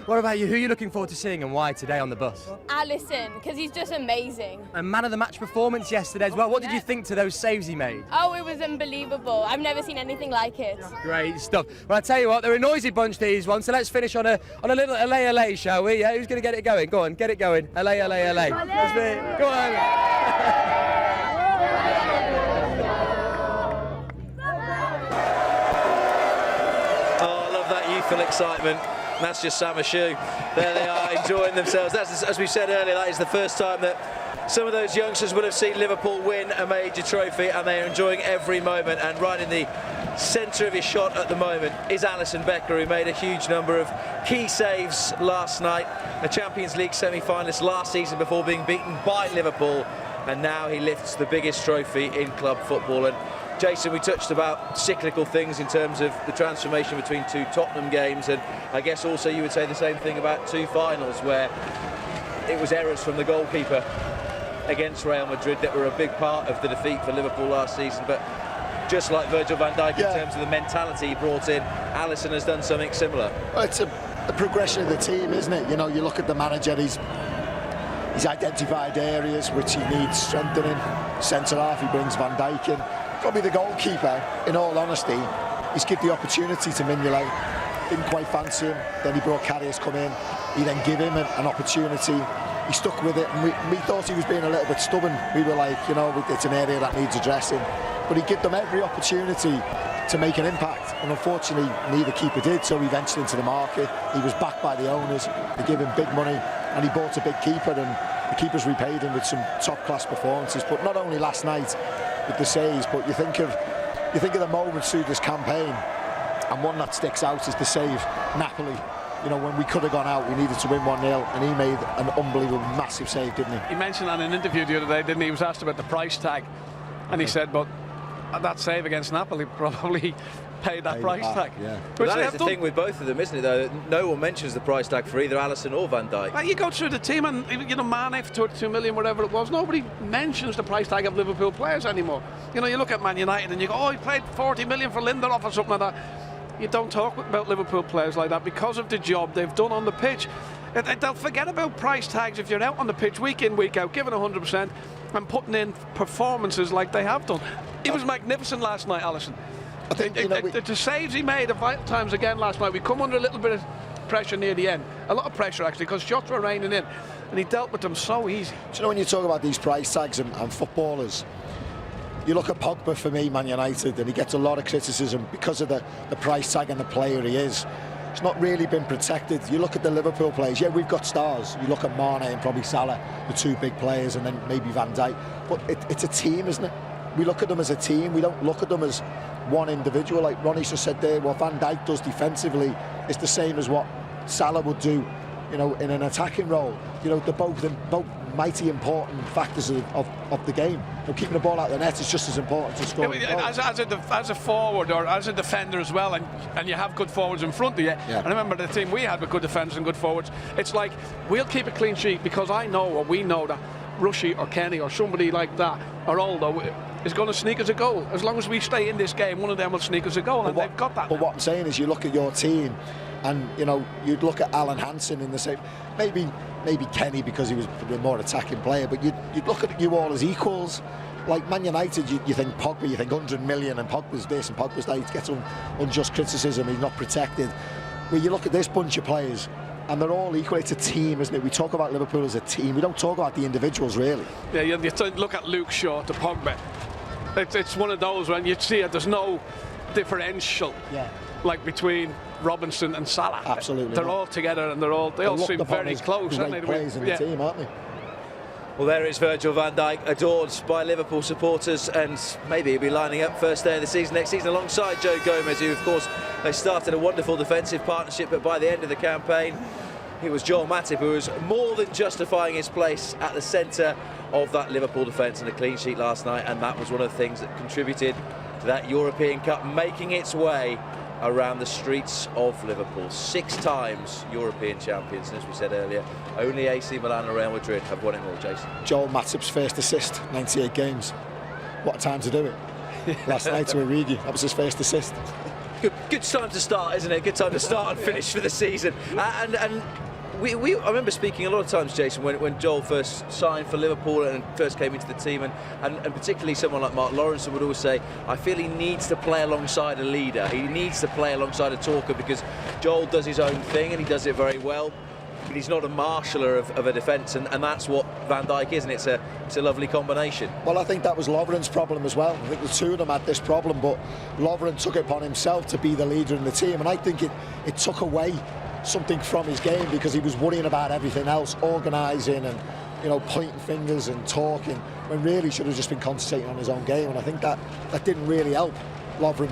What about you? Who are you looking forward to seeing and why today on the bus? Alisson, because he's just amazing. And man of the match performance yesterday as well. What did you think to those saves he made? Oh, it was unbelievable. I've never seen anything like it. Great stuff. Well, I tell you what, they're a noisy bunch, these ones. So let's finish on a little LA, shall we? Yeah, who's going to get it going? Go on, get it going. LA. That's me. Go on. Youthful excitement. That's just Sam Ashu. There they are, enjoying themselves. That's, as we said earlier, that is the first time that some of those youngsters would have seen Liverpool win a major trophy, and they are enjoying every moment. And right in the centre of his shot at the moment is Alisson Becker, who made a huge number of key saves last night. A Champions League semi-finalist last season before being beaten by Liverpool, and now he lifts the biggest trophy in club football. And Jason, we touched about cyclical things in terms of the transformation between 2 Tottenham games, and I guess also you would say the same thing about 2 finals where it was errors from the goalkeeper against Real Madrid that were a big part of the defeat for Liverpool last season. But just like Virgil van Dijk in terms of the mentality he brought in, Alisson has done something similar. Well, it's a progression of the team, isn't it? You know, you look at the manager, he's identified areas which he needs strengthening. Centre-half, he brings Van Dijk in. Probably the goalkeeper, in all honesty, he's given the opportunity to Mignolet. Didn't quite fancy him. Then he brought Karius come in. He then gave him an opportunity. He stuck with it, and we thought he was being a little bit stubborn. We were like, you know, it's an area that needs addressing. But he gave them every opportunity to make an impact, and unfortunately neither keeper did, so he ventured into the market. He was backed by the owners. They gave him big money, and he bought a big keeper, and the keepers repaid him with some top-class performances. But not only last night with the saves, but you think of the moments through this campaign, and one that sticks out is the save Napoli. You know, when we could have gone out, we needed to win 1-0, and he made an unbelievable, massive save, didn't he? He mentioned that in an interview the other day, didn't he? He was asked about the price tag, and he said, but that save against Napoli probably paid that price tag. Yeah. But that is the thing with both of them, isn't it, though? No one mentions the price tag for either Alisson or Van Dijk. Well, you go through the team and, you know, Mane for 22 million, whatever it was, nobody mentions the price tag of Liverpool players anymore. You know, you look at Man United and you go, oh, he paid 40 million for Lindelof or something like that. You don't talk about Liverpool players like that because of the job they've done on the pitch. They'll forget about price tags if you're out on the pitch week in, week out, giving 100% and putting in performances like they have done. He was magnificent last night, Alisson. I think, you know, the saves he made at vital times again last night, we come under a little bit of pressure near the end. A lot of pressure, actually, because shots were raining in, and he dealt with them so easy. Do you know, when you talk about these price tags and footballers, You look at Pogba for me, Man United, and he gets a lot of criticism because of the price tag and the player he is. It's not really been protected. You look at the Liverpool players, yeah, we've got stars. You look at Mane and probably Salah, the two big players, and then maybe Van Dijk. But it's a team, isn't it? We look at them as a team. We don't look at them as one individual. Like Ronnie just said there, what Van Dijk does defensively is the same as what Salah would do, you know, in an attacking role. You know, they're both mighty important factors of the game. You know, keeping the ball out of the net is just as important to scoring. As a forward or as a defender as well, and you have good forwards in front of you. Yeah. I remember the team we had with good defenders and good forwards. It's like, we'll keep a clean sheet because I know, or we know, that Rushy or Kenny or somebody like that, or Aldo, is going to sneak us a goal. As long as we stay in this game, one of them will sneak us a goal, and they've got that. But what I'm saying is, you look at your team, and you know, you'd look at Alan Hansen in the same, maybe Kenny because he was a more attacking player, but you'd look at you all as equals. Like Man United, you think Pogba, you think 100 million, and Pogba's this and Pogba's that. He gets unjust criticism, he's not protected. Where you look at this bunch of players, and they're all equal. It's a team, isn't it? We talk about Liverpool as a team. We don't talk about the individuals, really. Yeah, you look at Luke Shaw to Pogba. It's one of those when you see it, there's no differential, like between Robinson and Salah. Absolutely. They're all together, and they all seem very close. Great players in the team, aren't they? Well, there is Virgil van Dijk, adored by Liverpool supporters, and maybe he'll be lining up first day of the season next season alongside Joe Gomez, who, of course, they started a wonderful defensive partnership, but by the end of the campaign, it was Joel Matip who was more than justifying his place at the centre of that Liverpool defence, and a clean sheet last night, and that was one of the things that contributed to that European Cup making its way around the streets of Liverpool. 6 times European champions, and as we said earlier, only AC Milan and Real Madrid have won it all, Jason. Joel Matip's first assist, 98 games. What a time to do it. Last night to Origi, that was his first assist. Good time to start, isn't it? Good time to start and finish for the season. And I remember speaking a lot of times, Jason, when Joel first signed for Liverpool and first came into the team, and particularly someone like Mark Lawrenson would always say, I feel he needs to play alongside a leader. He needs to play alongside a talker, because Joel does his own thing and he does it very well. But he's not a marshaller of a defence, and that's what Van Dijk is, and it's a lovely combination. Well, I think that was Lovren's problem as well. I think the two of them had this problem, but Lovren took it upon himself to be the leader in the team, and I think it took away something from his game, because he was worrying about everything else, organising and, you know, pointing fingers and talking, when really he should have just been concentrating on his own game. And I think that didn't really help Lovren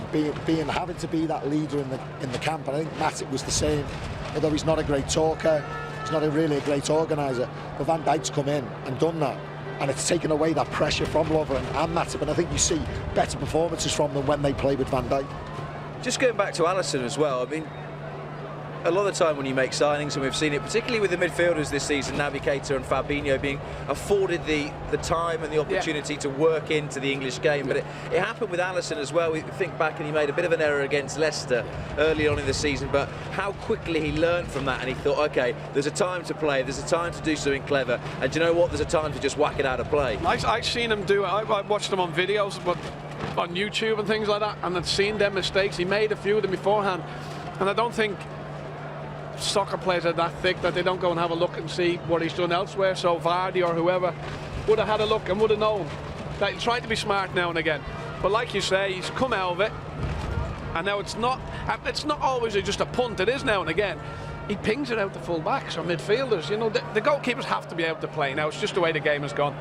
having to be that leader in the camp. And I think Matip was the same, although he's not a great talker, he's not really a great organiser. But Van Dijk's come in and done that, and it's taken away that pressure from Lovren and Matip, and I think you see better performances from them when they play with Van Dijk. Just going back to Alisson as well, I mean, a lot of the time when you make signings, and we've seen it particularly with the midfielders this season, Naby Keita and Fabinho being afforded the time and the opportunity to work into the English game, but it happened with Alisson as well. We think back, and he made a bit of an error against Leicester early on in the season, but how quickly he learned from that, and he thought, okay, there's a time to play, there's a time to do something clever, and do you know what, there's a time to just whack it out of play. I've seen him do it. I watched him on videos, but on YouTube and things like that, and I've seen them mistakes. He made a few of them beforehand, and I don't think soccer players are that thick that they don't go and have a look and see what he's done elsewhere. So Vardy or whoever would have had a look and would have known that he's trying to be smart now and again. But like you say, he's come out of it, and now it's not always just a punt. It is now and again. He pings it out to full backs or midfielders. You know, the goalkeepers have to be able to play now. It's just the way the game has gone.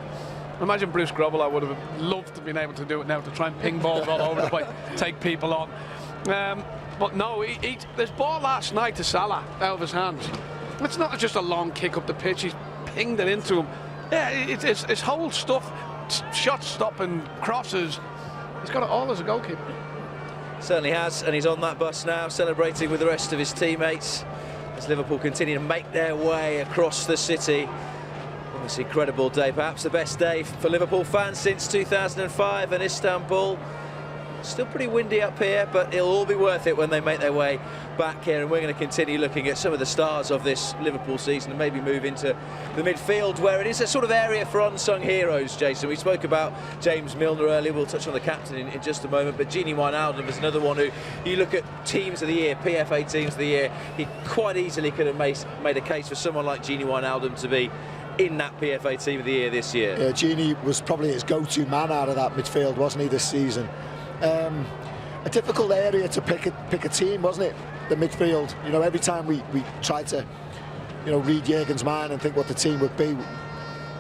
Imagine Bruce Grobbel. I would have loved to have been able to do it now, to try and ping balls all over the place, take people on. But no, there's ball last night to Salah out of his hands. It's not just a long kick up the pitch. He's pinged it into him. Yeah, it's whole stuff, shot stopping, crosses. He's got it all as a goalkeeper. Certainly has, and he's on that bus now, celebrating with the rest of his teammates as Liverpool continue to make their way across the city. Obviously, incredible day, perhaps the best day for Liverpool fans since 2005 in Istanbul. Still pretty windy up here, but it'll all be worth it when they make their way back here, and we're going to continue looking at some of the stars of this Liverpool season and maybe move into the midfield, where it is a sort of area for unsung heroes, Jason. We spoke about James Milner earlier, we'll touch on the captain in just a moment, but Gini Wijnaldum is another one who, you look at teams of the year, PFA teams of the year, he quite easily could have made a case for someone like Gini Wijnaldum to be in that PFA Team of the Year this year. Yeah, Gini was probably his go-to man out of that midfield, wasn't he, this season? A difficult area to pick a team, wasn't it? The midfield. You know, every time we tried to, you know, read Jurgen's mind and think what the team would be,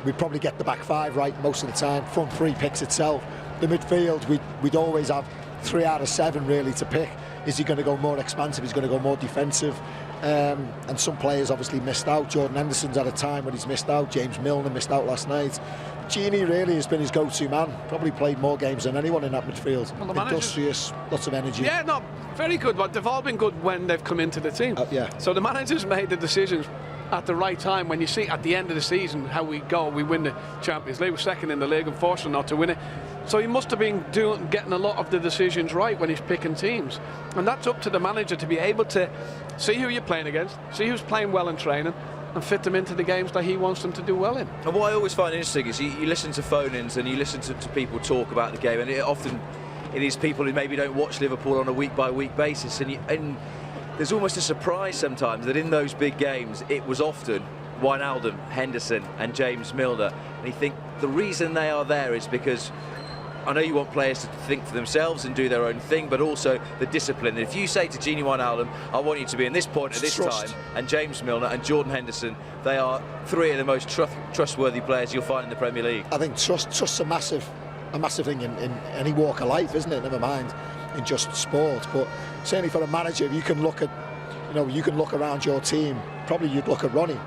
we'd probably get the back five right most of the time. Front three picks itself. The midfield, we'd always have 3 out of 7 really to pick. Is he going to go more expansive? Is he going to go more defensive? And some players obviously missed out. Jordan Henderson's at a time when he's missed out. James Milner missed out last night. Gini really has been his go-to man. Probably played more games than anyone in that midfield. Well, industrious, lots of energy. Yeah, no, very good. But they've all been good when they've come into the team. Yeah. So the managers made the decisions at the right time. When you see at the end of the season how we go, we win the Champions League, we're second in the league, unfortunately not to win it. So he must have been getting a lot of the decisions right when he's picking teams. And that's up to the manager to be able to see who you're playing against, see who's playing well in training, and fit them into the games that he wants them to do well in. And what I always find interesting is you listen to phone-ins and you listen to people talk about the game, and it is people who maybe don't watch Liverpool on a week-by-week basis, and there's almost a surprise sometimes that in those big games it was often Wijnaldum, Henderson and James Milner, and you think the reason they are there is because I know you want players to think for themselves and do their own thing, but also the discipline. If you say to Gini Wijnaldum, I want you to be in this point at this time, and James Milner and Jordan Henderson, they are 3 of the most trustworthy players you'll find in the Premier League. I think trust's a massive thing in any walk of life, isn't it? Never mind in just sport, but certainly for a manager, if you can look at, you know, you can look around your team. Probably you'd look at Ronnie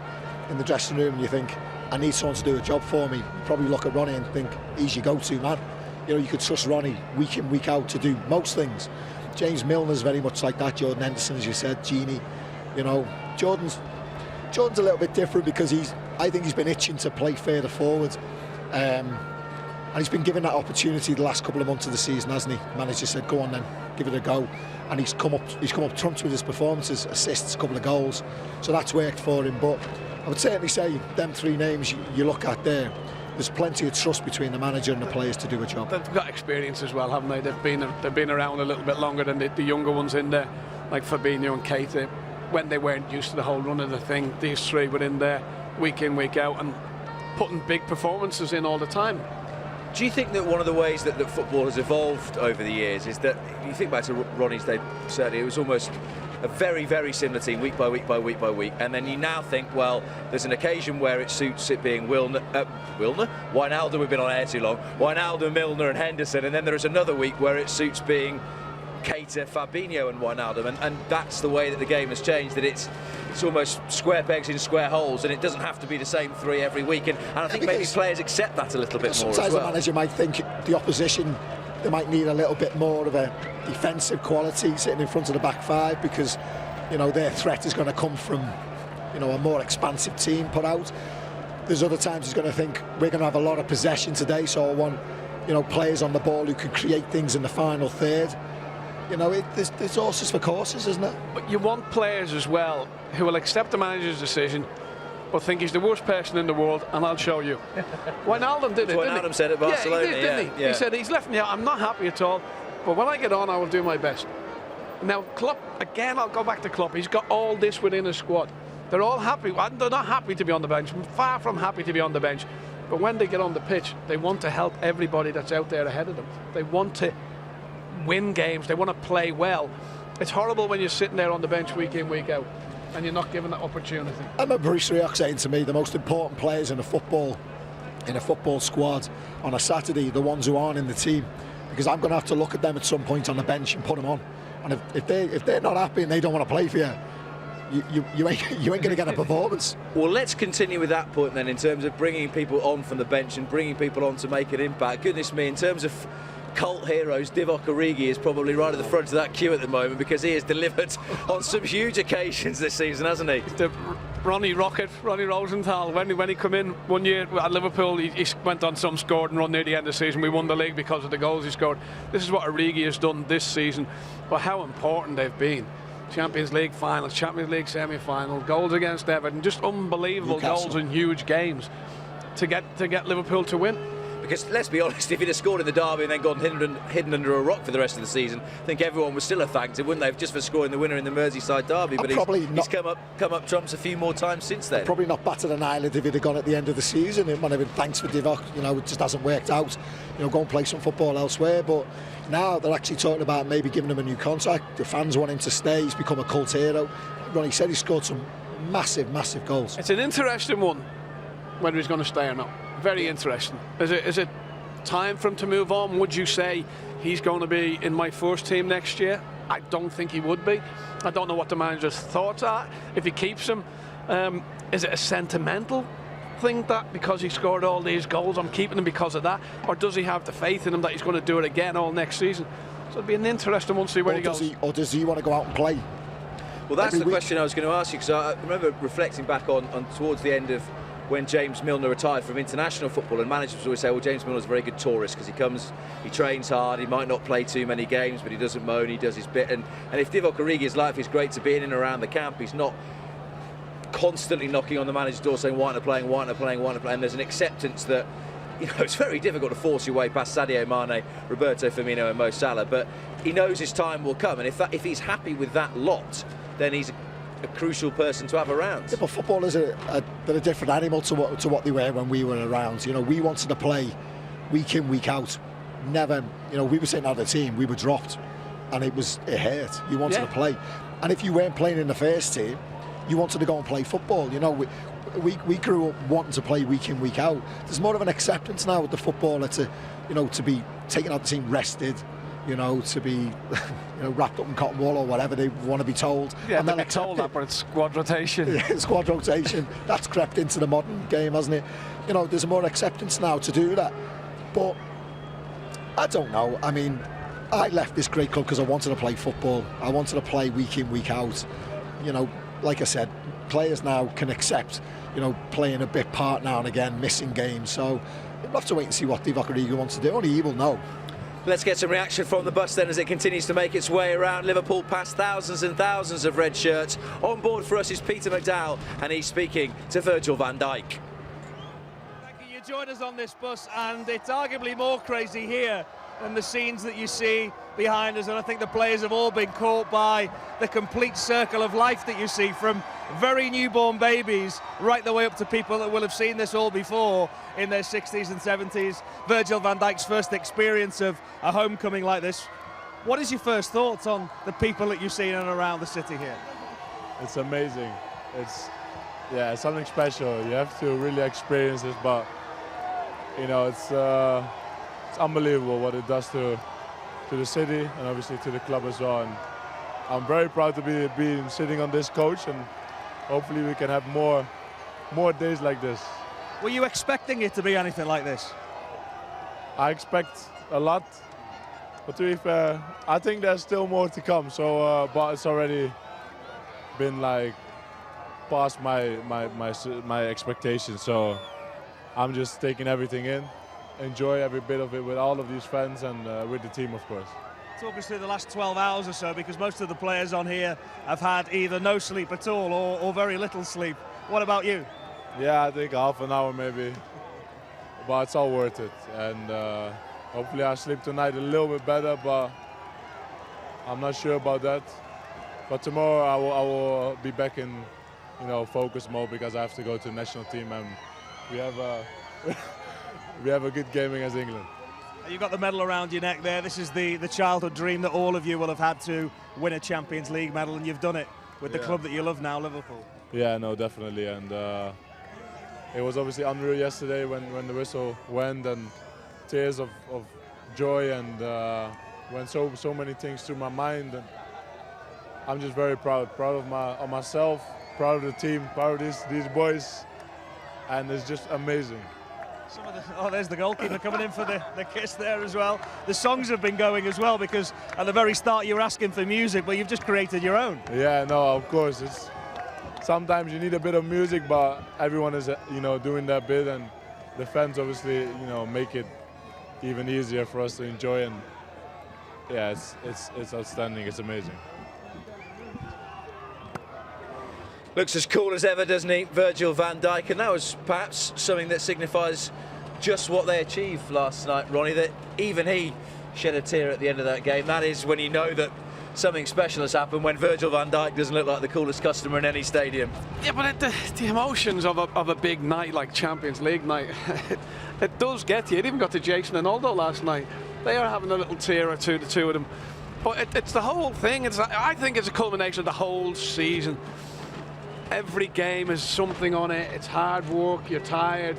in the dressing room and you think, I need someone to do a job for me. You'd probably look at Ronnie and think, he's your go-to man. You know, you could trust Ronnie week in, week out to do most things. James Milner's very much like that. Jordan Henderson, as you said, Gini. You know, Jordan's a little bit different because I think he's been itching to play further forward. And he's been given that opportunity the last couple of months of the season, hasn't he? The manager said, go on then, give it a go. And he's come up trumps with his performances, assists, a couple of goals. So that's worked for him. But I would certainly say them 3 names you look at there, there's plenty of trust between the manager and the players to do a job. They've got experience as well, haven't they? They've been around a little bit longer than the younger ones in there, like Fabinho and Keita. When they weren't used to the whole run of the thing, these 3 were in there week in, week out, and putting big performances in all the time. Do you think that one of the ways that football has evolved over the years is that, you think back to Ronnie's day, certainly it was almost a very, very similar team, week by week by week by week, and then you now think, well, there's an occasion where it suits it being Wijnaldum, we've been on air too long, Wijnaldum, Milner and Henderson, and then there is another week where it suits being Keita, Fabinho and Wijnaldum, and that's the way that the game has changed, that it's almost square pegs in square holes, and it doesn't have to be the same 3 every week, and I think maybe players accept that a little bit more as well. Sometimes the manager might think the opposition, they might need a little bit more of a defensive quality sitting in front of the back 5 because, you know, their threat is going to come from, you know, a more expansive team put out. There's other times he's going to think we're going to have a lot of possession today, so I want, you know, players on the ball who can create things in the final third. You know, there's horses for courses, isn't it? But you want players as well who will accept the manager's decision but think he's the worst person in the world, and I'll show you. Wijnaldum did it, didn't he? Wijnaldum said at Barcelona, yeah, he did, didn't he? Yeah. He said, he's left me out, I'm not happy at all, but when I get on, I will do my best. Now, Klopp, again, I'll go back to Klopp. He's got all this within his squad. They're all happy. They're not happy to be on the bench, far from happy to be on the bench. But when they get on the pitch, they want to help everybody that's out there ahead of them. They want to win games. They want to play well. It's horrible when you're sitting there on the bench week in, week out, and you're not given that opportunity. I remember Bruce Rioch saying to me, the most important players in a football squad on a Saturday, the ones who aren't in the team, because I'm going to have to look at them at some point on the bench and put them on. And if they're not happy and they don't want to play for you, you ain't going to get a performance. Well, let's continue with that point then, in terms of bringing people on from the bench and bringing people on to make an impact. Goodness me, in terms of cult heroes, Divock Origi is probably right at the front of that queue at the moment, because he has delivered on some huge occasions this season, hasn't he? The Ronnie Rosenthal, when he came in one year at Liverpool, he went on some scored and run near the end of the season. We won the league because of the goals he scored. This is what Origi has done this season, but how important they've been. Champions League finals, Champions League semi-final, goals against Everton, just unbelievable goals in huge games to get Liverpool to win. Because let's be honest, if he'd have scored in the derby and then gone hidden under a rock for the rest of the season, I think everyone would still have thanked him, wouldn't they, just for scoring the winner in the Merseyside derby. But he's come up trumps a few more times since then. Probably not battered an eyelid if he'd have gone at the end of the season. It might have been thanks for Divock. It just hasn't worked out. Go and play some football elsewhere. But now they're actually talking about maybe giving him a new contract. The fans want him to stay. He's become a cult hero. Ronnie said he scored some massive goals. It's an interesting one, whether he's going to stay or not. Very interesting. Is it time for him to move on? Would you say he's going to be in my first team next year? I don't think he would be. I don't know what the manager's thoughts are. If he keeps him, is it a sentimental thing that because he scored all these goals, I'm keeping him because of that? Or does he have the faith in him that he's going to do it again all next season? So it'll be an interesting one to see where he goes. Or does he want to go out and play? Well, that's the question I was going to ask you, because I remember reflecting back on towards the end of when James Milner retired from international football, and managers would always say, well, James Milner's a very good tourist because he trains hard, he might not play too many games, but he doesn't moan, he does his bit. And if Divock Origi's life is great to be in and around the camp, he's not constantly knocking on the manager's door saying, why aren't I playing, why aren't I playing, why aren't I playing? And there's an acceptance that, it's very difficult to force your way past Sadio Mane, Roberto Firmino and Mo Salah, but he knows his time will come. And if he's happy with that lot, then he's a crucial person to have around. Yeah, but footballers they're a different animal to what they were when we were around. We wanted to play week in, week out. Never, we were sitting out of the team, we were dropped, and it hurt. You wanted to play, and if you weren't playing in the first team, you wanted to go and play football. We grew up wanting to play week in, week out. There's more of an acceptance now with the footballer to be taken out the team rested. To be wrapped up in cotton wool or whatever they want to be told. Yeah, and they'll be told that, but it's squad rotation. Yeah, squad rotation. That's crept into the modern game, hasn't it? There's more acceptance now to do that. But I don't know. I mean, I left this great club because I wanted to play football. I wanted to play week in, week out. Like I said, players now can accept, playing a bit part now and again, missing games. So we'll have to wait and see what Divock Origi wants to do. Only he will know. Let's get some reaction from the bus then as it continues to make its way around Liverpool past thousands and thousands of red shirts. On board for us is Peter McDowell, and he's speaking to Virgil van Dijk. Thank you. You join us on this bus, and it's arguably more crazy here than the scenes that you see behind us, and I think the players have all been caught by the complete circle of life that you see, from very newborn babies right the way up to people that will have seen this all before in their 60s and 70s. Virgil van Dijk's first experience of a homecoming like this. What is your first thoughts on the people that you've seen in and around the city here? It's amazing. It's something special. You have to really experience this, but it's unbelievable what it does to the city and obviously to the club as well. And I'm very proud to be sitting on this coach, and hopefully we can have more days like this. Were you expecting it to be anything like this? I expect a lot, but to be fair, I think there's still more to come. So, but it's already been past my expectations. So I'm just taking everything in. Enjoy every bit of it with all of these fans and with the team, of course. Talk us through the last 12 hours or so, because most of the players on here have had either no sleep at all or very little sleep. What about you? Yeah, I think half an hour maybe, but it's all worth it. And hopefully I sleep tonight a little bit better, but I'm not sure about that. But tomorrow I will be back in focus mode, because I have to go to the national team, and we have we have a good game against England. You've got the medal around your neck there. This is the childhood dream that all of you will have had, to win a Champions League medal, and you've done it with the club that you love now, Liverpool. Yeah, no, definitely. And it was obviously unreal yesterday when the whistle went, and tears of joy, and went so many things through my mind. And I'm just very proud of myself, proud of the team, proud of these boys, and it's just amazing. There's the goalkeeper coming in for the kiss there as well. The songs have been going as well, because at the very start you were asking for music, but you've just created your own. Yeah, no, of course. Sometimes you need a bit of music, but everyone is doing their bit, and the fans obviously make it even easier for us to enjoy. And yeah, it's outstanding. It's amazing. Looks as cool as ever, doesn't he, Virgil van Dijk? And that was perhaps something that signifies just what they achieved last night, Ronnie, that even he shed a tear at the end of that game. That is when you know that something special has happened, when Virgil van Dijk doesn't look like the coolest customer in any stadium. Yeah, but the emotions of a big night like Champions League night, it does get you. It even got to Jason and Aldo last night. They are having a little tear or two, the two of them. But it's the whole thing. I think it's a culmination of the whole season. Every game has something on it. It's hard work, you're tired,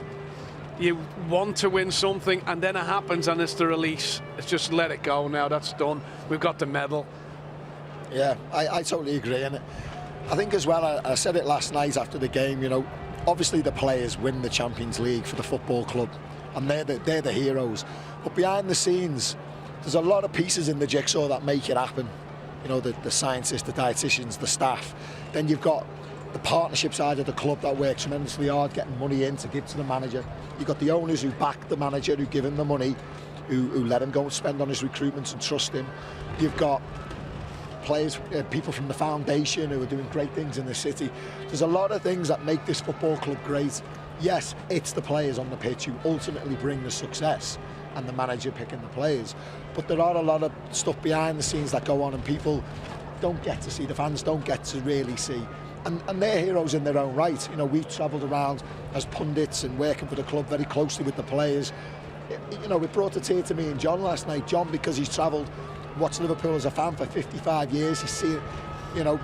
you want to win something, and then it happens and it's the release. It's just let it go now, that's done. We've got the medal. Yeah, I totally agree. And I think as well, I said it last night after the game, you know, obviously the players win the Champions League for the football club, and they're the heroes. But behind the scenes, there's a lot of pieces in the jigsaw that make it happen. You know, the scientists, the dietitians, the staff. Then you've got the partnership side of the club that works tremendously hard, getting money in to give to the manager. You've got the owners who back the manager, who give him the money, who let him go and spend on his recruitments and trust him. You've got players, people from the foundation who are doing great things in the city. There's a lot of things that make this football club great. Yes, it's the players on the pitch who ultimately bring the success, and the manager picking the players. But there are a lot of stuff behind the scenes that go on, and people don't get to see, the fans don't get to really see. And they're heroes in their own right. You know, we've travelled around as pundits and working for the club very closely with the players. You know, it brought a tear to me and John last night. John, because he's travelled, watched Liverpool as a fan for 55 years. He's seen, you know,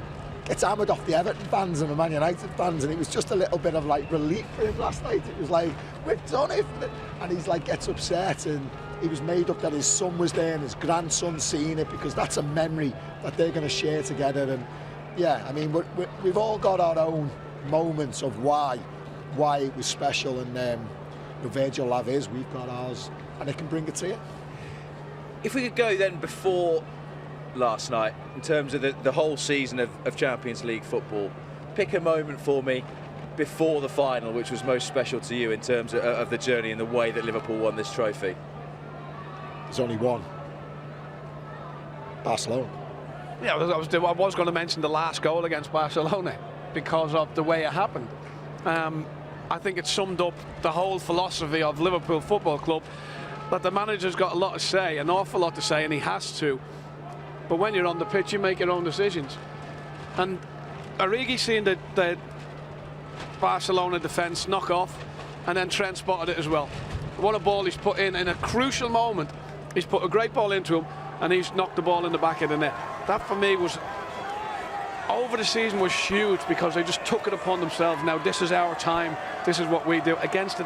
gets hammered off the Everton fans and the Man United fans, and it was just a little bit of like relief for him last night. It was like, we've done it, and he's like gets upset, and he was made up that his son was there and his grandson seeing it, because that's a memory that they're going to share together. And yeah, I mean, we've all got our own moments of why it was special, and Virgil will have his, we've got ours, and it can bring a tear. If we could go then before last night, in terms of the whole season of Champions League football, pick a moment for me before the final which was most special to you in terms of the journey and the way that Liverpool won this trophy. There's only one. Barcelona. Yeah, I was going to mention the last goal against Barcelona because of the way it happened. I think it summed up the whole philosophy of Liverpool Football Club, that the manager's got a lot to say, an awful lot to say, and he has to. But when you're on the pitch, you make your own decisions. And Origi seeing the Barcelona defence knock off, and then Trent spotted it as well. What a ball he's put in a crucial moment. He's put a great ball into him, and he's knocked the ball in the back of the net. That for me was, over the season, was huge, because they just took it upon themselves. Now this is our time, this is what we do against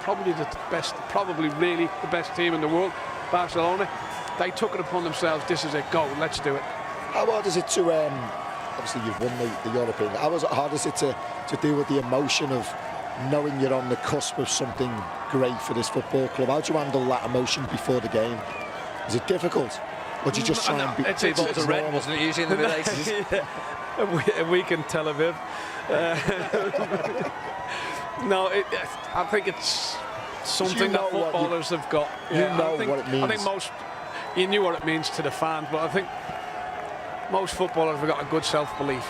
probably really the best team in the world, Barcelona. They took it upon themselves. This is it, go, let's do it. How hard is it to, obviously you've won the European, how hard is it to deal with the emotion of knowing you're on the cusp of something great for this football club? How do you handle that emotion before the game? Is it difficult? Or do you just try and be... It's a red, wasn't it, usually in the mid-80s? A week in Tel Aviv. No, I think it's something that footballers have got. What it means. I think you knew what it means to the fans, but I think most footballers have got a good self-belief.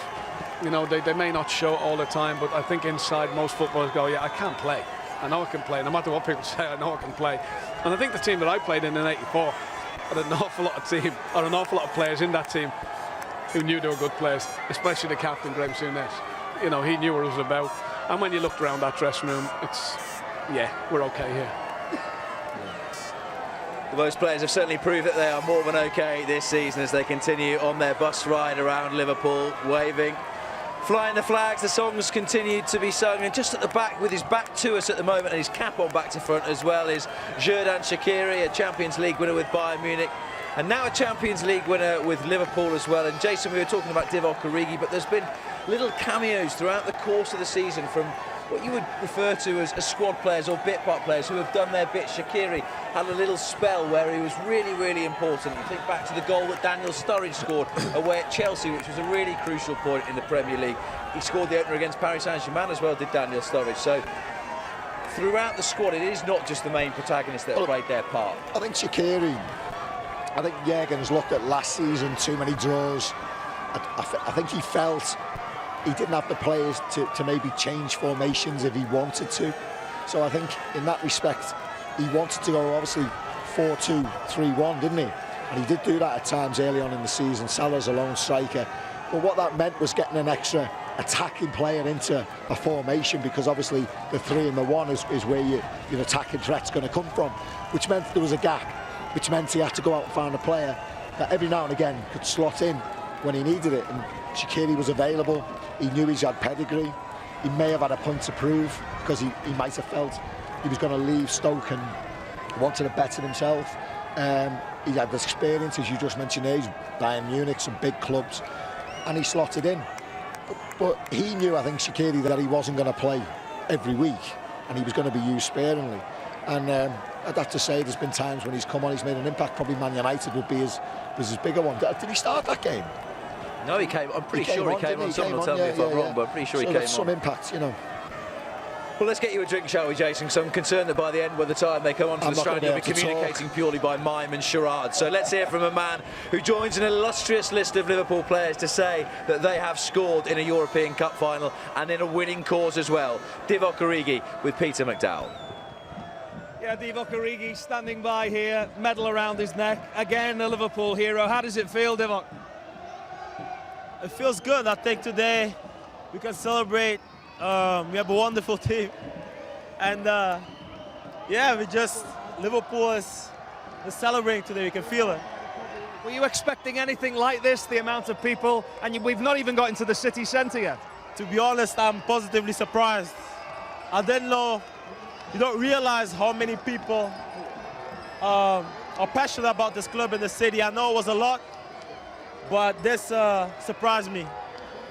You know, they may not show it all the time, but I think inside most footballers go, yeah, I can play. I know I can play. No matter what people say, I know I can play. And I think the team that I played in '84 had an awful lot of players in that team who knew they were good players, especially the captain, Graham Souness. You know, he knew what it was about. And when you looked around that dressing room, we're okay here. Well, those players have certainly proved that they are more than okay this season as they continue on their bus ride around Liverpool, waving, flying the flags. The songs continue to be sung, and just at the back, with his back to us at the moment and his cap on back to front as well, is Xherdan Shaqiri, a Champions League winner with Bayern Munich, and now a Champions League winner with Liverpool as well. And Jason, we were talking about Divock Origi, but there's been little cameos throughout the course of the season from what you would refer to as squad players or bit part players who have done their bit. Shaqiri had a little spell where he was really, really important. You think back to the goal that Daniel Sturridge scored away at Chelsea, which was a really crucial point in the Premier League. He scored the opener against Paris Saint-Germain as well, did Daniel Sturridge. So throughout the squad, it is not just the main protagonists that have played their part. I think Shaqiri, I think Jurgen's looked at last season, too many draws. I think he felt he didn't have the players to maybe change formations if he wanted to. So I think in that respect, he wanted to go obviously 4-2-3-1, didn't he? And he did do that at times early on in the season. Salah's a lone striker. But what that meant was getting an extra attacking player into a formation, because obviously the 3 and the 1 is where your attacking threat's going to come from, which meant there was a gap, which meant he had to go out and find a player that every now and again could slot in when he needed it. And Shaqiri was available. He knew he had pedigree. He may have had a point to prove, because he might have felt he was going to leave Stoke and wanted to better himself. He had this experience, as you just mentioned, he's Bayern Munich, some big clubs, and he slotted in. But he knew, I think, Shaqiri, that he wasn't going to play every week, and he was going to be used sparingly. And I'd have to say there's been times when he's come on, he's made an impact. Probably Man United would be was his bigger one. Did he start that game? No, he came. I'm pretty sure he came on. Someone will tell me if I'm wrong, but I'm pretty sure he came on. Some impact, you know. Well, let's get you a drink, shall we, Jason? Because I'm concerned that by the end, by the time they come onto the strand, you'll be communicating purely by mime and charade. So let's hear from a man who joins an illustrious list of Liverpool players to say that they have scored in a European Cup final and in a winning cause as well. Divock Origi with Peter McDowell. Yeah, Divock Origi standing by here, medal around his neck. Again, a Liverpool hero. How does it feel, Divock? It feels good. I think today we can celebrate. We have a wonderful team, and yeah, Liverpool is celebrating today. You can feel it. Were you expecting anything like this? The amount of people, and we've not even got into the city centre yet. To be honest, I'm positively surprised. I didn't know. You don't realize how many people are passionate about this club in the city. I know it was a lot, but this surprised me.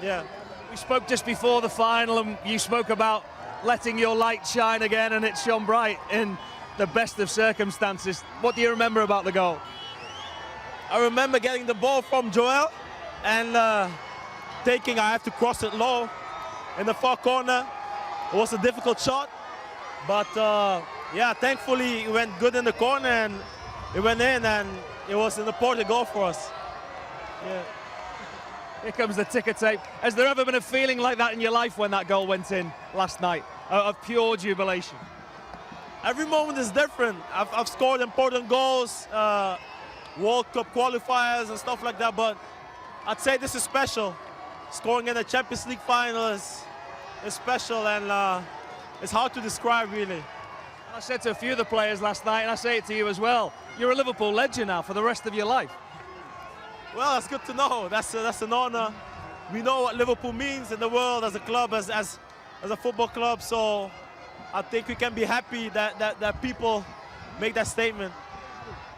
Yeah. We spoke just before the final, and you spoke about letting your light shine again, and it shone bright in the best of circumstances. What do you remember about the goal? I remember getting the ball from Joel and I have to cross it low in the far corner. It was a difficult shot, but yeah, thankfully it went good in the corner and it went in, and it was an important goal for us. Yeah. Here comes the ticker tape. Has there ever been a feeling like that in your life when that goal went in last night, of pure jubilation? Every moment is different. I've scored important goals, World Cup qualifiers and stuff like that, but I'd say this is special. Scoring in the Champions League final is special, and it's hard to describe, really. I said to a few of the players last night, and I say it to you as well, you're a Liverpool legend now for the rest of your life. Well, that's good to know. That's an honor. We know what Liverpool means in the world as a club, as a football club. So I think we can be happy that people make that statement.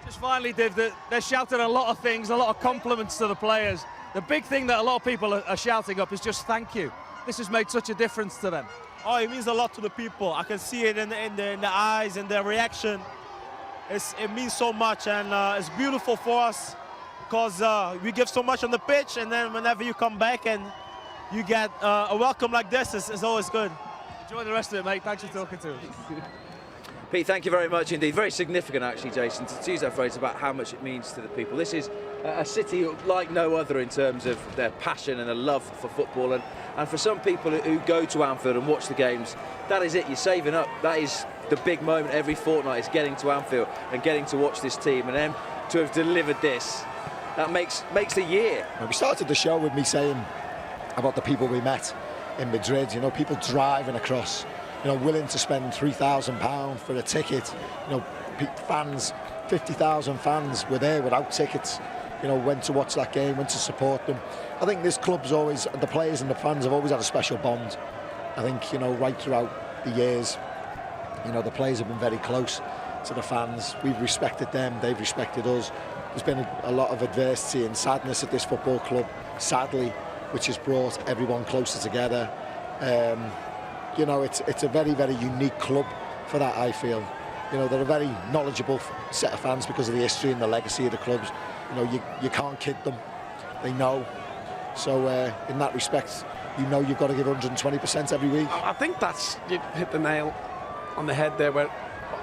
Just finally, Div, they're shouting a lot of things, a lot of compliments to the players. The big thing that a lot of people are shouting up is just thank you. This has made such a difference to them. Oh, it means a lot to the people. I can see it in the eyes and their reaction. It means so much, and it's beautiful for us, because we give so much on the pitch, and then whenever you come back and you get a welcome like this, it's always good. Enjoy the rest of it, mate. Thanks for talking to us. Pete, thank you very much indeed. Very significant, actually, Jason, to use that phrase about how much it means to the people. This is a city like no other in terms of their passion and a love for football. And for some people who go to Anfield and watch the games, that is it. You're saving up. That is the big moment every fortnight, is getting to Anfield and getting to watch this team. And then to have delivered this, that makes the year. We started the show with me saying about the people we met in Madrid. You know, people driving across, you know, willing to spend £3,000 for a ticket. You know, fans, 50,000 fans were there without tickets. You know, went to watch that game, went to support them. I think this club's always, the players and the fans have always had a special bond. I think, you know, right throughout the years, you know, the players have been very close to the fans. We've respected them, they've respected us. There's been a lot of adversity and sadness at this football club, sadly, which has brought everyone closer together. You know, it's a very, very unique club for that, I feel. You know, they're a very knowledgeable set of fans because of the history and the legacy of the clubs. You know, you can't kid them. They know. So in that respect, you know you've got to give 120% every week. I think that's, you hit the nail on the head there, where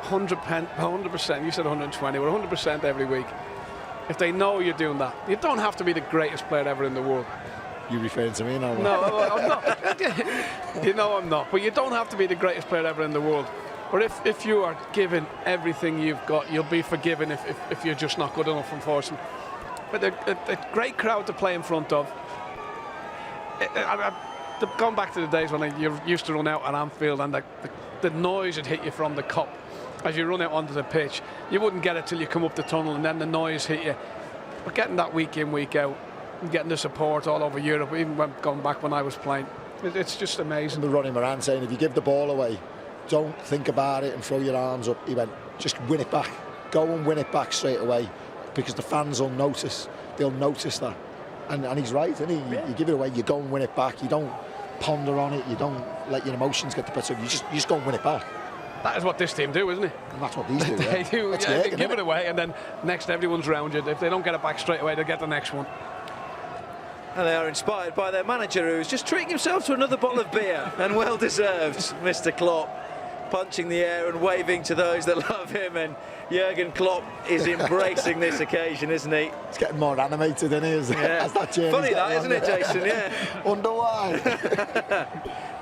100%, you said 120, we're 100% every week. If they know you're doing that, you don't have to be the greatest player ever in the world. You referring to me now? No, I'm not. You know I'm not. But you don't have to be the greatest player ever in the world. But if you are giving everything you've got, you'll be forgiven if you're just not good enough, unfortunately. But a great crowd to play in front of. Going back to the days when you used to run out at Anfield and the noise would hit you from the Kop as you run out onto the pitch. You wouldn't get it till you come up the tunnel and then the noise hit you. But getting that week in, week out, and getting the support all over Europe, even going back when I was playing, it's just amazing. The Ronnie Moran saying, if you give the ball away, don't think about it and throw your arms up. He went, just win it back. Go and win it back straight away, because the fans will notice. They'll notice that. And he's right, isn't he? You give it away, you go and win it back. You don't ponder on it. You don't let your emotions get the better of you. You just go and win it back. That is what this team do, isn't it? And that's what these do. They Yeah. do. That's Yeah, Jürgen, they give it away, and then next everyone's round you. If they don't get it back straight away, they get the next one. And they are inspired by their manager, who's just treating himself to another bottle of beer, and well deserved, Mr. Klopp, punching the air and waving to those that love him. And Jürgen Klopp is embracing this occasion, isn't he? It's getting more animated, isn't he? As that journey's Funny that, getting isn't it, longer. Jason? Yeah. Wonder why.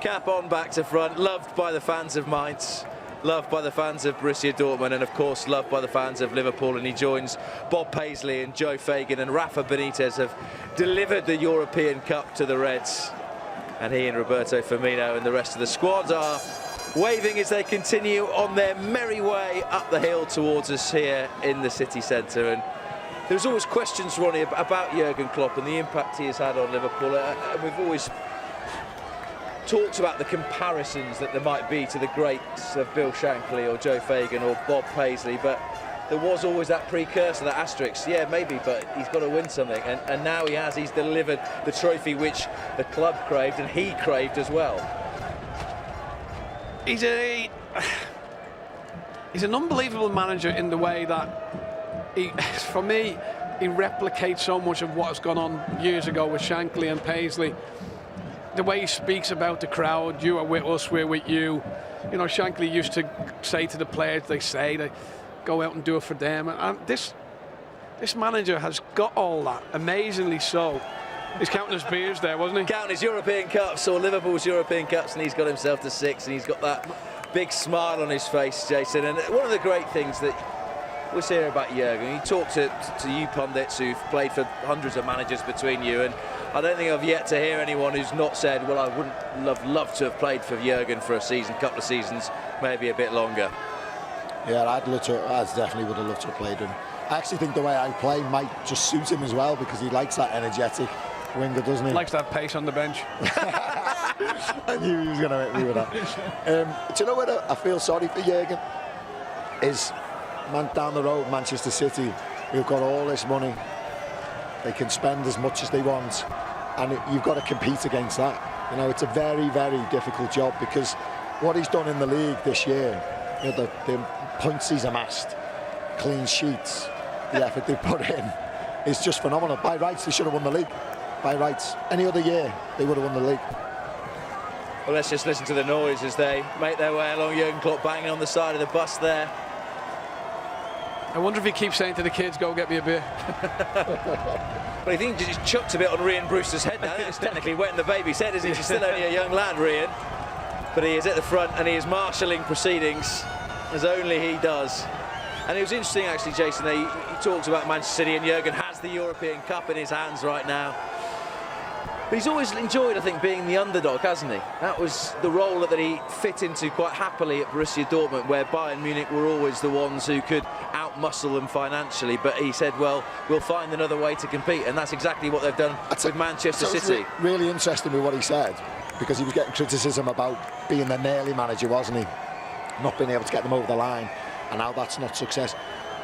Cap on, back to front, loved by the fans of Mainz, loved by the fans of Borussia Dortmund, and of course loved by the fans of Liverpool. And he joins Bob Paisley and Joe Fagan and Rafa Benitez have delivered the European Cup to the Reds. And he and Roberto Firmino and the rest of the squad are waving as they continue on their merry way up the hill towards us here in the city centre. And there's always questions, Ronnie, about Jürgen Klopp and the impact he has had on Liverpool. And we've always talked about the comparisons that there might be to the greats of Bill Shankly or Joe Fagan or Bob Paisley, but there was always that precursor, that asterisk. Yeah, maybe, but he's got to win something, and now he has. He's delivered the trophy which the club craved and he craved as well. He's an unbelievable manager in the way that for me, he replicates so much of what has gone on years ago with Shankly and Paisley. The way he speaks about the crowd, you are with us, we're with you. You know, Shankly used to say to the players, they go out and do it for them. And this manager has got all that, amazingly so. He's counting his beers there, wasn't he? Counting his European Cups, or Liverpool's European Cups, and he's got himself to 6, and he's got that big smile on his face, Jason. And one of the great things that we'll hear about Jürgen, you talk to you pundits who've played for hundreds of managers between you, and I don't think I've yet to hear anyone who's not said, well, I wouldn't love to have played for Jürgen for a season, couple of seasons, maybe a bit longer. Yeah, I definitely would have loved to have played him. I actually think the way I play might just suit him as well, because he likes that energetic winger, doesn't he? Likes that pace on the bench. I knew he was going to hit me with that. Do you know what I feel sorry for Jürgen? Is down the road, Manchester City, who've got all this money. They can spend as much as they want, and you've got to compete against that. You know, it's a very, very difficult job, because what he's done in the league this year, you know, the points he's amassed, clean sheets, the effort they've put in, is just phenomenal. By rights, they should have won the league. By rights, any other year, they would have won the league. Well, let's just listen to the noise as they make their way along. Jürgen Klopp banging on the side of the bus there. I wonder if he keeps saying to the kids, go get me a beer. Well, I think he just chucked a bit on Rhian Brewster's head now. It's technically wetting the baby's head, isn't he? He's still only a young lad, Rhian. But he is at the front and he is marshalling proceedings as only he does. And it was interesting, actually, Jason, he talks about Manchester City, and Jürgen has the European Cup in his hands right now. But he's always enjoyed, I think, being the underdog, hasn't he? That was the role that he fit into quite happily at Borussia Dortmund, where Bayern Munich were always the ones who could outmuscle them financially. But he said, well, we'll find another way to compete, and that's exactly what they've done with Manchester City. Really interesting with what he said, because he was getting criticism about being the nearly manager, wasn't he? Not being able to get them over the line, and now that's not success.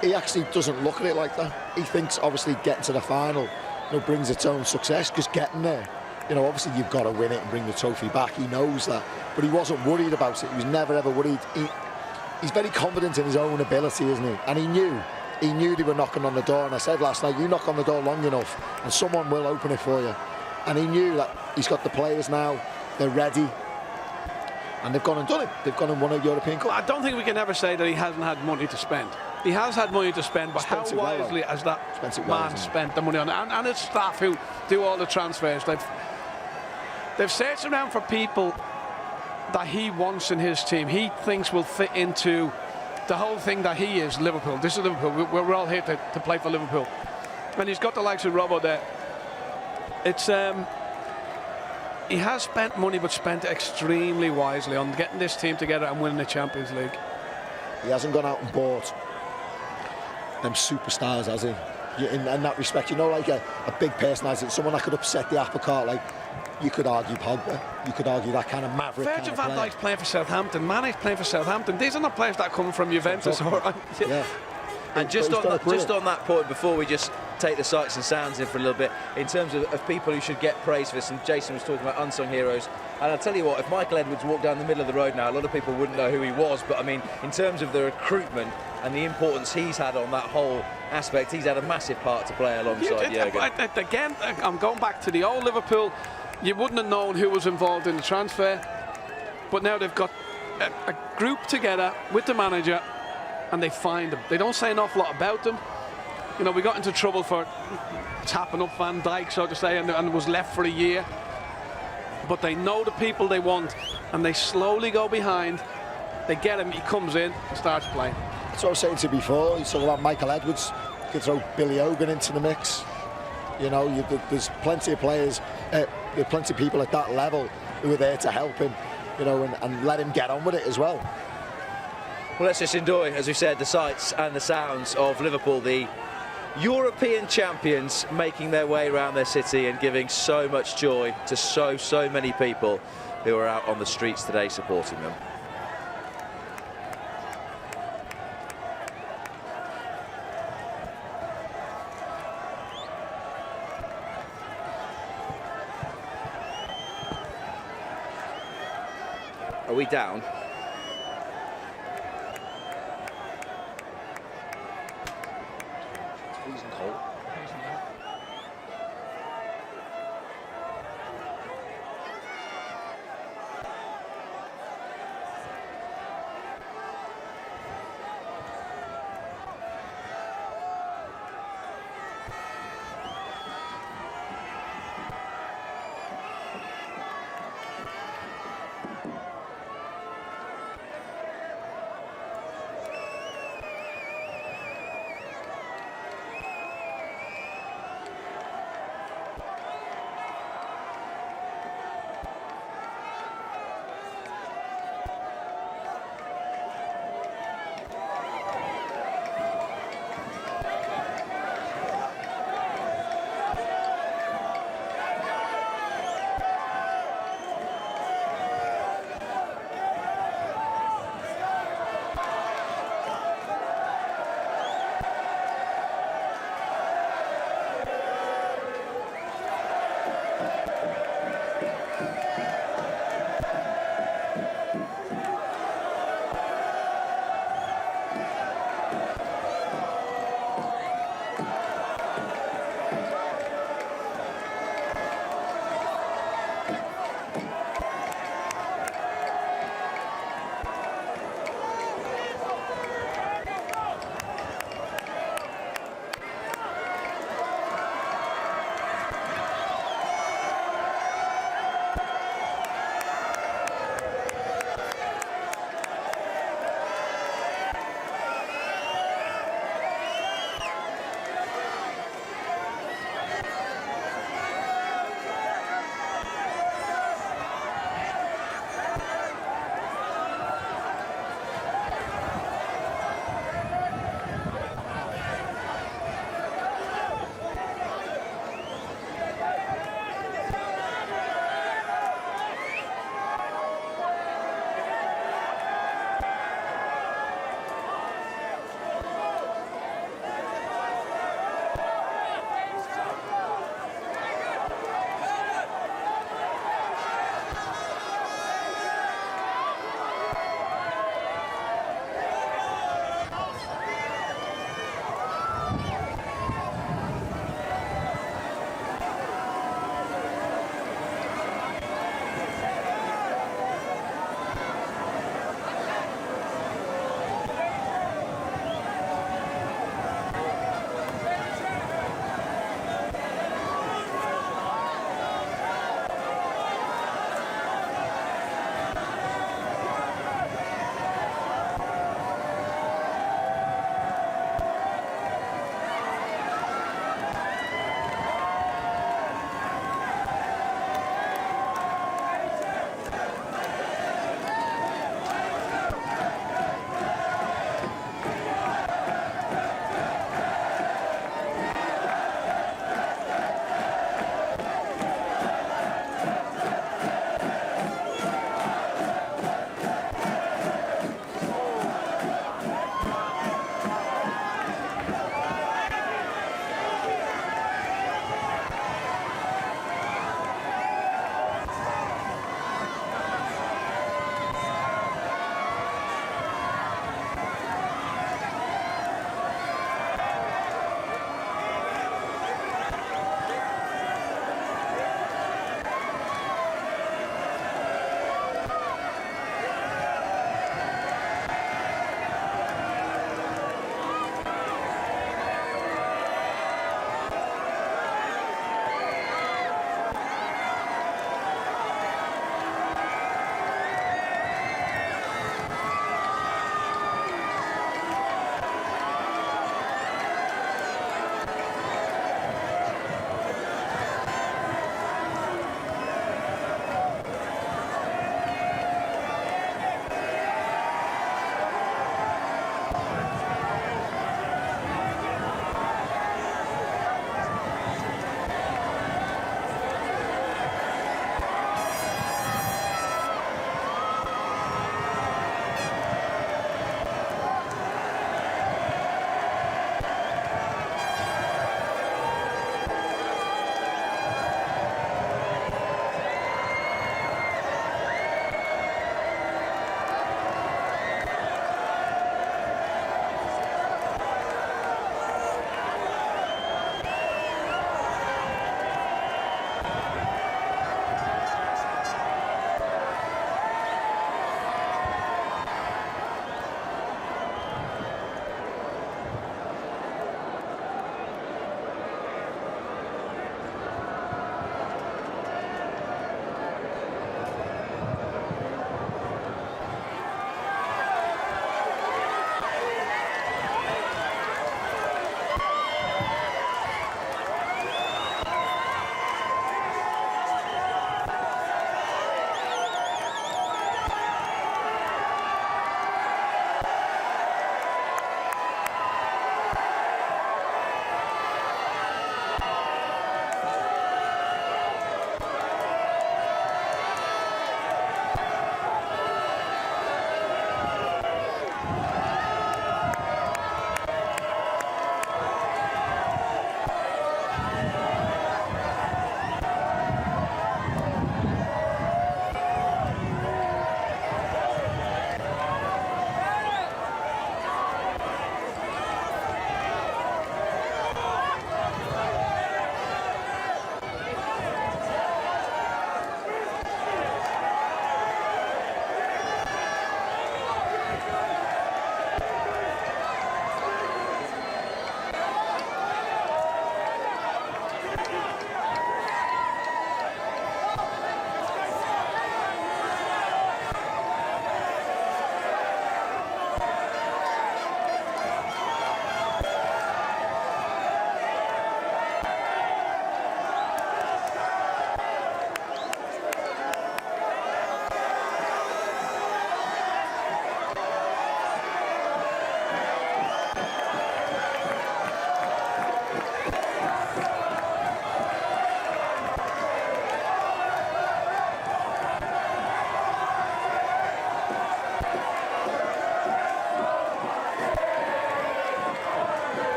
He actually doesn't look at it like that. He thinks, obviously, getting to the final, you know, brings its own success, because getting there, you know, obviously you've got to win it and bring the trophy back. He knows that, but he wasn't worried about it. He was never ever worried. He's very confident in his own ability, isn't he? And he knew they were knocking on the door. And I said last night, you knock on the door long enough and someone will open it for you. And he knew that he's got the players now, they're ready, and they've gone and done it. They've gone and won a European Cup. I don't think we can ever say that he hasn't had money to spend. He has had money to spend, but how wisely has that man spent the money on it? And his staff who do all the transfers. They've searched around for people that he wants in his team. He thinks will fit into the whole thing that he is, Liverpool. This is Liverpool. We're all here to play for Liverpool. And he's got the likes of Robbo there. It's he has spent money, but spent it extremely wisely on getting this team together and winning the Champions League. He hasn't gone out and bought them superstars, has he? In that respect, you know, like a big person, as it, someone that could upset the apple cart, like you could argue Pogba, you could argue that kind of maverick. Virgil van Dijk's playing for Southampton, Mane's playing for Southampton. These are not players that come from Juventus. Yeah. And just on that point, before we just take the sights and sounds in for a little bit, in terms of people who should get praise for this, and Jason was talking about unsung heroes, and I'll tell you what, if Michael Edwards walked down the middle of the road now, a lot of people wouldn't know who he was, but I mean, in terms of the recruitment and the importance he's had on that whole aspect, he's had a massive part to play alongside Jurgen. Again, I'm going back to the old Liverpool. You wouldn't have known who was involved in the transfer, but now they've got a group together with the manager, and they find them. They don't say an awful lot about them. You know, we got into trouble for tapping up Van Dijk, so to say, and was left for a year. But they know the people they want, and they slowly go behind. They get him, he comes in and starts playing. That's what I was saying to you before. You talk about Michael Edwards. You could throw Billy Hogan into the mix. You know, there's plenty of players, there's plenty of people at that level who are there to help him, you know, and let him get on with it as well. Well, let's just enjoy, as we said, the sights and the sounds of Liverpool, the European champions, making their way around their city and giving so much joy to so many people who are out on the streets today supporting them. Are we down? It's freezing cold.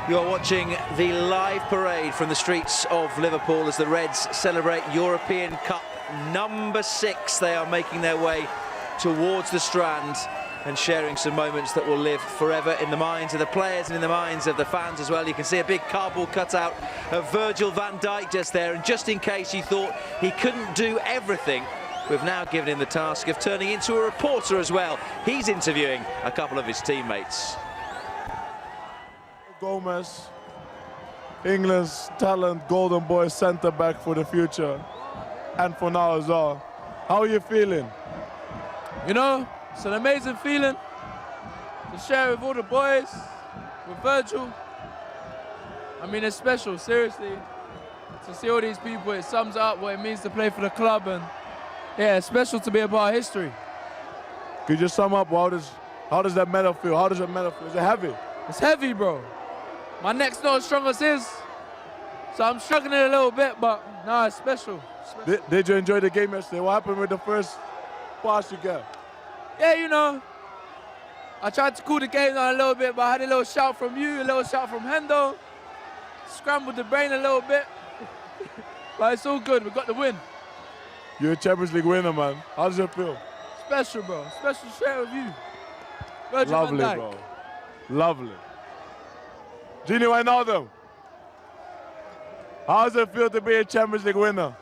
You're watching the live parade from the streets of Liverpool as the Reds celebrate European Cup number 6. They are making their way towards the Strand and sharing some moments that will live forever in the minds of the players and in the minds of the fans as well. You can see a big cardboard cutout of Virgil van Dijk just there, and just in case you thought he couldn't do everything, we've now given him the task of turning into a reporter as well. He's interviewing a couple of his teammates. Gomez, England's talent, golden boy, centre back for the future, and for now as well. How are you feeling? You know, it's an amazing feeling to share with all the boys, with Virgil. I mean, it's special, seriously. To see all these people, it sums up what it means to play for the club, and yeah, it's special to be a part of history. Could you sum up how does that medal feel? How does that medal feel? Is it heavy? It's heavy, bro. My neck's not as strong as his, so I'm struggling a little bit, but no, it's special. Did you enjoy the game yesterday? What happened with the first pass you got? Yeah, you know, I tried to cool the game down a little bit, but I had a little shout from you, a little shout from Hendo. Scrambled the brain a little bit, but it's all good. We got the win. You're a Champions League winner, man. How does it feel? Special, bro. Special to share with you. Virgil Lovely, van Dijk. bro. Lovely. Gini Wijnaldum, how does it feel to be a Champions League winner?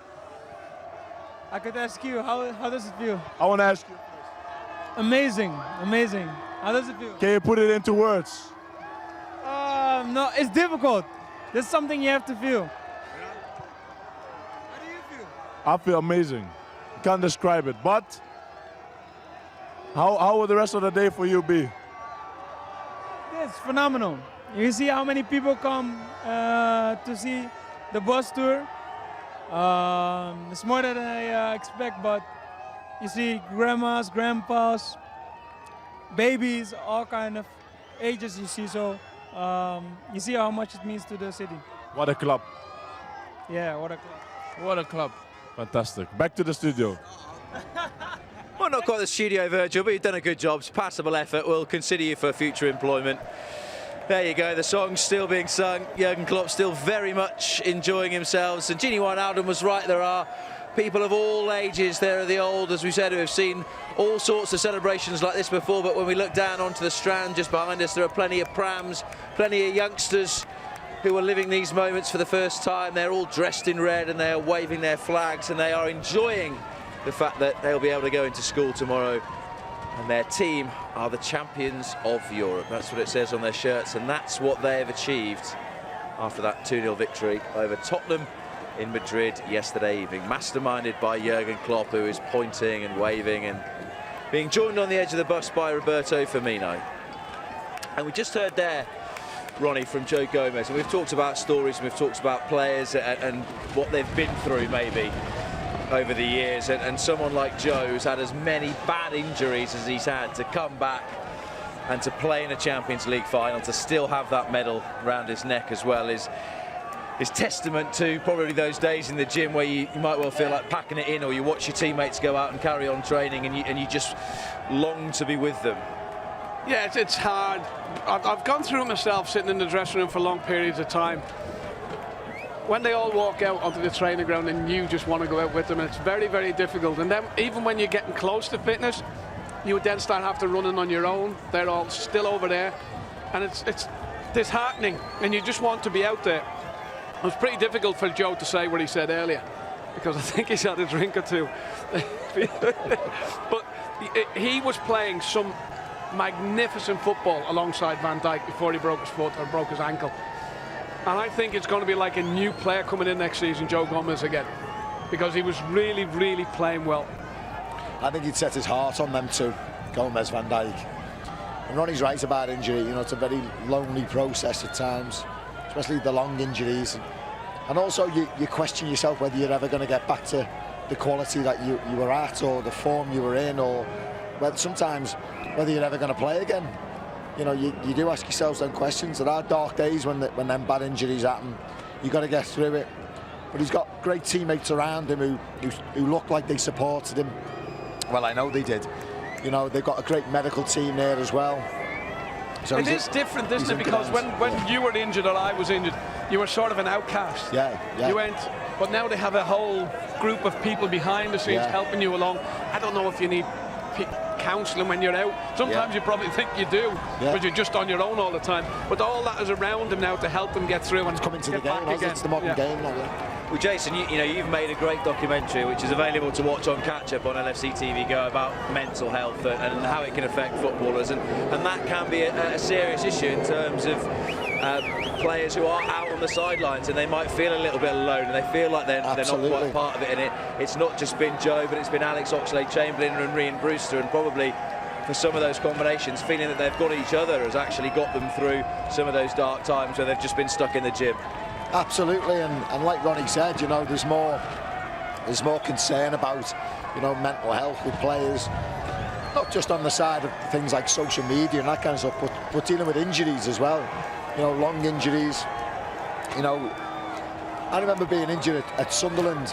I could ask you, how does it feel? I want to ask you. Amazing, amazing. How does it feel? Can you put it into words? No, it's difficult. There's something you have to feel. I feel amazing. Can't describe it. But how will the rest of the day for you be? It's phenomenal. You see how many people come to see the bus tour. It's more than I expect, but you see grandmas, grandpas, babies, all kind of ages you see. So you see how much it means to the city. What a club. Yeah, what a club. What a club. Fantastic. Back to the studio. Well, not quite the studio, Virgil, but you've done a good job. It's passable effort. We'll consider you for future employment. There you go, the song's still being sung. Jurgen Klopp still very much enjoying himself. And Gini Wijnaldum was right, there are people of all ages. There are the old, as we said, who have seen all sorts of celebrations like this before, but when we look down onto the Strand just behind us, there are plenty of prams, plenty of youngsters who are living these moments for the first time. They're all dressed in red and they are waving their flags and they are enjoying the fact that they'll be able to go into school tomorrow. And their team are the champions of Europe. That's what it says on their shirts, and that's what they have achieved after that 2-0 victory over Tottenham in Madrid yesterday evening. Masterminded by Jurgen Klopp, who is pointing and waving and being joined on the edge of the bus by Roberto Firmino. And we just heard there, Ronnie, from Joe Gomez, and we've talked about stories and we've talked about players and what they've been through maybe over the years, and someone like Joe, who's had as many bad injuries as he's had, to come back and to play in a Champions League final, to still have that medal around his neck as well, is testament to probably those days in the gym where you might well feel like packing it in, or you watch your teammates go out and carry on training and you just long to be with them. Yeah, it's hard. I've gone through it myself, sitting in the dressing room for long periods of time. When they all walk out onto the training ground and you just want to go out with them, and it's very, very difficult. And then even when you're getting close to fitness, you would then start having to running on your own. They're all still over there, and it's disheartening, and you just want to be out there. It was pretty difficult for Joe to say what he said earlier, because I think he's had a drink or two. But he was playing some magnificent football alongside Van Dijk before he broke his foot or broke his ankle. And I think it's going to be like a new player coming in next season, Joe Gomez again, because he was really, really playing well. I think he'd set his heart on them too, Gomez, Van Dijk. And Ronnie's right about injury. You know, it's a very lonely process at times, especially the long injuries. And also you question yourself whether you're ever going to get back to the quality that you were at, or the form you were in, or whether sometimes whether you're ever going to play again. You know, you do ask yourselves them questions. There are dark days when them bad injuries happen. You've got to get through it. But he's got great teammates around him who look like they supported him. Well, I know they did. You know, they've got a great medical team there as well. So it is different, isn't it? Because when you were injured or I was injured, you were sort of an outcast. Yeah. You went, but now they have a whole group of people behind the scenes helping you along. I don't know if you need counselling when you're out. Sometimes you probably think you do, but you're just on your own all the time. But all that is around him now to help him get through and come into the get back game. again. It's the modern game now. Well, Jason, you know, you've made a great documentary which is available to watch on catch-up on LFC TV Go about mental health and how it can affect footballers, and that can be a serious issue in terms of players who are out on the sidelines and they might feel a little bit alone and they feel like they're not quite part of it. And it's not just been Joe, but it's been Alex Oxlade-Chamberlain and Rhian Brewster, and probably for some of those combinations, feeling that they've got each other has actually got them through some of those dark times where they've just been stuck in the gym. Absolutely, and like Ronnie said, you know, there's more concern about, you know, mental health with players, not just on the side of things like social media and that kind of stuff, but dealing with injuries as well. You know, long injuries. You know, I remember being injured at Sunderland,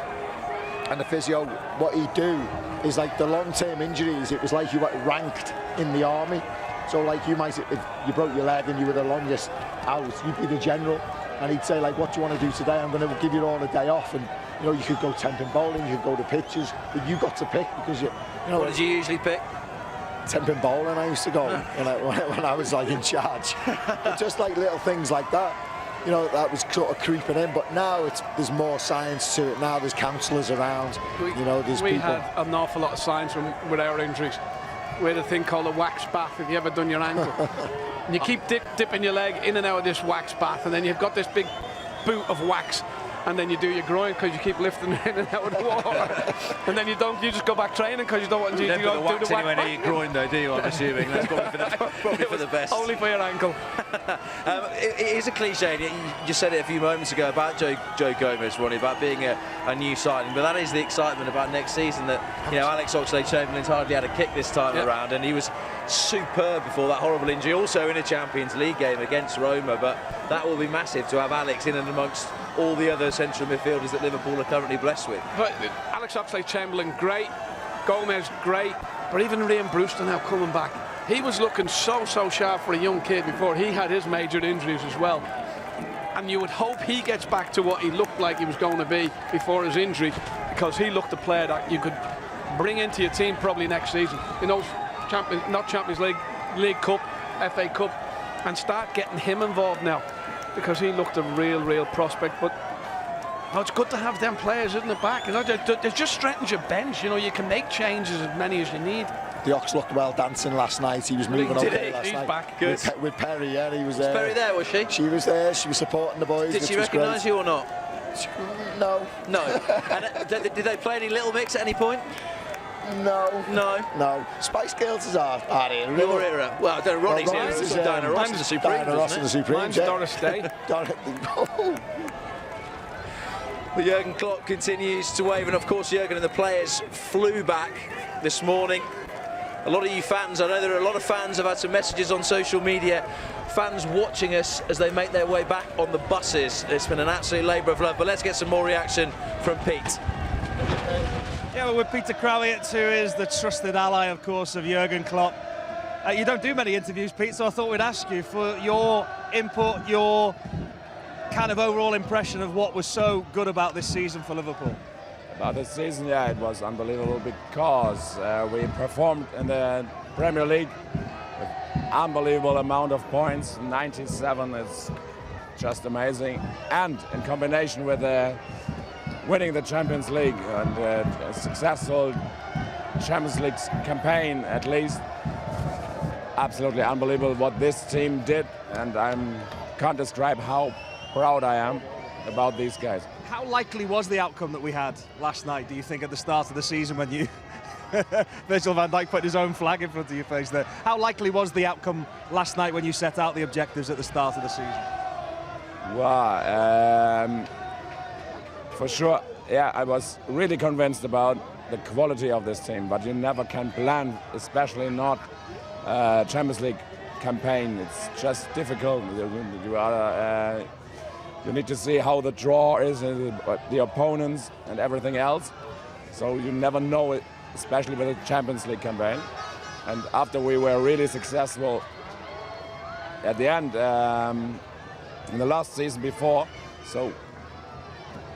and the physio, what he'd do is like the long-term injuries, it was like you were ranked in the army. So like you might, if you broke your leg and you were the longest out, you'd be the general. And he'd say, like, what do you want to do today? I'm going to give you all a day off. And, you know, you could go temping bowling, you could go to pitches, but you got to pick because, you know... What did you usually pick? Temping bowling, I used to go when I was, like, in charge. But just, like, little things like that, you know, that was sort of creeping in. But now there's more science to it. Now there's counsellors around, you know, there's people... We had an awful lot of science with our injuries. We had a thing called a wax bath. Have you ever done your ankle? And you keep dipping your leg in and out of this wax bath, and then you've got this big boot of wax, and then you do your groin because you keep lifting it in and out of the water. And then you just go back training because you don't want to do the wax anywhere near your groin though, do you? I'm assuming that's probably for the best. Only for your ankle. It is a cliche. You just said it a few moments ago about Joe Gomez, Ronnie, about being a new signing, but that is the excitement about next season. That, you know, Alex Oxlade-Chamberlain's hardly had a kick this time around, and he was superb before that horrible injury, also in a Champions League game against Roma. But that will be massive to have Alex in and amongst all the other central midfielders that Liverpool are currently blessed with. But Alex Oxlade-Chamberlain, great. Gomez, great. But even Rhian Brewster now coming back. He was looking so sharp for a young kid before he had his major injuries as well. And you would hope he gets back to what he looked like he was going to be before his injury, because he looked a player that you could bring into your team probably next season. You know, not Champions League, League Cup, FA Cup, and start getting him involved now, because he looked a real prospect. But it's good to have them players, isn't it, back? You know, it just strengthens your bench. You know, you can make changes as many as you need. The Ox looked well dancing last night. He was moving okay last night. He's back. Good. With Perry, yeah, he was there. Was Perry there, was she? She was there. She was supporting the boys. Did she recognise you or not? No. No. And did they play any Little Mix at any point? No. Spice Girls is our era. Your era. Well, I don't know, Ronnie's era. It's Diana Ross and the Supremes. Diana Ross and the Supremes. Mine's Doris Day. The Jurgen Klopp continues to wave, and of course Jurgen and the players flew back this morning. A lot of you fans, I know there are a lot of fans, have had some messages on social media, fans watching us as they make their way back on the buses. It's been an absolute labour of love, but let's get some more reaction from Pete. Yeah, well, with Peter Krawietz, who is the trusted ally, of course, of Jurgen Klopp. You don't do many interviews, Pete, so I thought we'd ask you for your input, your kind of overall impression of what was so good about this season for Liverpool. About this season, yeah, it was unbelievable because we performed in the Premier League with unbelievable amount of points. 97 is just amazing, and in combination with winning the Champions League and a successful Champions League campaign, at least, absolutely unbelievable what this team did, and I can't describe how proud I am about these guys. How likely was the outcome that we had last night, do you think, at the start of the season when you Virgil van Dijk put his own flag in front of your face there? How likely was the outcome last night when you set out the objectives at the start of the season? Well, for sure, yeah, I was really convinced about the quality of this team, but you never can plan, especially not Champions League campaign. It's just difficult. You need to see how the draw is, the opponents and everything else. So you never know it, especially with the Champions League campaign. And after we were really successful at the end in the last season before. So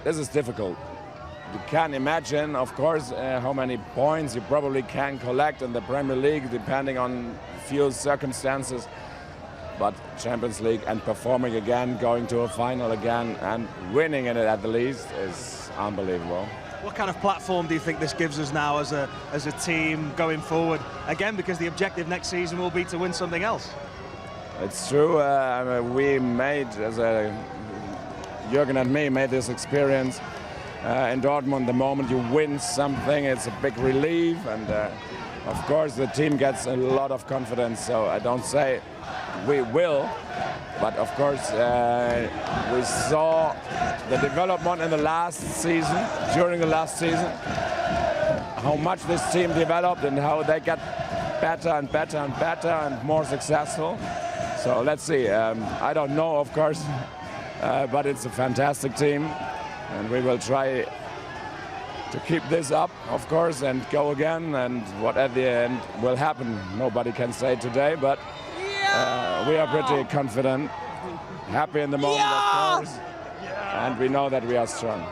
this is difficult. You can imagine, of course, how many points you probably can collect in the Premier League, depending on few circumstances. But Champions League and performing again, going to a final again, and winning in it at the least is unbelievable. What kind of platform do you think this gives us now as a team going forward? Again, because the objective next season will be to win something else. It's true. We made, Jürgen and me made this experience in Dortmund. The moment you win something, it's a big relief, and of course the team gets a lot of confidence. So I don't say we will, but of course we saw the development in the last season, during the last season, how much this team developed and how they get better and better and better and more successful. So let's see. I don't know, of course, but it's a fantastic team, and we will try to keep this up, of course, and go again. And what at the end will happen, nobody can say today, but we are pretty confident, happy in the moment, of course, and we know that we are strong.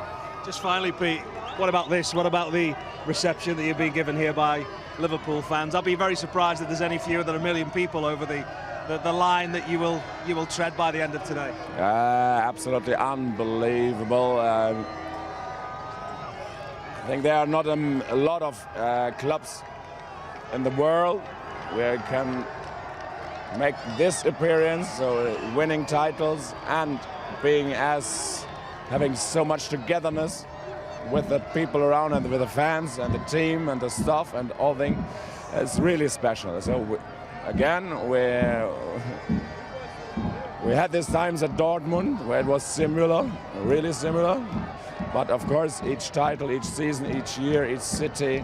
Just finally, Pete, what about this? What about the reception that you've been given here by Liverpool fans? I'll be very surprised if there's any fewer than 1 million people over the line that you will tread by the end of today. Absolutely unbelievable. I think there are not a lot of clubs in the world where you can make this appearance, so winning titles and having so much togetherness with the people around and with the fans and the team and the staff and all things. It's really special. So again, we had these times at Dortmund where it was similar, really similar. But of course, each title, each season, each year, each city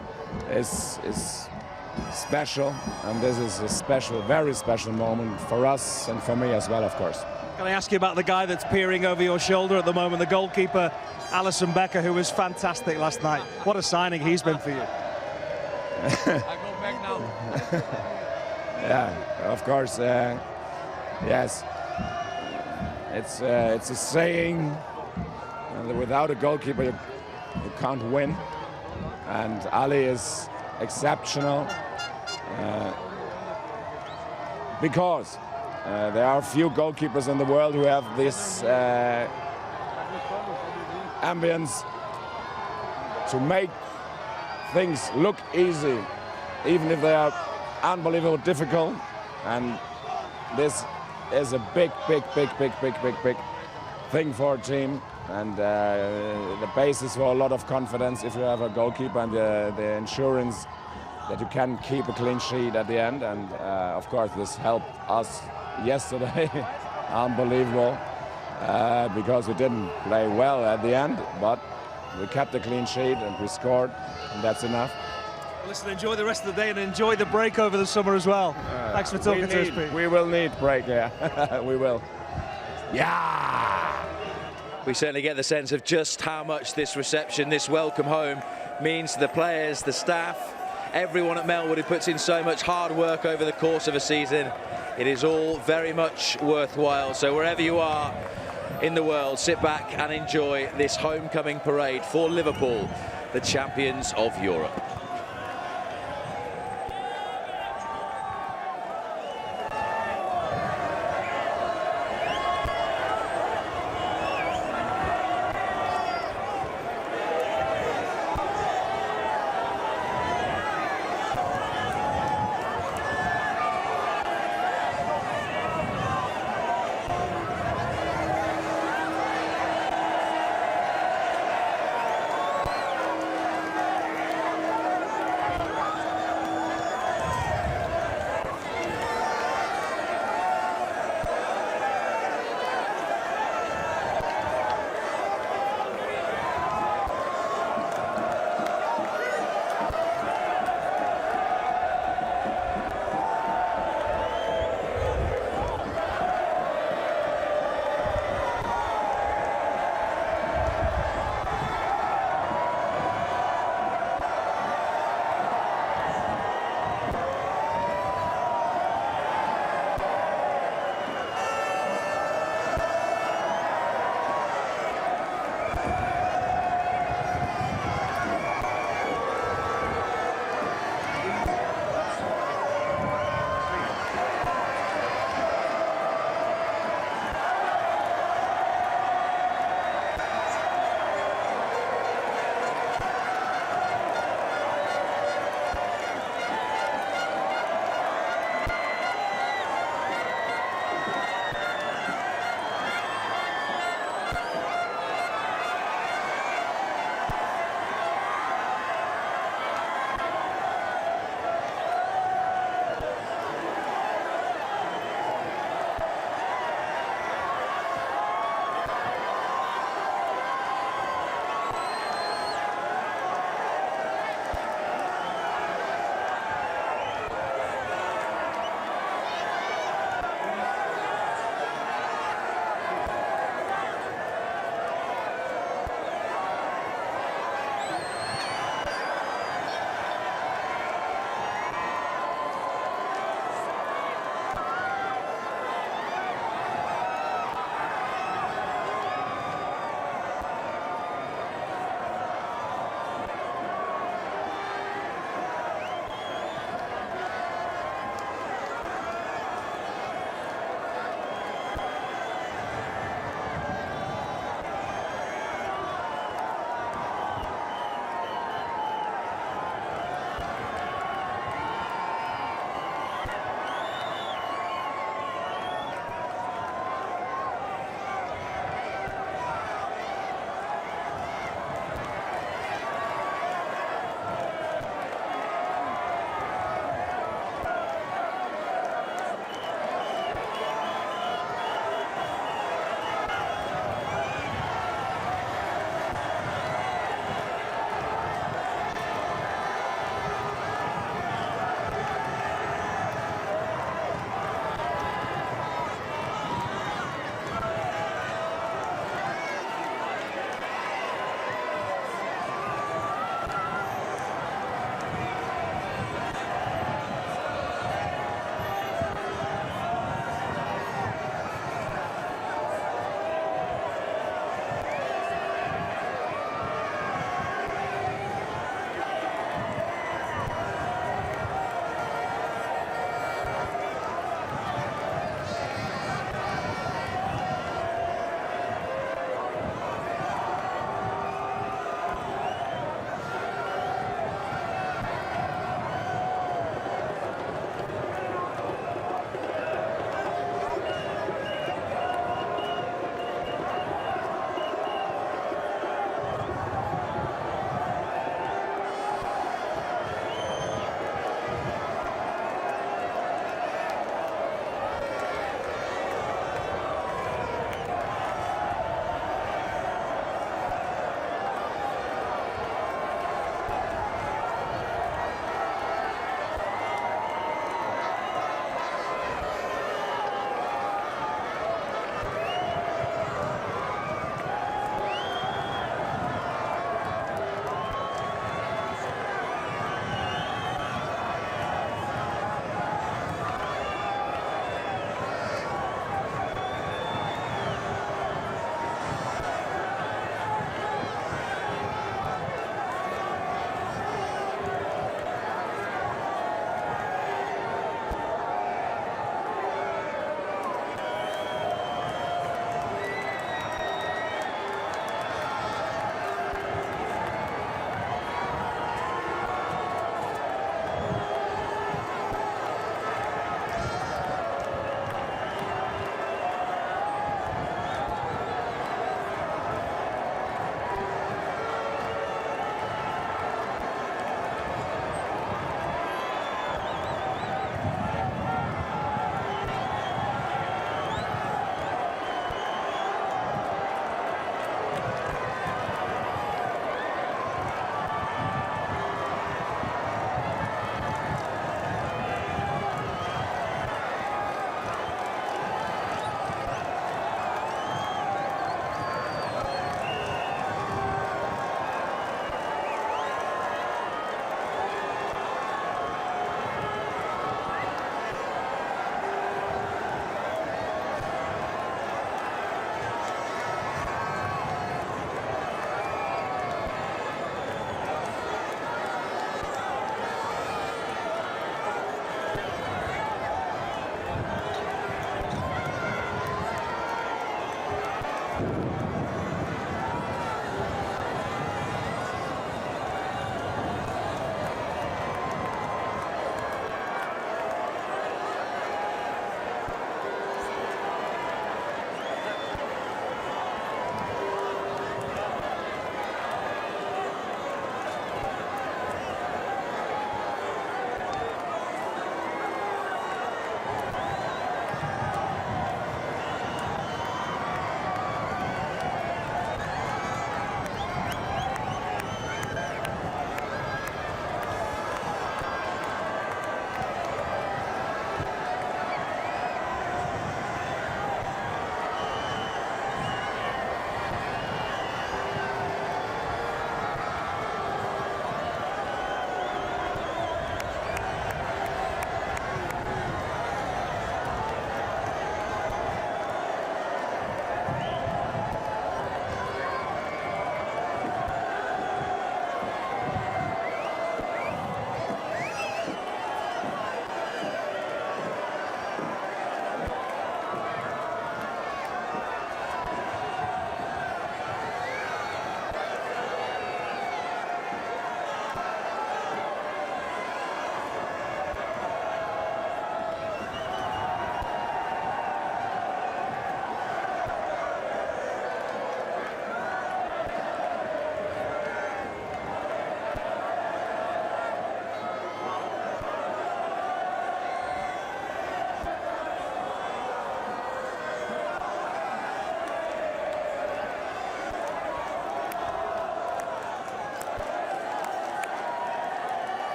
is special, and this is a special, very special moment for us and for me as well, of course. Can I ask you about the guy that's peering over your shoulder at the moment, the goalkeeper, Alisson Becker, who was fantastic last night? What a signing he's been for you. I go back now. Yeah, of course, yes. It's a saying, without a goalkeeper you can't win, and Ali is exceptional because there are few goalkeepers in the world who have this ambience to make things look easy, even if they are unbelievable difficult. And this is a big thing for a team, and the basis for a lot of confidence if you have a goalkeeper, and the insurance that you can keep a clean sheet at the end. And of course this helped us yesterday. Unbelievable, because we didn't play well at the end, but we kept a clean sheet and we scored, and that's enough. Listen, enjoy the rest of the day and enjoy the break over the summer as well. Thanks for talking to us, Pete. We will need break, yeah. We will. Yeah! We certainly get the sense of just how much this reception, this welcome home, means to the players, the staff, everyone at Melwood who puts in so much hard work over the course of a season. It is all very much worthwhile. So wherever you are in the world, sit back and enjoy this homecoming parade for Liverpool, the champions of Europe.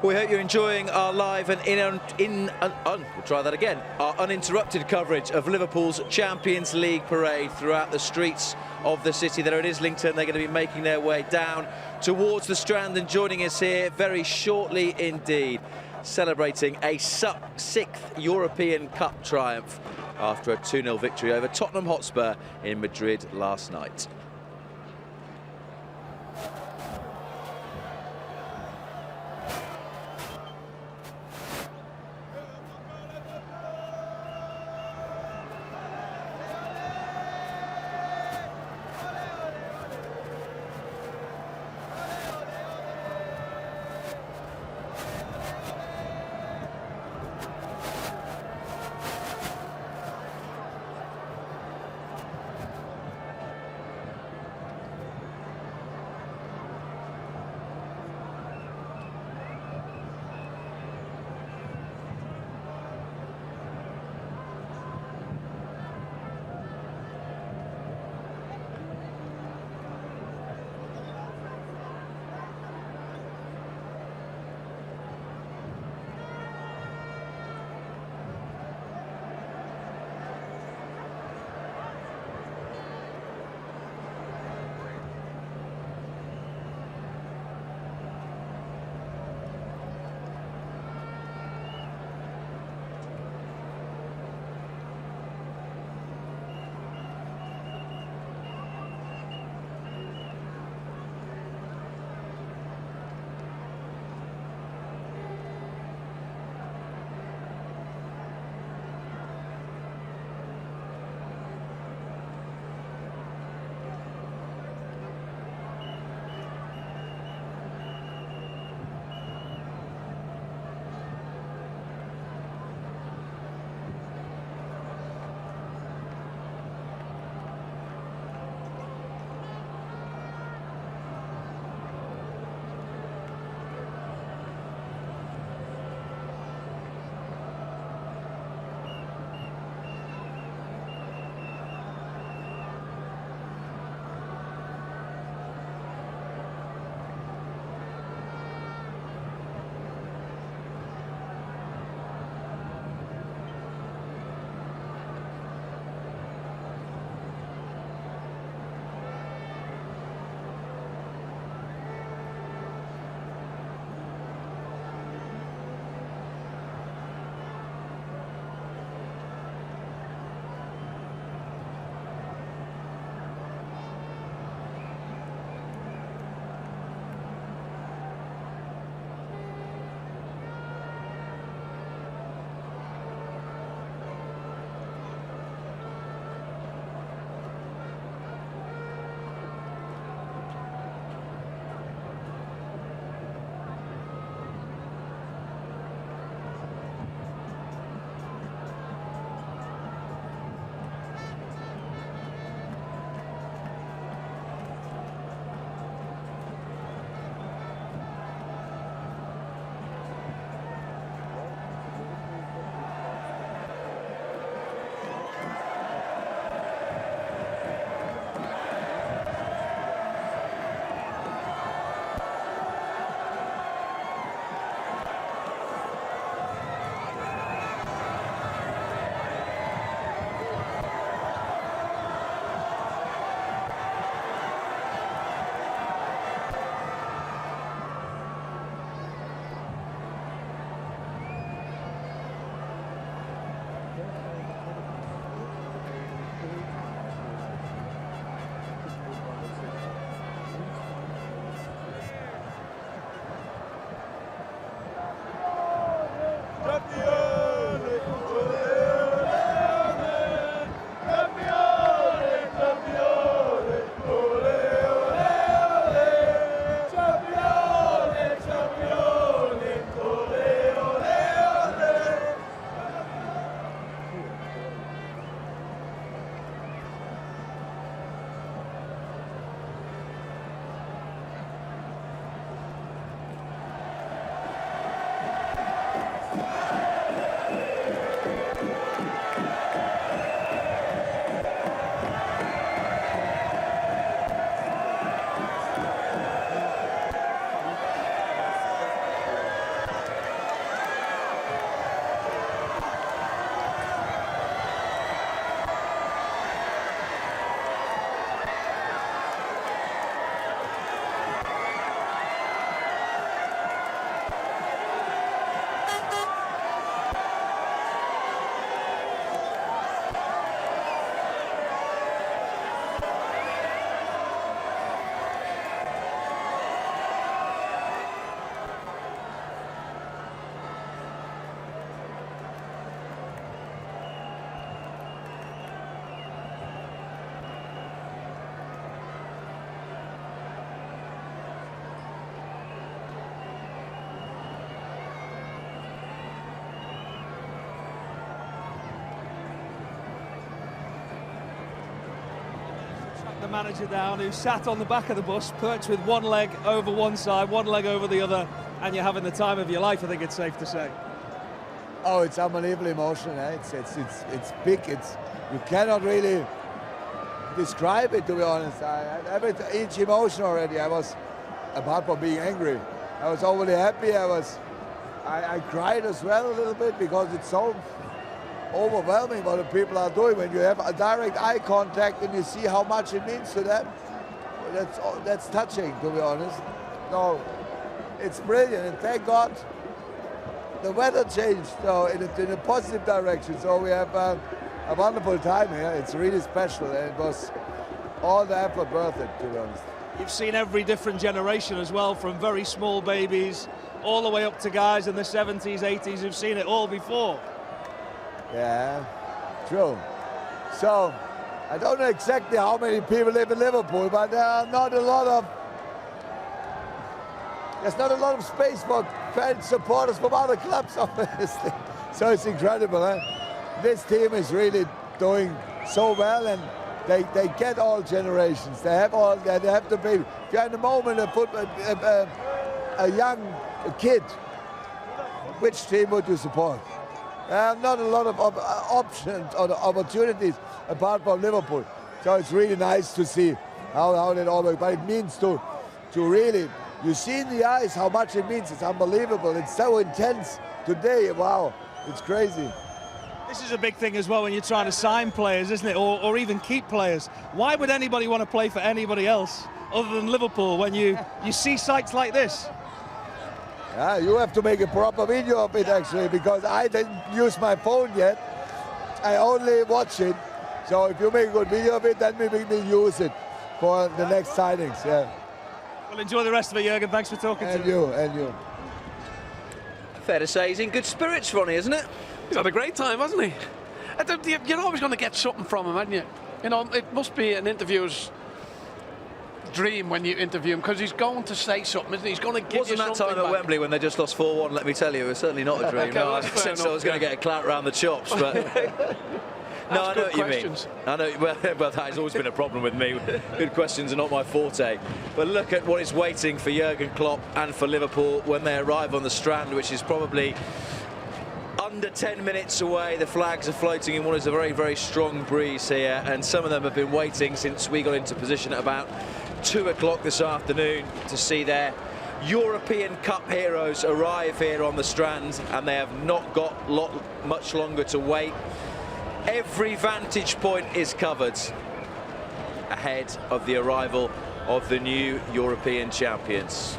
We hope you're enjoying our live and we'll try that again, our uninterrupted coverage of Liverpool's Champions League parade throughout the streets of the city. There it is, Lincoln. They're going to be making their way down towards the Strand and joining us here very shortly indeed, celebrating a sixth European Cup triumph after a 2-0 victory over Tottenham Hotspur in Madrid last night. the manager down, who sat on the back of the bus, perched with one leg over one side, one leg over the other, and you're having the time of your life, I think it's safe to say. Oh, it's unbelievably emotional. Eh? It's big. You cannot really describe it, to be honest. Each emotion already. I was, apart from being angry, I was overly happy. I cried as well a little bit because it's so overwhelming what the people are doing. When you have a direct eye contact and you see how much it means to them, that's touching, to be honest. No, it's brilliant, and thank God the weather changed in a positive direction. So we have a wonderful time here. It's really special, and it was all the effort worth it, to be honest. You've seen every different generation as well, from very small babies all the way up to guys in the 70s, 80s who've seen it all before. Yeah, true. So, I don't know exactly how many people live in Liverpool, but there's not a lot of space for fans, supporters from other clubs, obviously. So it's incredible, eh? This team is really doing so well, and they get all generations. They have to be. If you're in the moment a young kid, which team would you support? Not a lot of options or opportunities apart from Liverpool. So it's really nice to see how that all works. But it means to really, you see in the eyes how much it means. It's unbelievable. It's so intense today. Wow, it's crazy. This is a big thing as well when you're trying to sign players, isn't it? Or even keep players. Why would anybody want to play for anybody else other than Liverpool when you see sights like this? Yeah, you have to make a proper video of it, actually, because I didn't use my phone yet. I only watch it. So if you make a good video of it, then maybe we'll use it for the next signings. Yeah. Well, enjoy the rest of it, Jürgen. Thanks for talking to me. And you. Fair to say he's in good spirits, Ronnie, isn't it? He's had a great time, hasn't he? You're always going to get something from him, aren't you? You know, it must be an interviewer's dream when you interview him, because he's going to say something, isn't he? He's going to give you something. Wasn't that time at Wembley when they just lost 4-1, let me tell you. It was certainly not a dream. Okay, No, I said I was going to get a clout round the chops, but... No, I know what you mean. I know. Well, that has always been a problem with me. Good questions are not my forte. But look at what is waiting for Jurgen Klopp and for Liverpool when they arrive on the Strand, which is probably under 10 minutes away. The flags are floating in what is a very, very strong breeze here, and some of them have been waiting since we got into position at about 2 o'clock this afternoon to see their European Cup heroes arrive here on the Strand, and they have not got much longer to wait. Every vantage point is covered ahead of the arrival of the new European champions.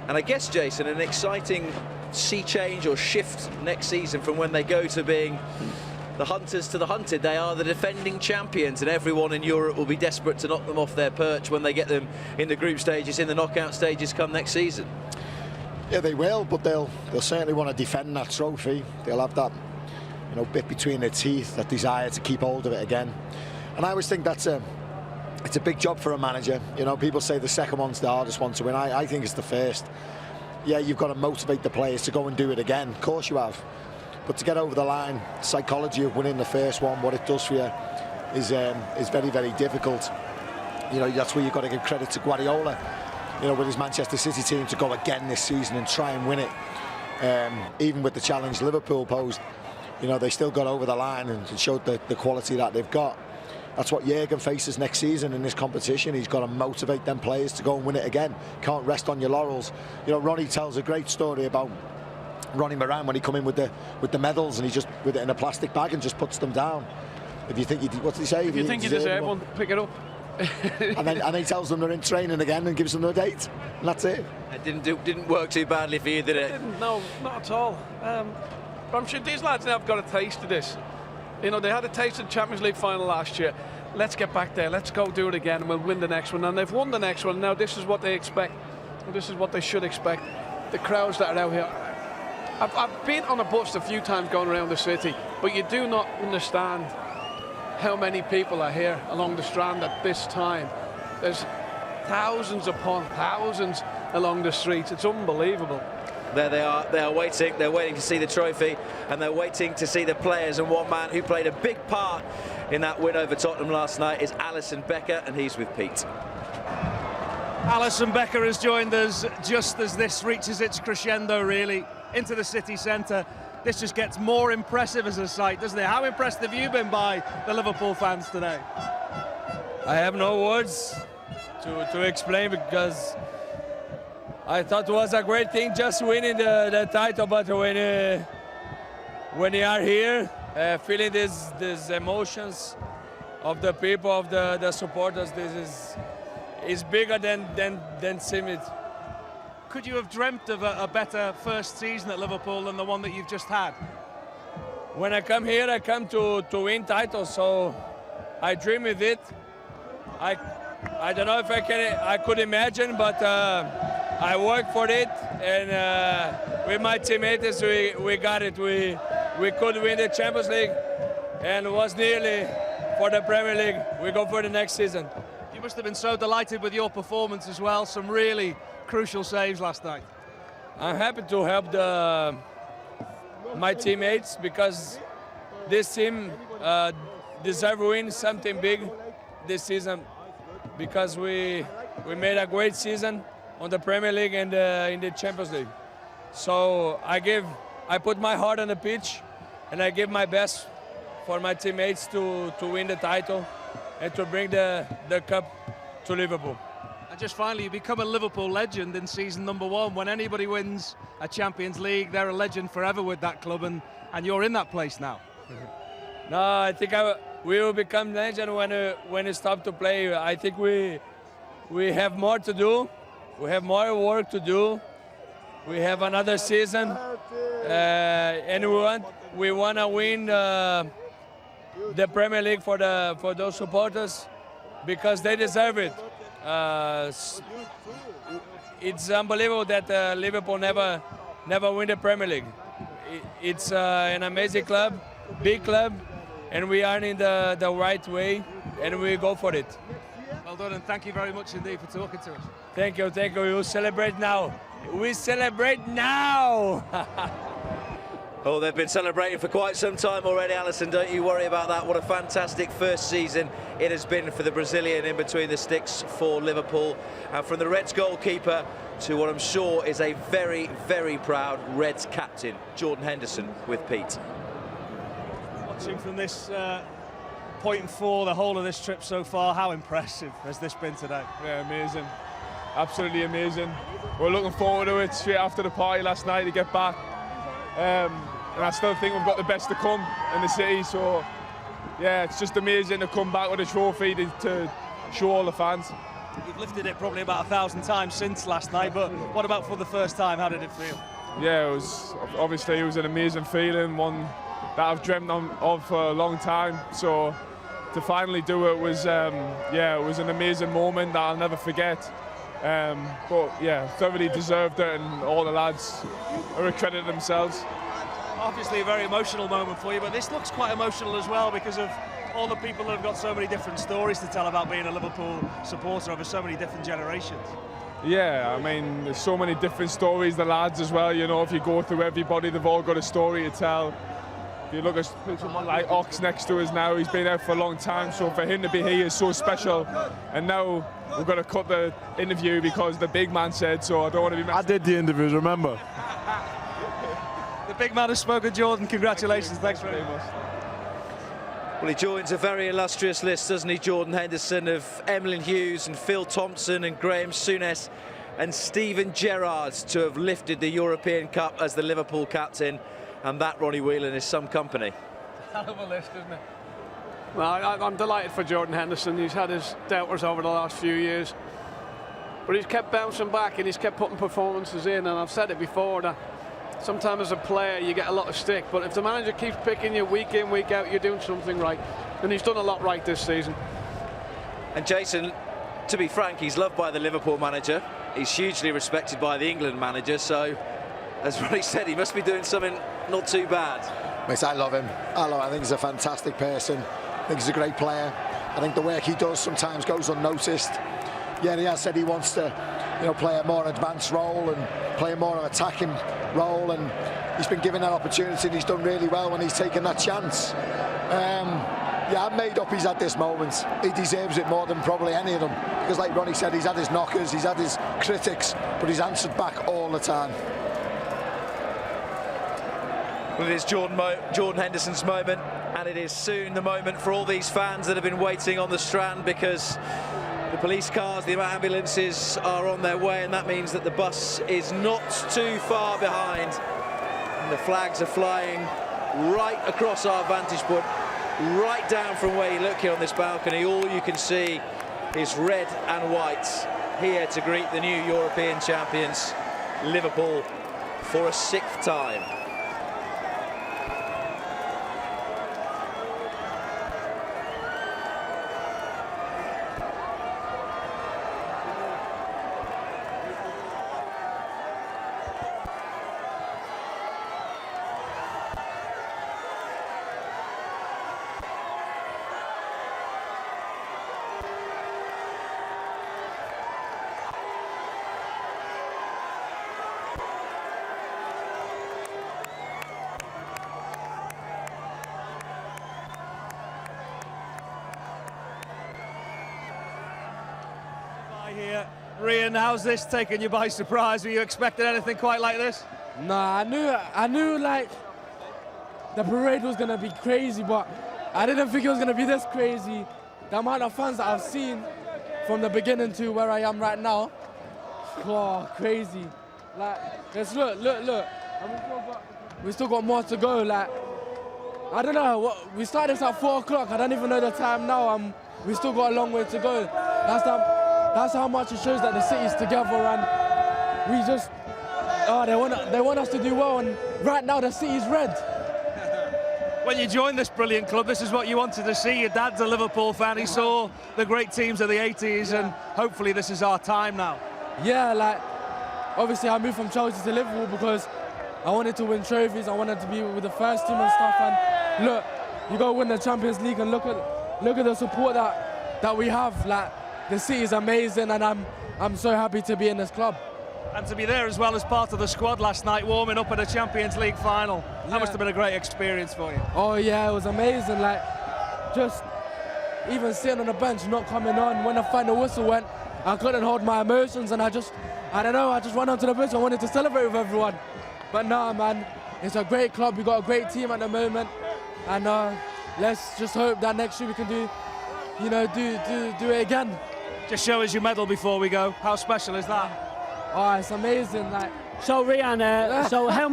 And I guess, Jason, an exciting sea change or shift next season from when they go to being the hunters to the hunted. They are the defending champions, and everyone in Europe will be desperate to knock them off their perch when they get them in the group stages, in the knockout stages come next season. Yeah, they will, but they'll certainly want to defend that trophy. They'll have that, you know, bit between their teeth, that desire to keep hold of it again. And I always think it's a big job for a manager. You know, people say the second one's the hardest one to win. I think it's the first. Yeah, you've got to motivate the players to go and do it again. Of course you have. But to get over the line, psychology of winning the first one, what it does for you is very, very difficult. You know, that's where you've got to give credit to Guardiola, you know, with his Manchester City team to go again this season and try and win it. Even with the challenge Liverpool posed, you know, they still got over the line and showed the quality that they've got. That's what Jurgen faces next season in this competition. He's got to motivate them players to go and win it again. Can't rest on your laurels. You know, Ronnie tells a great story about Ronnie Moran when he come in with the medals, and he just with it in a plastic bag and just puts them down. If you think what did he say? If you think you deserve one, pick it up. and then he tells them they're in training again and gives them a date, and that's it. It didn't work too badly for you, did it? No, not at all. But I'm sure these lads now have got a taste of this. You know, they had a taste of the Champions League final last year. Let's get back there. Let's go do it again, and we'll win the next one. And they've won the next one. Now this is what they expect. This is what they should expect. The crowds that are out here. I've been on a bus a few times going around the city, but you do not understand how many people are here along the Strand at this time. There's thousands upon thousands along the streets. It's unbelievable. There they are. They are waiting. They're waiting to see the trophy, and they're waiting to see the players. And one man who played a big part in that win over Tottenham last night is Alisson Becker, and he's with Pete. Alisson Becker has joined us just as this reaches its crescendo, really, into the city centre. This just gets more impressive as a sight, doesn't it? How impressed have you been by the Liverpool fans today? I have no words to explain, because I thought it was a great thing just winning the title, but when you are here, feeling these emotions of the people, of the supporters, this is bigger than seem it. Could you have dreamt of a better first season at Liverpool than the one that you've just had? When I come here, I come to win titles, so I dream with it. I don't know if I could imagine, but I work for it, and with my teammates we got it. We could win the Champions League, and it was nearly for the Premier League. We go for the next season. You must have been so delighted with your performance as well. Some really crucial saves last night. I'm happy to help my teammates, because this team deserve to win something big this season, because we made a great season on the Premier League and in the Champions League. So I put my heart on the pitch, and I give my best for my teammates to win the title and to bring the cup to Liverpool. And just finally, you become a Liverpool legend in season number 1. When anybody wins a Champions League, they're a legend forever with that club, and you're in that place now. No, I think we will become legend when it stop to play. I think we have more to do. We have more work to do. We have another season, and we want to win the Premier League for those supporters, because they deserve it. It's unbelievable that Liverpool never win the Premier League. It's an amazing club, big club, and we are in the right way, and we go for it. Well done, and thank you very much indeed for talking to us. Thank you. We will celebrate now. We celebrate now! Oh, they've been celebrating for quite some time already, Alisson. Don't you worry about that. What a fantastic first season it has been for the Brazilian in between the sticks for Liverpool. And from the Reds goalkeeper to what I'm sure is a very, very proud Reds captain, Jordan Henderson, with Pete. Watching from this point four, the whole of this trip so far, how impressive has this been today? Yeah, amazing. Absolutely amazing. We're looking forward to it straight after the party last night to get back. And I still think we've got the best to come in the city, so yeah, it's just amazing to come back with a trophy to show all the fans. You've lifted it probably about 1,000 times since last night, but what about for the first time? How did it feel? Yeah, it was an amazing feeling, one that I've dreamt of for a long time. So to finally do it was, it was an amazing moment that I'll never forget. But yeah, thoroughly deserved it, and all the lads are accredited themselves. Obviously a very emotional moment for you, but this looks quite emotional as well because of all the people that have got so many different stories to tell about being a Liverpool supporter over so many different generations. Yeah, I mean, there's so many different stories, the lads as well, you know, if you go through everybody, they've all got a story to tell. If you look at someone like Ox next to us now, he's been out for a long time, so for him to be here is so special. And now we're going to cut the interview because the big man said so. I don't want to be messing. I did the interviews, remember? The big man has spoken, Jordan. Congratulations. Thanks very much. Well, he joins a very illustrious list, doesn't he, Jordan Henderson, of Emlyn Hughes and Phil Thompson and Graham Souness and Steven Gerrard to have lifted the European Cup as the Liverpool captain. And that, Ronnie Whelan, is some company. Hell of a list, isn't it? Well, I'm delighted for Jordan Henderson. He's had his doubters over the last few years, but he's kept bouncing back and he's kept putting performances in. And I've said it before that sometimes as a player you get a lot of stick, but if the manager keeps picking you week in, week out, you're doing something right. And he's done a lot right this season. And Jason, to be frank, he's loved by the Liverpool manager. He's hugely respected by the England manager. So, as Ronnie said, he must be doing something not too bad. Mate, I love him. I think he's a fantastic person. I think he's a great player. I think the work he does sometimes goes unnoticed. Yeah, he has said he wants to play a more advanced role and play a more attacking role, and he's been given that opportunity and he's done really well when he's taken that chance. Yeah, I'm made up he's had this moment. He deserves it more than probably any of them, because like Ronnie said, he's had his knockers, he's had his critics, but he's answered back all the time. Well, it is Jordan Henderson's moment, and it is soon the moment for all these fans that have been waiting on the Strand, because the police cars, the ambulances are on their way, and that means that the bus is not too far behind. And the flags are flying right across our vantage point, right down from where you look here on this balcony. All you can see is red and white here to greet the new European champions, Liverpool, for a 6th time. Here, Rian, how's this taken you by surprise? Were you expecting anything quite like this? Nah, I knew like the parade was gonna be crazy, but I didn't think it was gonna be this crazy. The amount of fans that I've seen from the beginning to where I am right now, oh, crazy. Like, let's look, and we still got more to go. Like, I don't know, we started this at 4 o'clock. I don't even know the time now. We still got a long way to go. That's how much it shows that the city's together, and we just, they want us to do well, and right now the city's red. When you joined this brilliant club, this is what you wanted to see. Your dad's a Liverpool fan. He saw the great teams of the 80s, and hopefully this is our time now. Yeah, like, obviously I moved from Chelsea to Liverpool because I wanted to win trophies. I wanted to be with the first team and stuff, and look, you go win the Champions League, and look at the support that we have. Like, the city is amazing, and I'm so happy to be in this club. And to be there as well as part of the squad last night, warming up at a Champions League final. That must have been a great experience for you. Oh yeah, it was amazing. Like, just even sitting on the bench, not coming on. When the final whistle went, I couldn't hold my emotions, and I just went onto the bench. I wanted to celebrate with everyone. But nah, man, it's a great club. We got a great team at the moment, and let's just hope that next year we can do it again. Just show us your medal before we go. How special is that? Oh, it's amazing. Like, so Rian, so how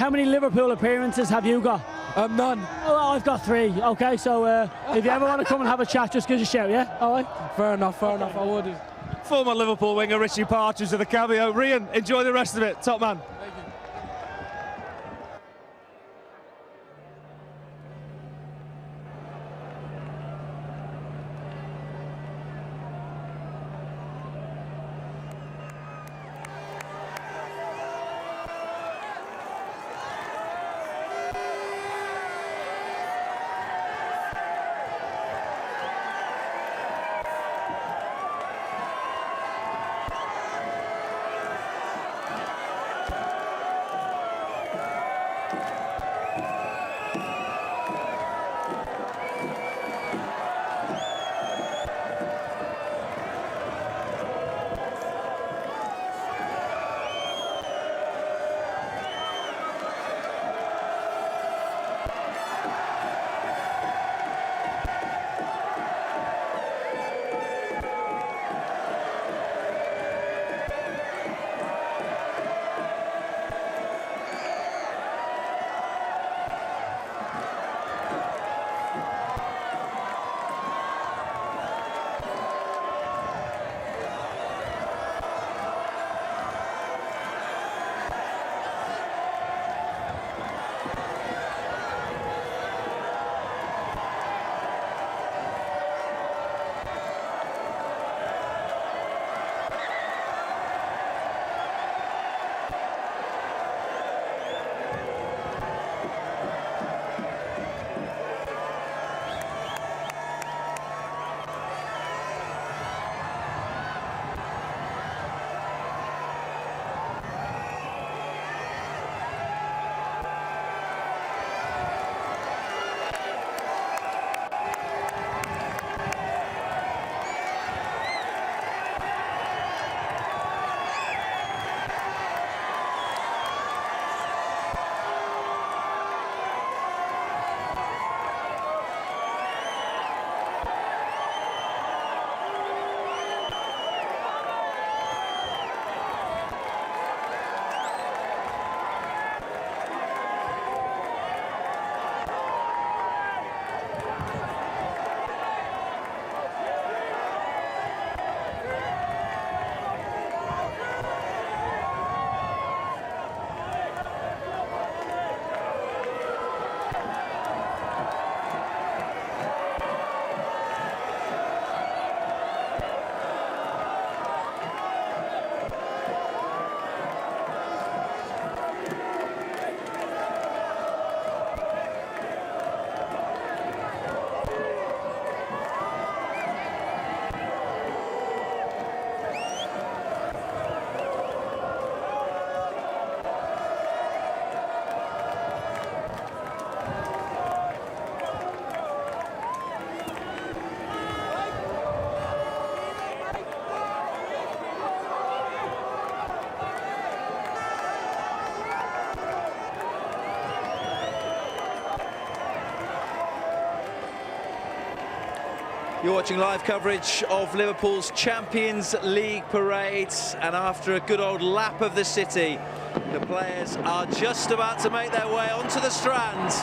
many Liverpool appearances have you got? None. Oh, I've got 3. Okay, so if you ever want to come and have a chat, just give us a shout, yeah? All right. Fair enough. I will do. Former Liverpool winger Richie Partridge with the cameo. Rian, enjoy the rest of it. Top man. You're watching live coverage of Liverpool's Champions League parade, and after a good old lap of the city, the players are just about to make their way onto the Strand.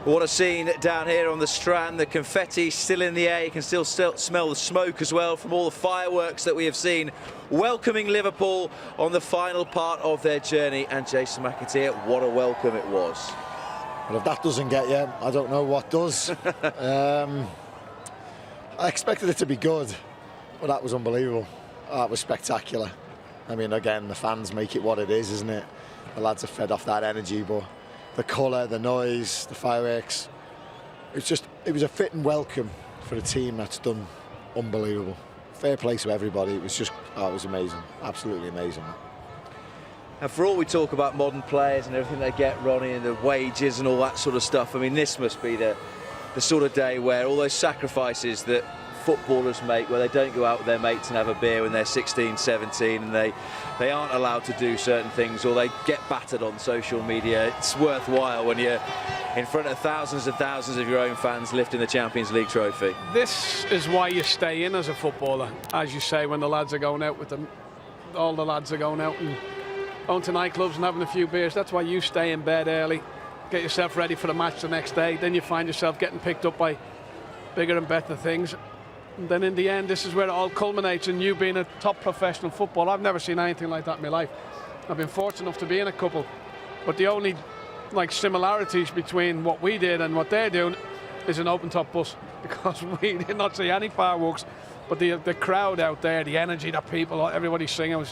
What a scene down here on the Strand. The confetti still in the air. You can still smell the smoke as well from all the fireworks that we have seen welcoming Liverpool on the final part of their journey. And Jason McAteer, what a welcome it was. Well, if that doesn't get you, I don't know what does. I expected it to be good, but that was unbelievable. That was spectacular. I mean, again, the fans make it what it is, isn't it? The lads are fed off that energy, but the colour, the noise, the fireworks, it was a fitting welcome for a team that's done unbelievable. Fair play to everybody. It was amazing, absolutely amazing. And for all we talk about modern players and everything they get, Ronnie, and the wages and all that sort of stuff, I mean, this must be the sort of day where all those sacrifices that footballers make, where they don't go out with their mates and have a beer when they're 16, 17, and they aren't allowed to do certain things, or they get battered on social media. It's worthwhile when you're in front of thousands and thousands of your own fans lifting the Champions League trophy. This is why you stay in as a footballer, as you say, when the lads are going out with them. All the lads are going out and going to nightclubs and having a few beers. That's why you stay in bed early, get yourself ready for the match the next day. Then you find yourself getting picked up by bigger and better things. And then in the end, this is where it all culminates in you being a top professional footballer. I've never seen anything like that in my life. I've been fortunate enough to be in a couple, but the only similarities between what we did and what they're doing is an open top bus, because we did not see any fireworks, but the crowd out there, the energy, the people, everybody singing,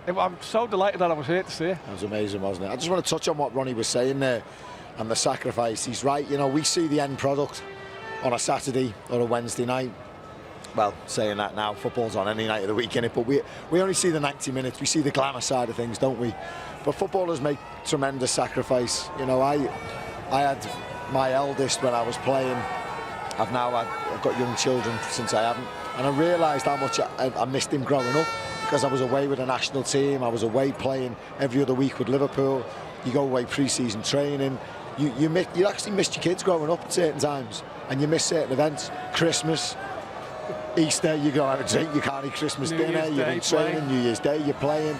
I'm so delighted that I was here to see it. It was amazing, wasn't it? I just want to touch on what Ronnie was saying there and the sacrifice. He's right, you know, we see the end product on a Saturday or a Wednesday night. Well, saying that now, football's on any night of the week, innit? But we only see the 90 minutes. We see the glamour side of things, don't we? But footballers make tremendous sacrifice. You know, I had my eldest when I was playing. I've got young children since I haven't. And I realised how much I missed him growing up, because I was away with the national team. I was away playing every other week with Liverpool. You go away pre-season training. You actually missed your kids growing up at certain times. And you miss certain events. Christmas, Easter, you go out and drink, you can't eat Christmas dinner, you're in training, New Year's Day, you're playing.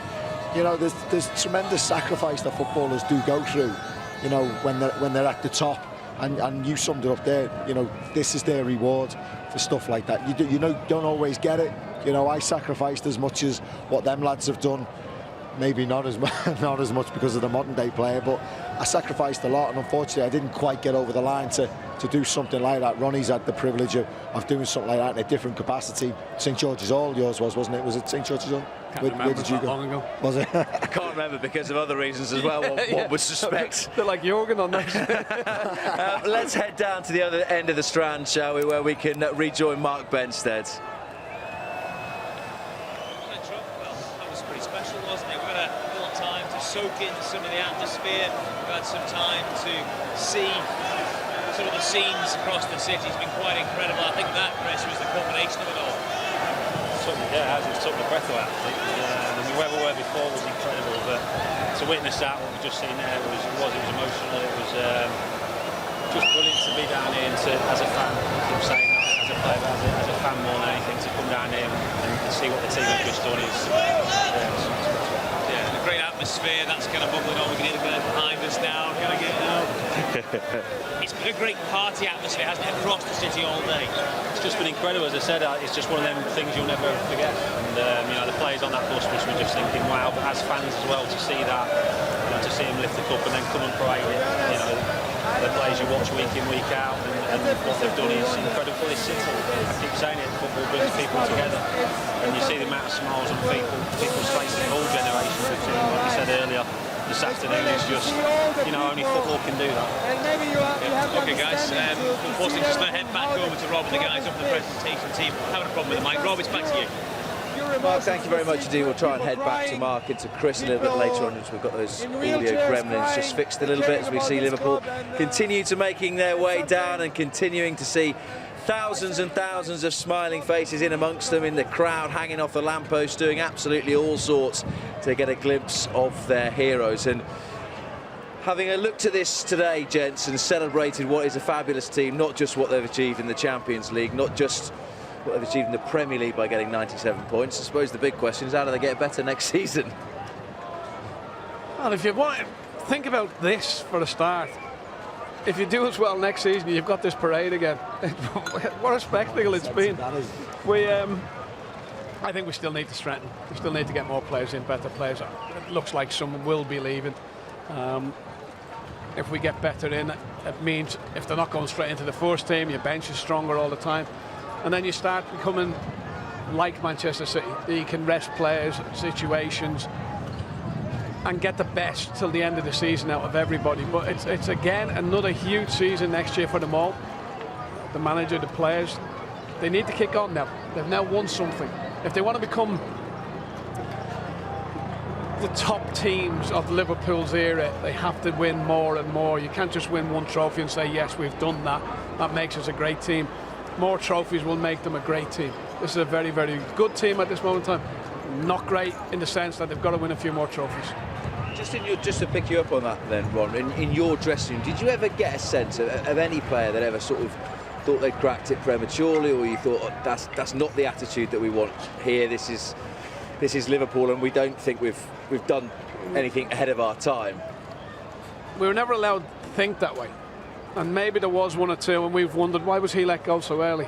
You know, there's tremendous sacrifice that footballers do go through, you know, when they're at the top. And you summed it up there, you know, this is their reward for stuff like that. You don't always get it. You know, I sacrificed as much as what them lads have done. Maybe not as much because of the modern day player, but I sacrificed a lot, and unfortunately I didn't quite get over the line to do something like that. Ronnie's had the privilege of doing something like that in a different capacity. St George's Hall, yours wasn't it? Was it St George's Hall? Where did you go? Long ago. Was it? I can't remember because of other reasons as well, one would suspect. They're like Jürgen on that. Let's head down to the other end of the Strand, shall we, where we can rejoin Mark Benstead. Soak in some of the atmosphere. We've had some time to see some of the scenes across the city. It's been quite incredible. I think that, Chris, was the combination of it all. It took the breath away. Where we were before was incredible, but to witness that, what we've just seen there, it was emotional. It was just brilliant to be down here and as a fan, I keep saying that, as a player, as a fan more than anything, to come down here and see what the team have just done is great atmosphere, that's kind of bubbling on. We can hear the behind us now. Can I get it now? It's been a great party atmosphere, hasn't it, across the city all day? It's just been incredible. As I said, it's just one of them things you'll never forget. And you know, the players on that bus were just thinking, wow. But as fans as well, to see that, you know, to see them lift the cup and then come and parade it, you know, the players you watch week in, week out, and what they've done is incredible for this city. I keep saying it, football brings people together, and you see the amount of smiles on people's faces, all generations. Like you said earlier, this afternoon is just, you know, only football can do that. Okay, guys, unfortunately, just going to head back over to Rob and the guys up in the presentation team. Having a problem with the mic. Rob, it's back to you. Mark, thank you very much indeed. We'll try and head back to Mark and to Chris a little bit later on, as we've got those audio gremlins just fixed a little bit as we see Liverpool continue to making their way down and continuing to see thousands and thousands of smiling faces in amongst them, in the crowd hanging off the lampposts, doing absolutely all sorts to get a glimpse of their heroes. And having looked at this today, gents, and celebrated what is a fabulous team, not just what they've achieved in the Champions League, not just what they've achieved in the Premier League by getting 97 points. I suppose the big question is, how do they get better next season? Well, if you want to think about this for a start, if you do as well next season, you've got this parade again. What a spectacle it's been. I think we still need to strengthen. We still need to get more players in, better players. It looks like someone will be leaving. If we get better in, it means if they're not going straight into the first team, your bench is stronger all the time. And then you start becoming like Manchester City. You can rest players, situations, and get the best till the end of the season out of everybody. But it's again another huge season next year for them all. The manager, the players, they need to kick on now. They've now won something. If they want to become the top teams of Liverpool's era, they have to win more and more. You can't just win one trophy and say, yes, we've done that. That makes us a great team. More trophies will make them a great team. This is a very, very good team at this moment in time. Not great in the sense that they've got to win a few more trophies. Just to pick you up on that then, Ron, in your dressing room, did you ever get a sense of any player that ever sort of thought they'd cracked it prematurely, or you thought, oh, that's not the attitude that we want here, this is Liverpool and we don't think we've done anything ahead of our time? We were never allowed to think that way, and maybe there was one or two and we've wondered, why was he let go so early?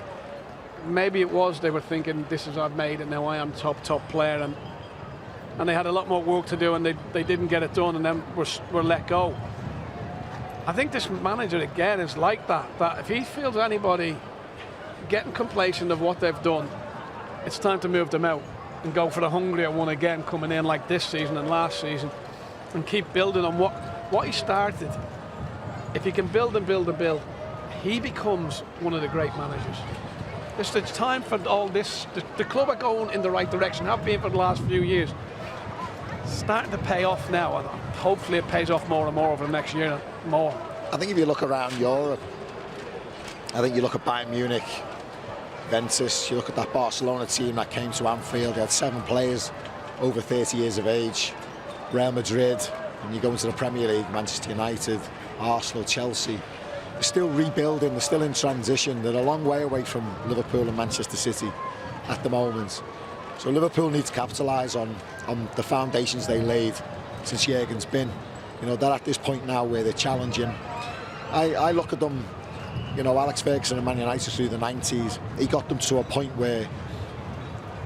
Maybe it was they were thinking, this is, I've made it now, I am top player, and they had a lot more work to do and they didn't get it done and then were let go. I think this manager again is like that if he feels anybody getting complacent of what they've done, it's time to move them out and go for the hungrier one again, coming in like this season and last season, and keep building on what he started. If he can build and build and build, he becomes one of the great managers. It's time for all this. The club are going in the right direction, have been for the last few years. Starting to pay off now, and hopefully it pays off more and more over the next year. More. I think if you look around Europe, I think you look at Bayern Munich, Juventus, you look at that Barcelona team that came to Anfield, they had 7 players over 30 years of age. Real Madrid, and you go into the Premier League, Manchester United, Arsenal, Chelsea, they're still rebuilding, they're still in transition, they're a long way away from Liverpool and Manchester City at the moment. So Liverpool need to capitalise on the foundations they laid since Jurgen's been. You know, they're at this point now where they're challenging. I look at them, you know, Alex Ferguson and Man United through the 90s, he got them to a point where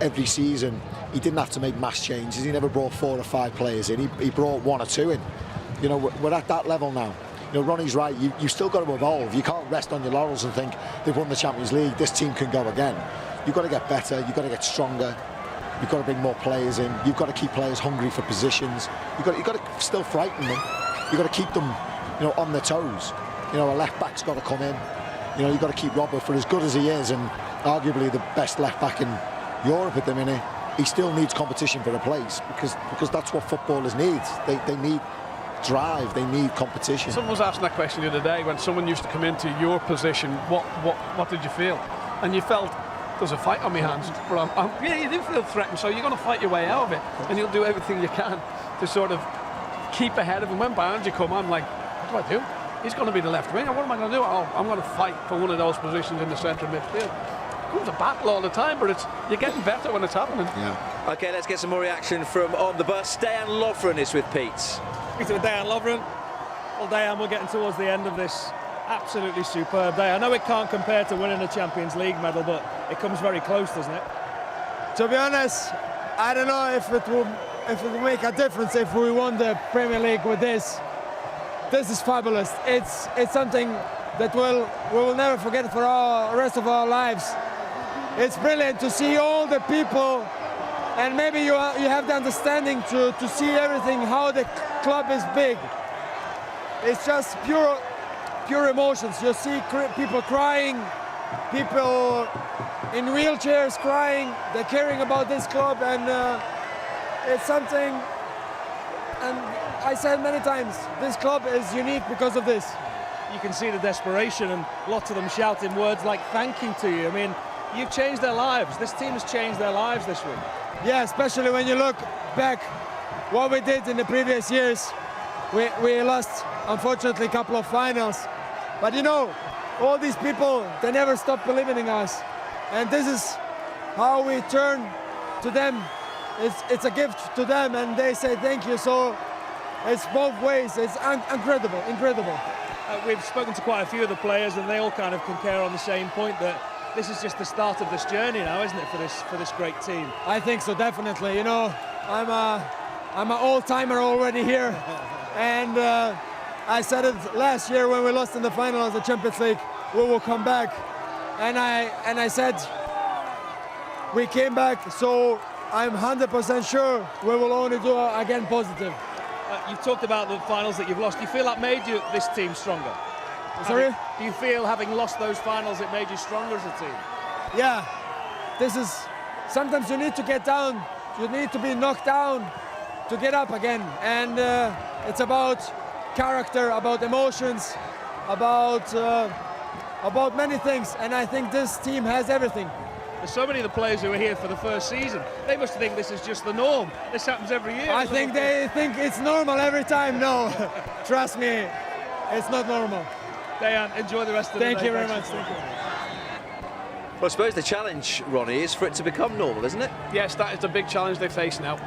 every season he didn't have to make mass changes. He never brought 4 or 5 players in, he brought 1 or 2 in. You know, we're at that level now. You know, Ronnie's right, you've still got to evolve. You can't rest on your laurels and think they've won the Champions League, this team can go again. You've got to get better, you've got to get stronger. You've got to bring more players in. You've got to keep players hungry for positions. You've got to still frighten them. You've got to keep them, you know, on their toes. You know, a left back's got to come in. You know, you've got to keep Robert, for as good as he is, and arguably the best left back in Europe at the minute. He still needs competition for a place because that's what footballers need. They need drive. They need competition. Someone was asking that question the other day when someone used to come into your position. What did you feel? And you felt, there's a fight on my hands, but yeah, you do feel threatened, so you're going to fight your way out of it, and you'll do everything you can to sort of keep ahead of him. When behind you come, I'm like, what do I do? He's going to be the left winger. What am I going to do? Oh, I'm going to fight for one of those positions in the centre of midfield. It comes a battle all the time, but you're getting better when it's happening. Yeah. Okay, let's get some more reaction from on the bus. Dejan Lovren is with Pete. Speaking to Dejan Lovren. Well, Dejan, we're getting towards the end of this absolutely superb day. I know it can't compare to winning a Champions League medal, but it comes very close, doesn't it? To be honest, I don't know if it will make a difference if we won the Premier League with this. This is fabulous. It's something that we will never forget for the rest of our lives. It's brilliant to see all the people, and maybe you have the understanding to see everything, how the club is big. It's just pure emotions. You see people crying, people in wheelchairs crying. They're caring about this club, and it's something. And I said many times, this club is unique because of this. You can see the desperation, and lots of them shouting words like "thank you" to you. I mean, you've changed their lives. This team has changed their lives this week. Yeah, especially when you look back what we did in the previous years. We lost, unfortunately, a couple of finals. But you know, all these people, they never stop believing in us. And this is how we turn to them. It's a gift to them, and they say thank you. So it's both ways. It's incredible. we've spoken to quite a few of the players, and they all kind of concur on the same point that this is just the start of this journey now, isn't it, for this great team? I think so, definitely. You know, I'm an old-timer already here, and I said it last year when we lost in the final of the Champions League. We will come back, and I said we came back. So I'm 100% sure we will only do again positive. You've talked about the finals that you've lost. Do you feel that made this team stronger? Sorry? Do you feel having lost those finals it made you stronger as a team? Yeah, sometimes you need to get down, you need to be knocked down to get up again, and it's about character, about emotions, about many things, and I think this team has everything. There's so many of the players who are here for the first season, they must think this is just the norm. This happens every year. I think they think it's normal every time. No, trust me, it's not normal. Dejan, enjoy the rest of the day. Thank you very much. Thank you. Well, I suppose the challenge, Ronnie, is for it to become normal, isn't it? Yes, that is the big challenge they face now.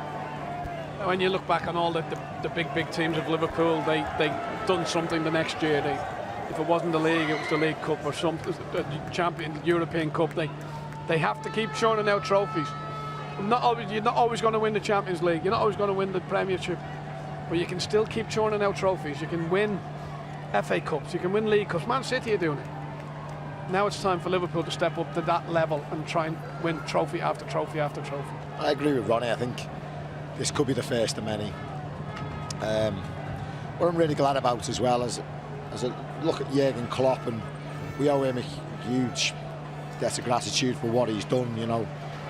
When you look back on all the big teams of Liverpool, they done something the next year. If it wasn't the league, it was the League Cup or something, the Champion, European Cup. They have to keep churning out trophies. You're not always going to win the Champions League. You're not always going to win the Premiership, but you can still keep churning out trophies. You can win FA Cups, you can win League Cups. Man City are doing it. Now it's time for Liverpool to step up to that level and try and win trophy after trophy after trophy. I agree with Ronnie. I think this could be the first of many. What I'm really glad about as well as I look at Jurgen Klopp, and we owe him a huge debt of gratitude for what he's done. You know,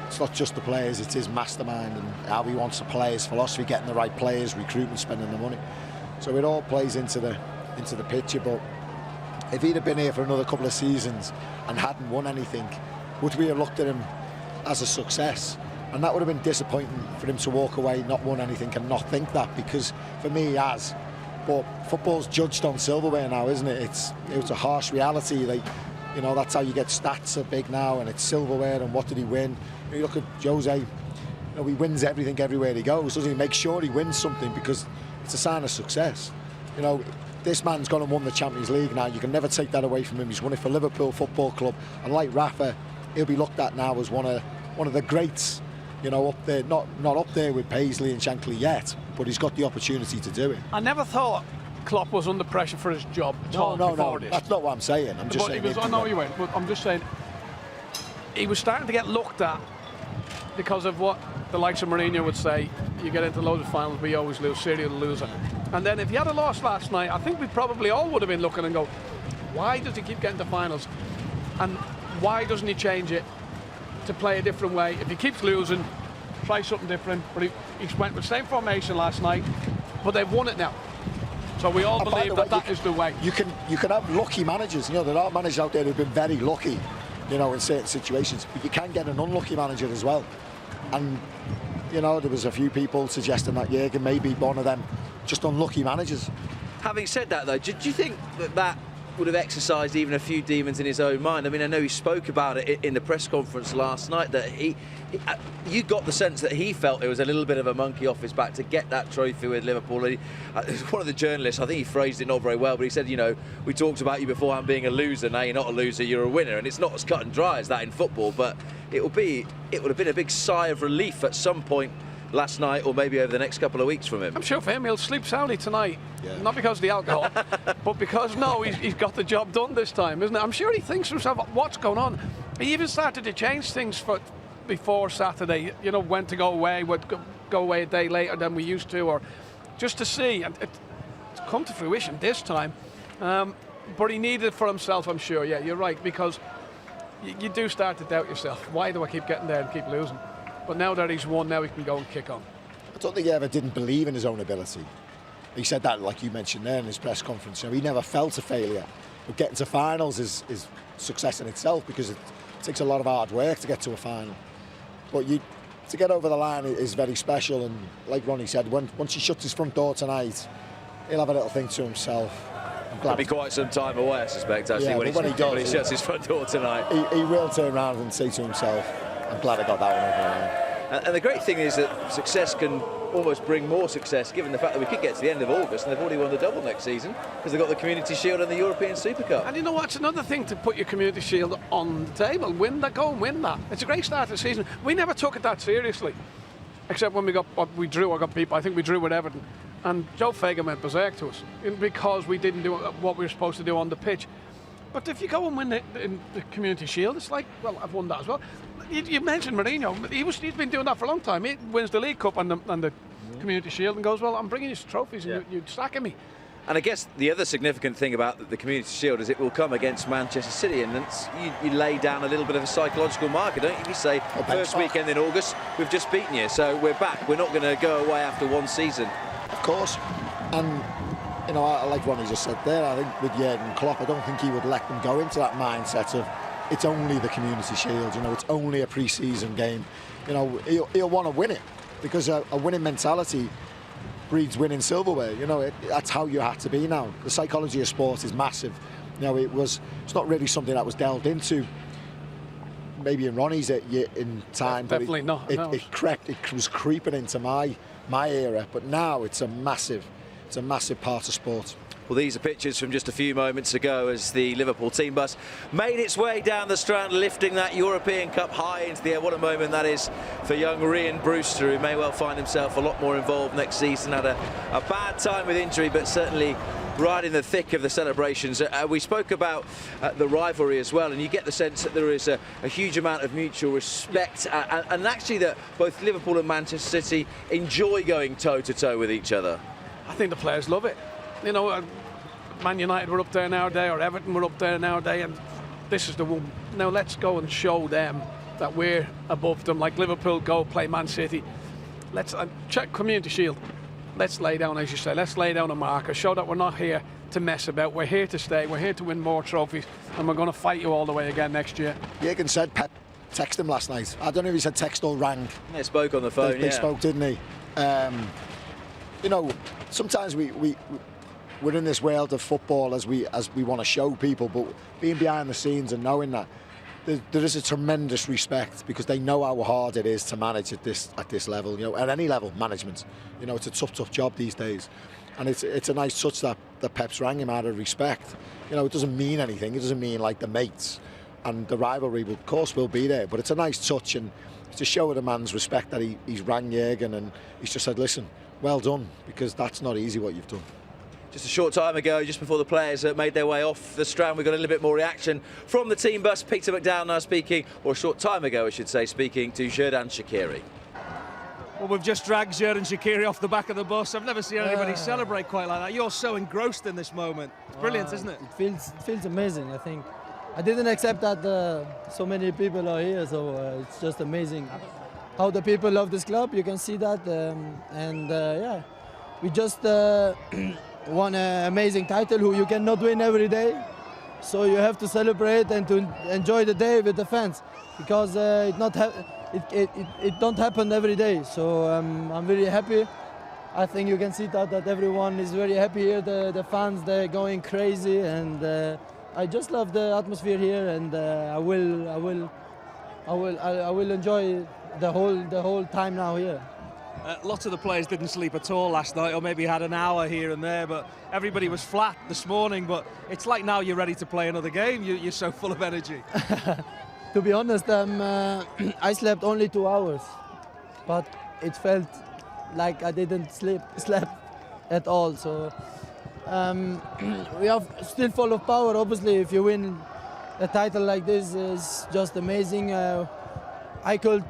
it's not just the players, it's his mastermind and how he wants to play, his philosophy, getting the right players, recruitment, spending the money. So it all plays into the picture. But if he'd have been here for another couple of seasons and hadn't won anything, would we have looked at him as a success? And that would have been disappointing for him to walk away, not won anything, and not think that, because for me he has. But football's judged on silverware now, isn't it? It's a harsh reality. Like, you know, that's how you get stats are big now, and it's silverware. And what did he win? You look at Jose. You know, he wins everything everywhere he goes. Doesn't he? Make sure he wins something, because it's a sign of success. You know, this man's gone and won the Champions League now. You can never take that away from him. He's won it for Liverpool Football Club, and like Rafa, he'll be looked at now as one of the greats. You know, up there, not up there with Paisley and Shankly yet, but he's got the opportunity to do it. I never thought Klopp was under pressure for his job at all before this. That's not what I'm saying. I'm just saying. I know you weren't, but I'm just saying he was starting to get looked at because of what the likes of Mourinho would say. You get into loads of finals, but you always lose, serial loser. And then if he had a loss last night, I think we probably all would have been looking and go, why does he keep getting to finals? And why doesn't he change it to play a different way? If he keeps losing, try something different. But he went with the same formation last night, but they've won it now. So we all believe that is the way. You can have lucky managers. You know, there are managers out there who've been very lucky, you know, in certain situations. But you can get an unlucky manager as well. And, you know, there was a few people suggesting that Jurgen may be one of them just unlucky managers. Having said that, though, do you think that would have exercised even a few demons in his own mind? I mean, I know he spoke about it in the press conference last night, that you got the sense that he felt it was a little bit of a monkey off his back to get that trophy with Liverpool. One of the journalists, I think he phrased it not very well, but he said, you know, we talked about you beforehand being a loser, now you're not a loser, you're a winner. And it's not as cut and dry as that in football, but it would have been a big sigh of relief at some point last night, or maybe over the next couple of weeks from him. I'm sure for him he'll sleep soundly tonight. Yeah. Not because of the alcohol, but because he's got the job done this time, isn't it? I'm sure he thinks to himself, what's going on? He even started to change things before Saturday, you know, when to go away, would go away a day later than we used to, or just to see. And it's come to fruition this time. But he needed it for himself, I'm sure. Yeah, you're right, because you do start to doubt yourself. Why do I keep getting there and keep losing? But now that he's won, now he can go and kick on. I don't think he ever didn't believe in his own ability. He said that, like you mentioned there in his press conference. You know, he never felt a failure. But getting to finals is success in itself, because it takes a lot of hard work to get to a final. But to get over the line is very special. And like Ronnie said, once he shuts his front door tonight, he'll have a little think to himself. It'll be quite some time away, I suspect, actually, when he shuts his front door tonight. He will turn around and say to himself, I'm glad I got that one over the line. And the great thing is that success can almost bring more success, given the fact that we could get to the end of August and they've already won the double next season because they've got the Community Shield and the European Super Cup. And you know what? It's another thing to put your Community Shield on the table. Win that, go and win that. It's a great start to the season. We never took it that seriously, except when we drew or got beat. I think we drew with Everton. And Joe Fagan went berserk to us because we didn't do what we were supposed to do on the pitch. But if you go and win the Community Shield, it's like, well, I've won that as well. You mentioned Mourinho. He's been doing that for a long time. He wins the League Cup and the Community Shield and goes, well, I'm bringing you trophies and you're sacking me. And I guess the other significant thing about the Community Shield is it will come against Manchester City, and you lay down a little bit of a psychological marker, don't you? You say, first weekend in August, we've just beaten you, so we're back. We're not going to go away after one season. Of course. And, you know, I like Ronnie just said there, I think with Jurgen Klopp, I don't think he would let them go into that mindset of it's only the Community Shield, you know, it's only a pre-season game. You know, he'll want to win it because a winning mentality breeds winning silverware. You know, that's how you have to be now. The psychology of sport is massive. You know, it's not really something that was delved into maybe in Ronnie's in time. Definitely not. It was creeping into my era, but now it's a massive part of sport. Well, these are pictures from just a few moments ago as the Liverpool team bus made its way down the Strand, lifting that European Cup high into the air. What a moment that is for young Ryan Brewster, who may well find himself a lot more involved next season. Had a bad time with injury, but certainly right in the thick of the celebrations. We spoke about the rivalry as well, and you get the sense that there is a huge amount of mutual respect, and actually that both Liverpool and Manchester City enjoy going toe-to-toe with each other. I think the players love it. You know, Man United were up there in our day, or Everton were up there in our day, and this is the one. Now let's go and show them that we're above them, like Liverpool go play Man City. Let's check Community Shield. Let's lay down, as you say, let's lay down a marker, show that we're not here to mess about. We're here to stay, we're here to win more trophies, and we're going to fight you all the way again next year. Jurgen said Pep texted him last night. I don't know if he said text or rang. They spoke on the phone, They spoke, didn't they? You know, sometimes we're in this world of football as we want to show people, but being behind the scenes and knowing that there is a tremendous respect because they know how hard it is to manage at this level, you know, at any level, management. You know, it's a tough job these days, and it's a nice touch that Pep's rang him out of respect. You know, it doesn't mean anything. It doesn't mean like the mates, and the rivalry, of course, will be there, but it's a nice touch and to show the man's respect that he's rang Jurgen and he's just said, listen, well done, because that's not easy what you've done. Just a short time ago, just before the players made their way off the Strand, we got a little bit more reaction from the team bus. Peter McDowell now speaking, or a short time ago, I should say, speaking to Xherdan Shaqiri. Well, we've just dragged Xherdan Shaqiri off the back of the bus. I've never seen anybody celebrate quite like that. You're so engrossed in this moment. It's brilliant, isn't it? It feels amazing, I think. I didn't accept that so many people are here, so it's just amazing how the people love this club. You can see that, yeah, we just won an amazing title who you cannot win every day, so you have to celebrate and to enjoy the day with the fans, because it don't happen every day. So I'm very happy. I think you can see that everyone is very happy here. The fans, they're going crazy, and I just love the atmosphere here, and I will enjoy the whole time now here. Lots of the players didn't sleep at all last night, or maybe had an hour here and there, but everybody was flat this morning. But it's like now you're ready to play another game. You're so full of energy. To be honest, I slept only 2 hours, but it felt like I didn't sleep at all. So we are still full of power. Obviously, if you win a title like this, is just amazing. I could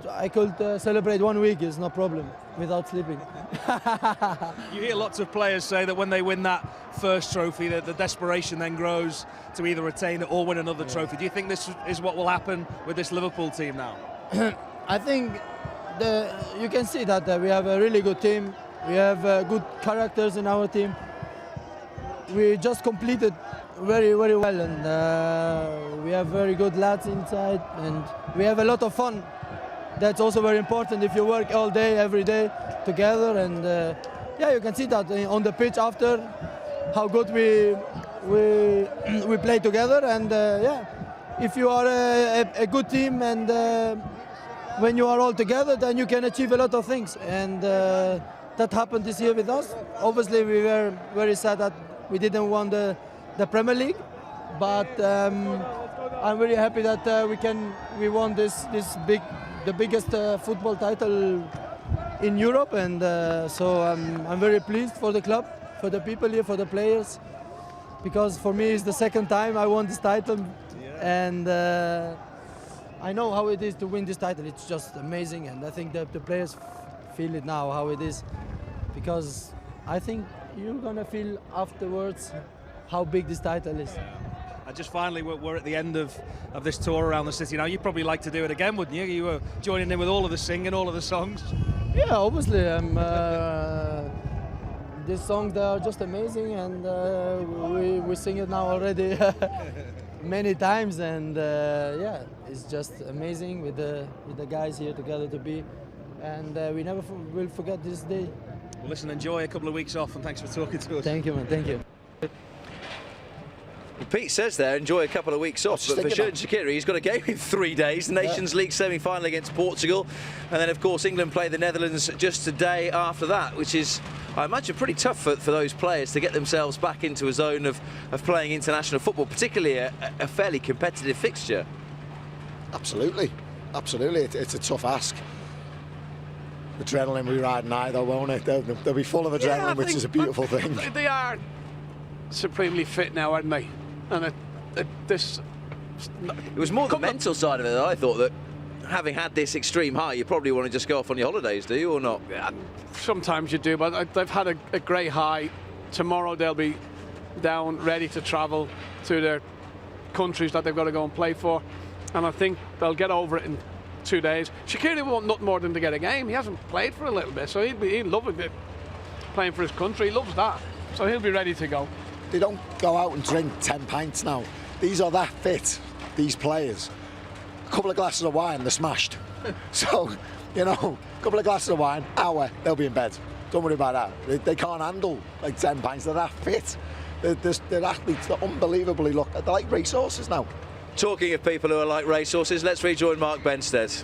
celebrate 1 week, is no problem, without sleeping. You hear lots of players say that when they win that first trophy, that the desperation then grows to either retain it or win another trophy. Do you think this is what will happen with this Liverpool team now? I think you can see that we have a really good team. We have good characters in our team. We just completed very, very well, and we have very good lads inside, and we have a lot of fun. That's also very important if you work all day, every day together, and yeah, you can see that on the pitch after how good we play together, and yeah, if you are a good team and when you are all together, then you can achieve a lot of things. And that happened this year with us. Obviously, we were very sad that we didn't win the Premier League, but I'm very happy that we won the biggest football title in Europe, and so I'm very pleased for the club, for the people here, for the players, because for me it's the second time I won this title, and I know how it is to win this title. It's just amazing, and I think that the players feel it now, how it is, because I think you're gonna feel afterwards how big this title is. And just finally, we're at the end of this tour around the city now. You'd probably like to do it again, wouldn't you? You were joining in with all of the singing, all of the songs. Yeah, obviously. These songs, they are just amazing, and we sing it now already many times, and yeah, it's just amazing with the guys here together to be, and we never will forget this day. Well, listen, enjoy a couple of weeks off, and thanks for talking to us. Thank you, man. Thank you. Well, Pete says there, enjoy a couple of weeks off, but for Xherdan Shaqiri, he's got a game in 3 days, the Nations League semi-final against Portugal, and then of course England play the Netherlands just a day after that, which is, I imagine, pretty tough for those players to get themselves back into a zone of playing international football, particularly a fairly competitive fixture. Absolutely, absolutely, it's a tough ask. Adrenaline will be riding high though, won't it? They'll be full of adrenaline, which is a beautiful thing. They are supremely fit now, aren't they? And it was more the mental side of it, though. I thought that having had this extreme high, you probably want to just go off on your holidays, do you, or not? Yeah, sometimes you do, but they've had a great high. Tomorrow they'll be down, ready to travel to their countries that they've got to go and play for, and I think they'll get over it in 2 days. Shaqiri won't nothing more than to get a game. He hasn't played for a little bit, so he'd love it playing for his country. He loves that, so he'll be ready to go. They don't go out and drink 10 pints now. These are that fit, these players. A couple of glasses of wine, they're smashed. So, you know, a couple of glasses of wine, hour, they'll be in bed. Don't worry about that. They can't handle like 10 pints, they're that fit. They're athletes, they're unbelievably they're like racehorses now. Talking of people who are like racehorses, let's rejoin Mark Benstead.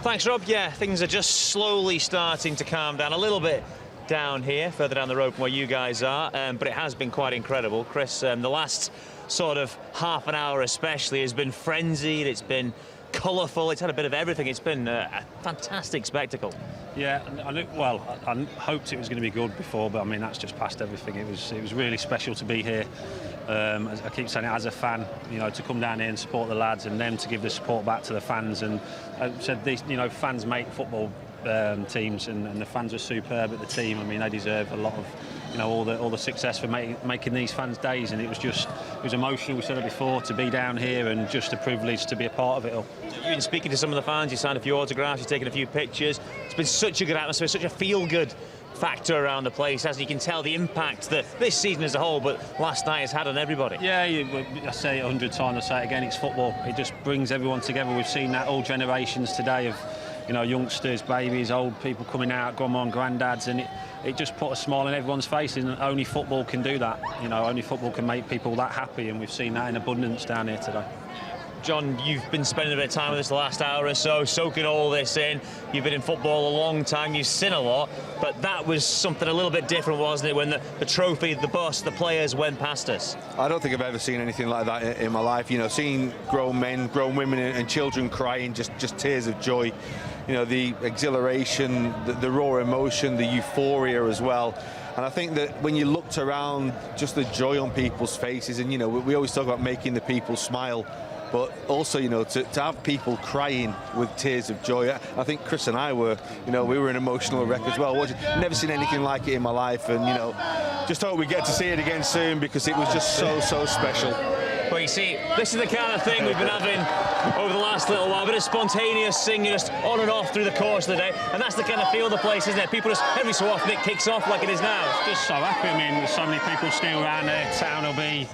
Thanks, Rob. Yeah, things are just slowly starting to calm down a little bit down here, further down the road from where you guys are, but it has been quite incredible. Chris, the last sort of half an hour especially has been frenzied, it's been colourful, it's had a bit of everything. It's been a fantastic spectacle. Yeah, I hoped it was going to be good before, but I mean that's just past everything. It was really special to be here. As I keep saying it, as a fan, you know, to come down here and support the lads, and them to give the support back to the fans. And I said these, you know, fans make football teams, and the fans are superb at the team. I mean, they deserve a lot of, you know, all the success for making these fans' days. And it was emotional. We said it before, to be down here, and just a privilege to be a part of it all. You've been speaking to some of the fans. You signed a few autographs. You've taken a few pictures. It's been such a good atmosphere, such a feel-good factor around the place, as you can tell the impact that this season as a whole, but last night has had on everybody. Yeah, I say it 100 times, I say it again, it's football. It just brings everyone together. We've seen that all generations today of, you know, youngsters, babies, old people coming out, grandma and granddads, and it just put a smile on everyone's face, and only football can do that. You know, only football can make people that happy, and we've seen that in abundance down here today. John, you've been spending a bit of time with us the last hour or so, soaking all this in. You've been in football a long time, you've seen a lot, but that was something a little bit different, wasn't it, when the trophy, the bus, the players went past us? I don't think I've ever seen anything like that in my life. You know, seeing grown men, grown women and children crying, just tears of joy. You know, the exhilaration, the raw emotion, the euphoria as well. And I think that when you looked around, just the joy on people's faces, and, you know, we always talk about making the people smile, but also, you know, to have people crying with tears of joy. I think Chris and I were, you know, we were an emotional wreck as well. Never seen anything like it in my life, and, you know, just hope we get to see it again soon, because it was just so special. Well, you see, this is the kind of thing we've been having over the last little while, a bit of spontaneous singing just on and off through the course of the day, and that's the kind of feel of the place, isn't it? People just, every so often it kicks off like it is now. Just so happy. I mean, there's so many people still around there. Town will be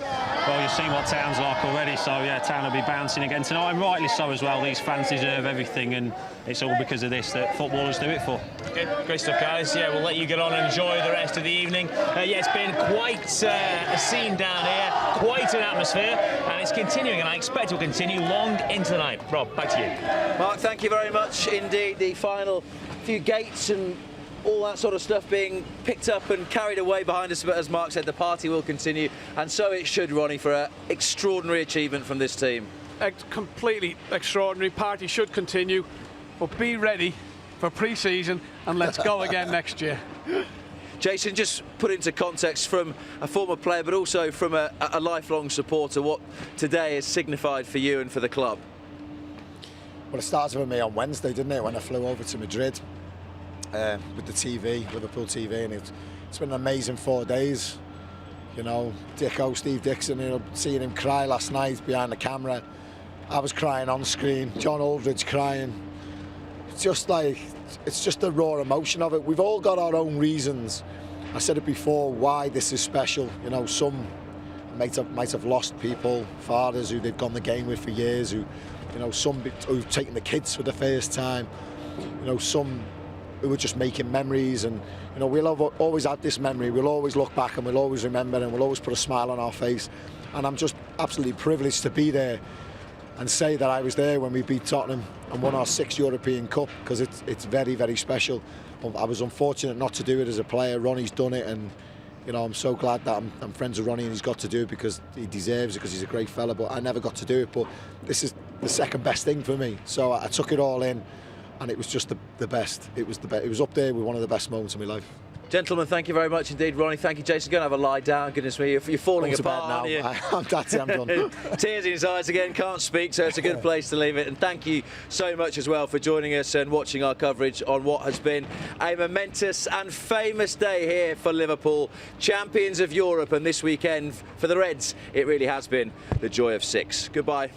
Well, you've seen what Town's like already, so yeah, Town will be bouncing again tonight, and rightly so as well. These fans deserve everything, and it's all because of this that footballers do it for. Okay, great stuff, guys. Yeah, we'll let you get on and enjoy the rest of the evening. Yeah, it's been quite a scene down here, quite an atmosphere, and it's continuing, and I expect it will continue long into the night. Rob, back to you. Mark, thank you very much indeed. The final few gates and all that sort of stuff being picked up and carried away behind us, but as Mark said, the party will continue, and so it should, Ronnie, for an extraordinary achievement from this team. A completely extraordinary party should continue, but be ready for pre-season and let's go again next year. Jason, just put into context from a former player, but also from a lifelong supporter, what today has signified for you and for the club. Well, it started with me on Wednesday, didn't it, when I flew over to Madrid with the TV, Liverpool TV, and it's been an amazing 4 days. You know, Steve Dixon, you know, seeing him cry last night behind the camera. I was crying on screen, John Aldridge crying. It's just like, it's just the raw emotion of it. We've all got our own reasons. I said it before, why this is special. You know, some might have lost people, fathers who they've gone the game with for years, who, you know, some who've taken the kids for the first time, you know, some who were just making memories, and, you know, we'll always have this memory. We'll always look back and we'll always remember, and we'll always put a smile on our face. And I'm just absolutely privileged to be there and say that I was there when we beat Tottenham and won our 6th European Cup, because it's very, very special. I was unfortunate not to do it as a player. Ronnie's done it, and, you know, I'm so glad that I'm friends with Ronnie and he's got to do it because he deserves it, because he's a great fella, but I never got to do it. But this is the second best thing for me. So I took it all in, and it was just the best. It was the best. It was up there with one of the best moments of my life. Gentlemen, thank you very much indeed. Ronnie, thank you. Jason, go and have a lie down. Goodness me, you're falling apart now. I'm done. Tears in his eyes again, can't speak, so it's a good place to leave it. And thank you so much as well for joining us and watching our coverage on what has been a momentous and famous day here for Liverpool, champions of Europe. And this weekend, for the Reds, it really has been the joy of 6. Goodbye.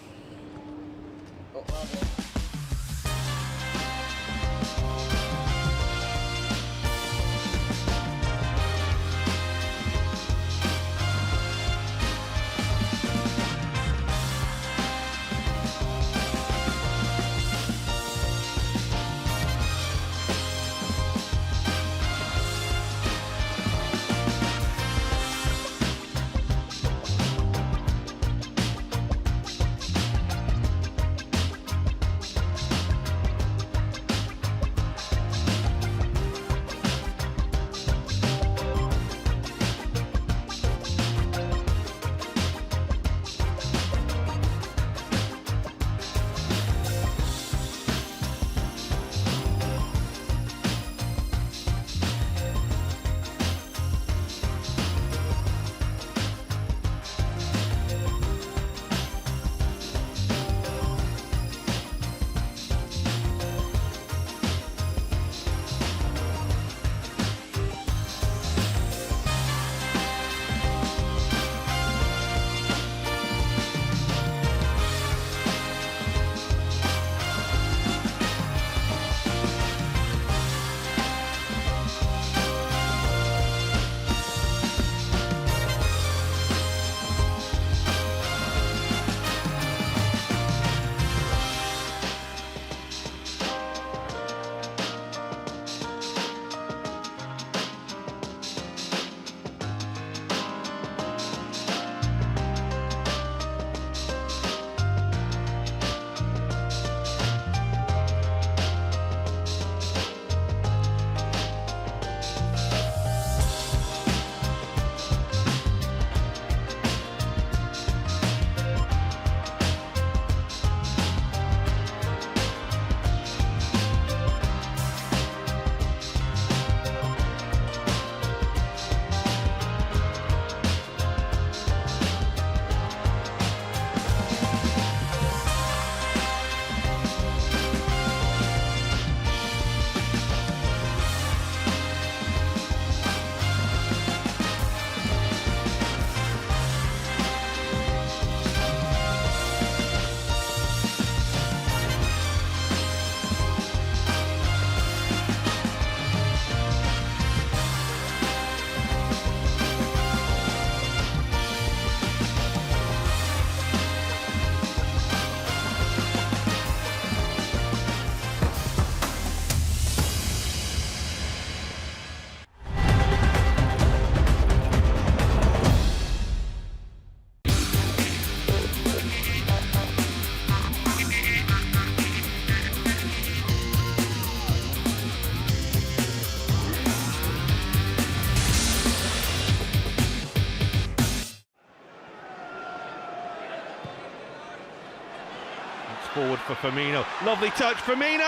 Forward for Firmino. Lovely touch, Firmino!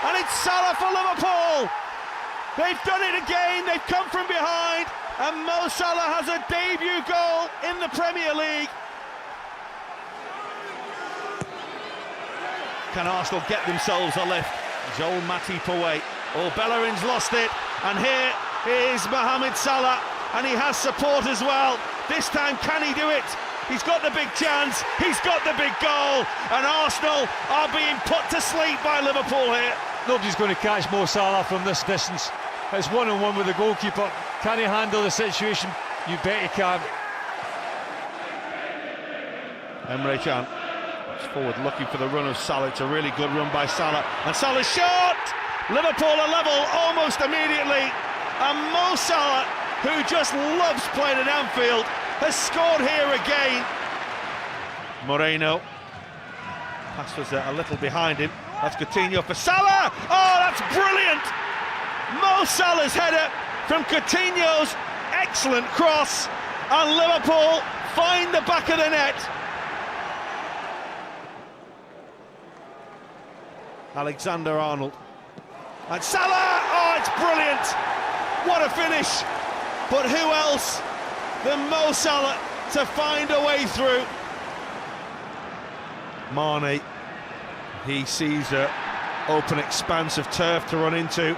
And it's Salah for Liverpool! They've done it again, they've come from behind, and Mo Salah has a debut goal in the Premier League. Can Arsenal get themselves a lift? Joel Matip away. Oh, Bellerin's lost it, and here is Mohamed Salah, and he has support as well. This time, can he do it? He's got the big chance, he's got the big goal, and Arsenal are being put to sleep by Liverpool here. Nobody's going to catch Mo Salah from this distance. It's one-on-one with the goalkeeper. Can he handle the situation? You bet he can. Emre Can forward looking for the run of Salah. It's a really good run by Salah, and Salah's shot! Liverpool are level almost immediately, and Mo Salah, who just loves playing at Anfield, has scored here again. Moreno, pass was a little behind him. That's Coutinho for Salah. Oh, that's brilliant! Mo Salah's header from Coutinho's excellent cross, and Liverpool find the back of the net. Alexander-Arnold and Salah. Oh, it's brilliant! What a finish! But who else than Mo Salah to find a way through? Mane, he sees an open expanse of turf to run into,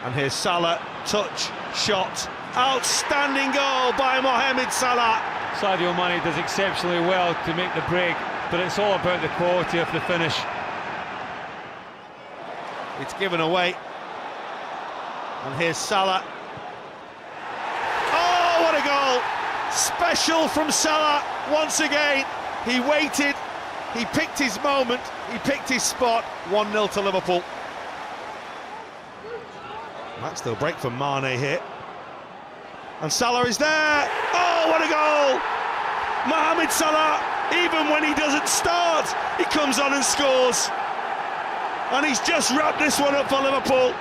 and here's Salah, touch, shot, outstanding goal by Mohamed Salah. Sadio Mane does exceptionally well to make the break, but it's all about the quality of the finish. It's given away, and here's Salah. Oh, what a goal! Special from Salah once again. He waited, he picked his moment, he picked his spot. 1-0 to Liverpool. That's still break from Mane here, and Salah is there. Oh, what a goal! Mohamed Salah, even when he doesn't start, he comes on and scores. And he's just wrapped this one up for Liverpool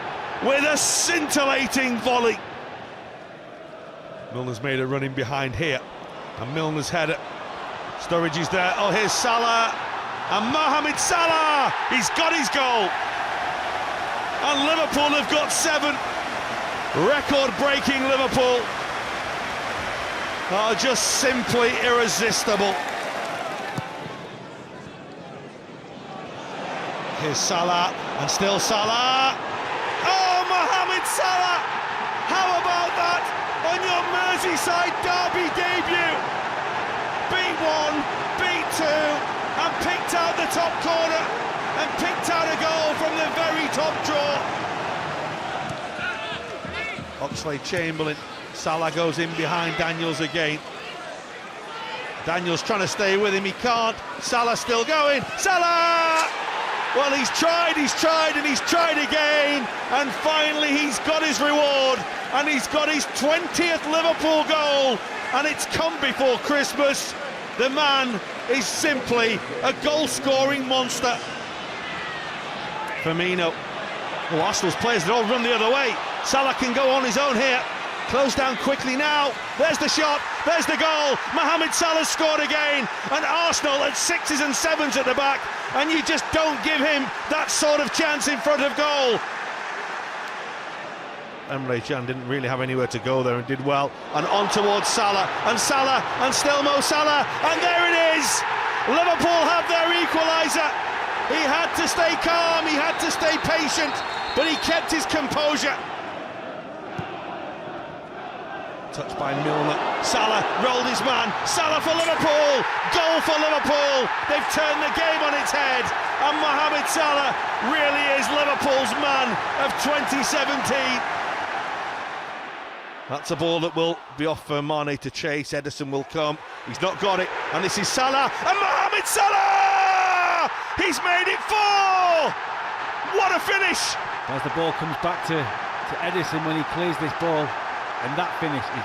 with a scintillating volley. Milner's made a run in behind here, and Milner's header. Sturridge is there. Oh, here's Salah, and Mohamed Salah, he's got his goal. And Liverpool have got 7. Record-breaking Liverpool are just simply irresistible. Here's Salah, and still Salah. Oh, Mohamed Salah! How about that on your Merseyside derby debut? Beat 1, beat 2, and picked out the top corner, and picked out a goal from the very top draw. Oxlade-Chamberlain, Salah goes in behind Daniels again. Daniels trying to stay with him, he can't. Salah still going, Salah! Well, he's tried, and he's tried again, and finally he's got his reward, and he's got his 20th Liverpool goal, and it's come before Christmas. The man is simply a goal-scoring monster. Firmino. Oh, Arsenal's players had all run the other way. Salah can go on his own here. Close down quickly now. There's the shot, there's the goal. Mohamed Salah scored again, and Arsenal at 6s and 7s at the back, and you just don't give him that sort of chance in front of goal. Emre Can didn't really have anywhere to go there and did well. And on towards Salah, and still Mo Salah, and there it is! Liverpool have their equaliser. He had to stay calm, he had to stay patient, but he kept his composure. Touched by Milner. Salah rolled his man. Salah for Liverpool. Goal for Liverpool. They've turned the game on its head. And Mohamed Salah really is Liverpool's man of 2017. That's a ball that will be off for Mane to chase. Ederson will come. He's not got it. And this is Salah. And Mohamed Salah! He's made it 4! What a finish! As the ball comes back to Ederson when he clears this ball, and that finish is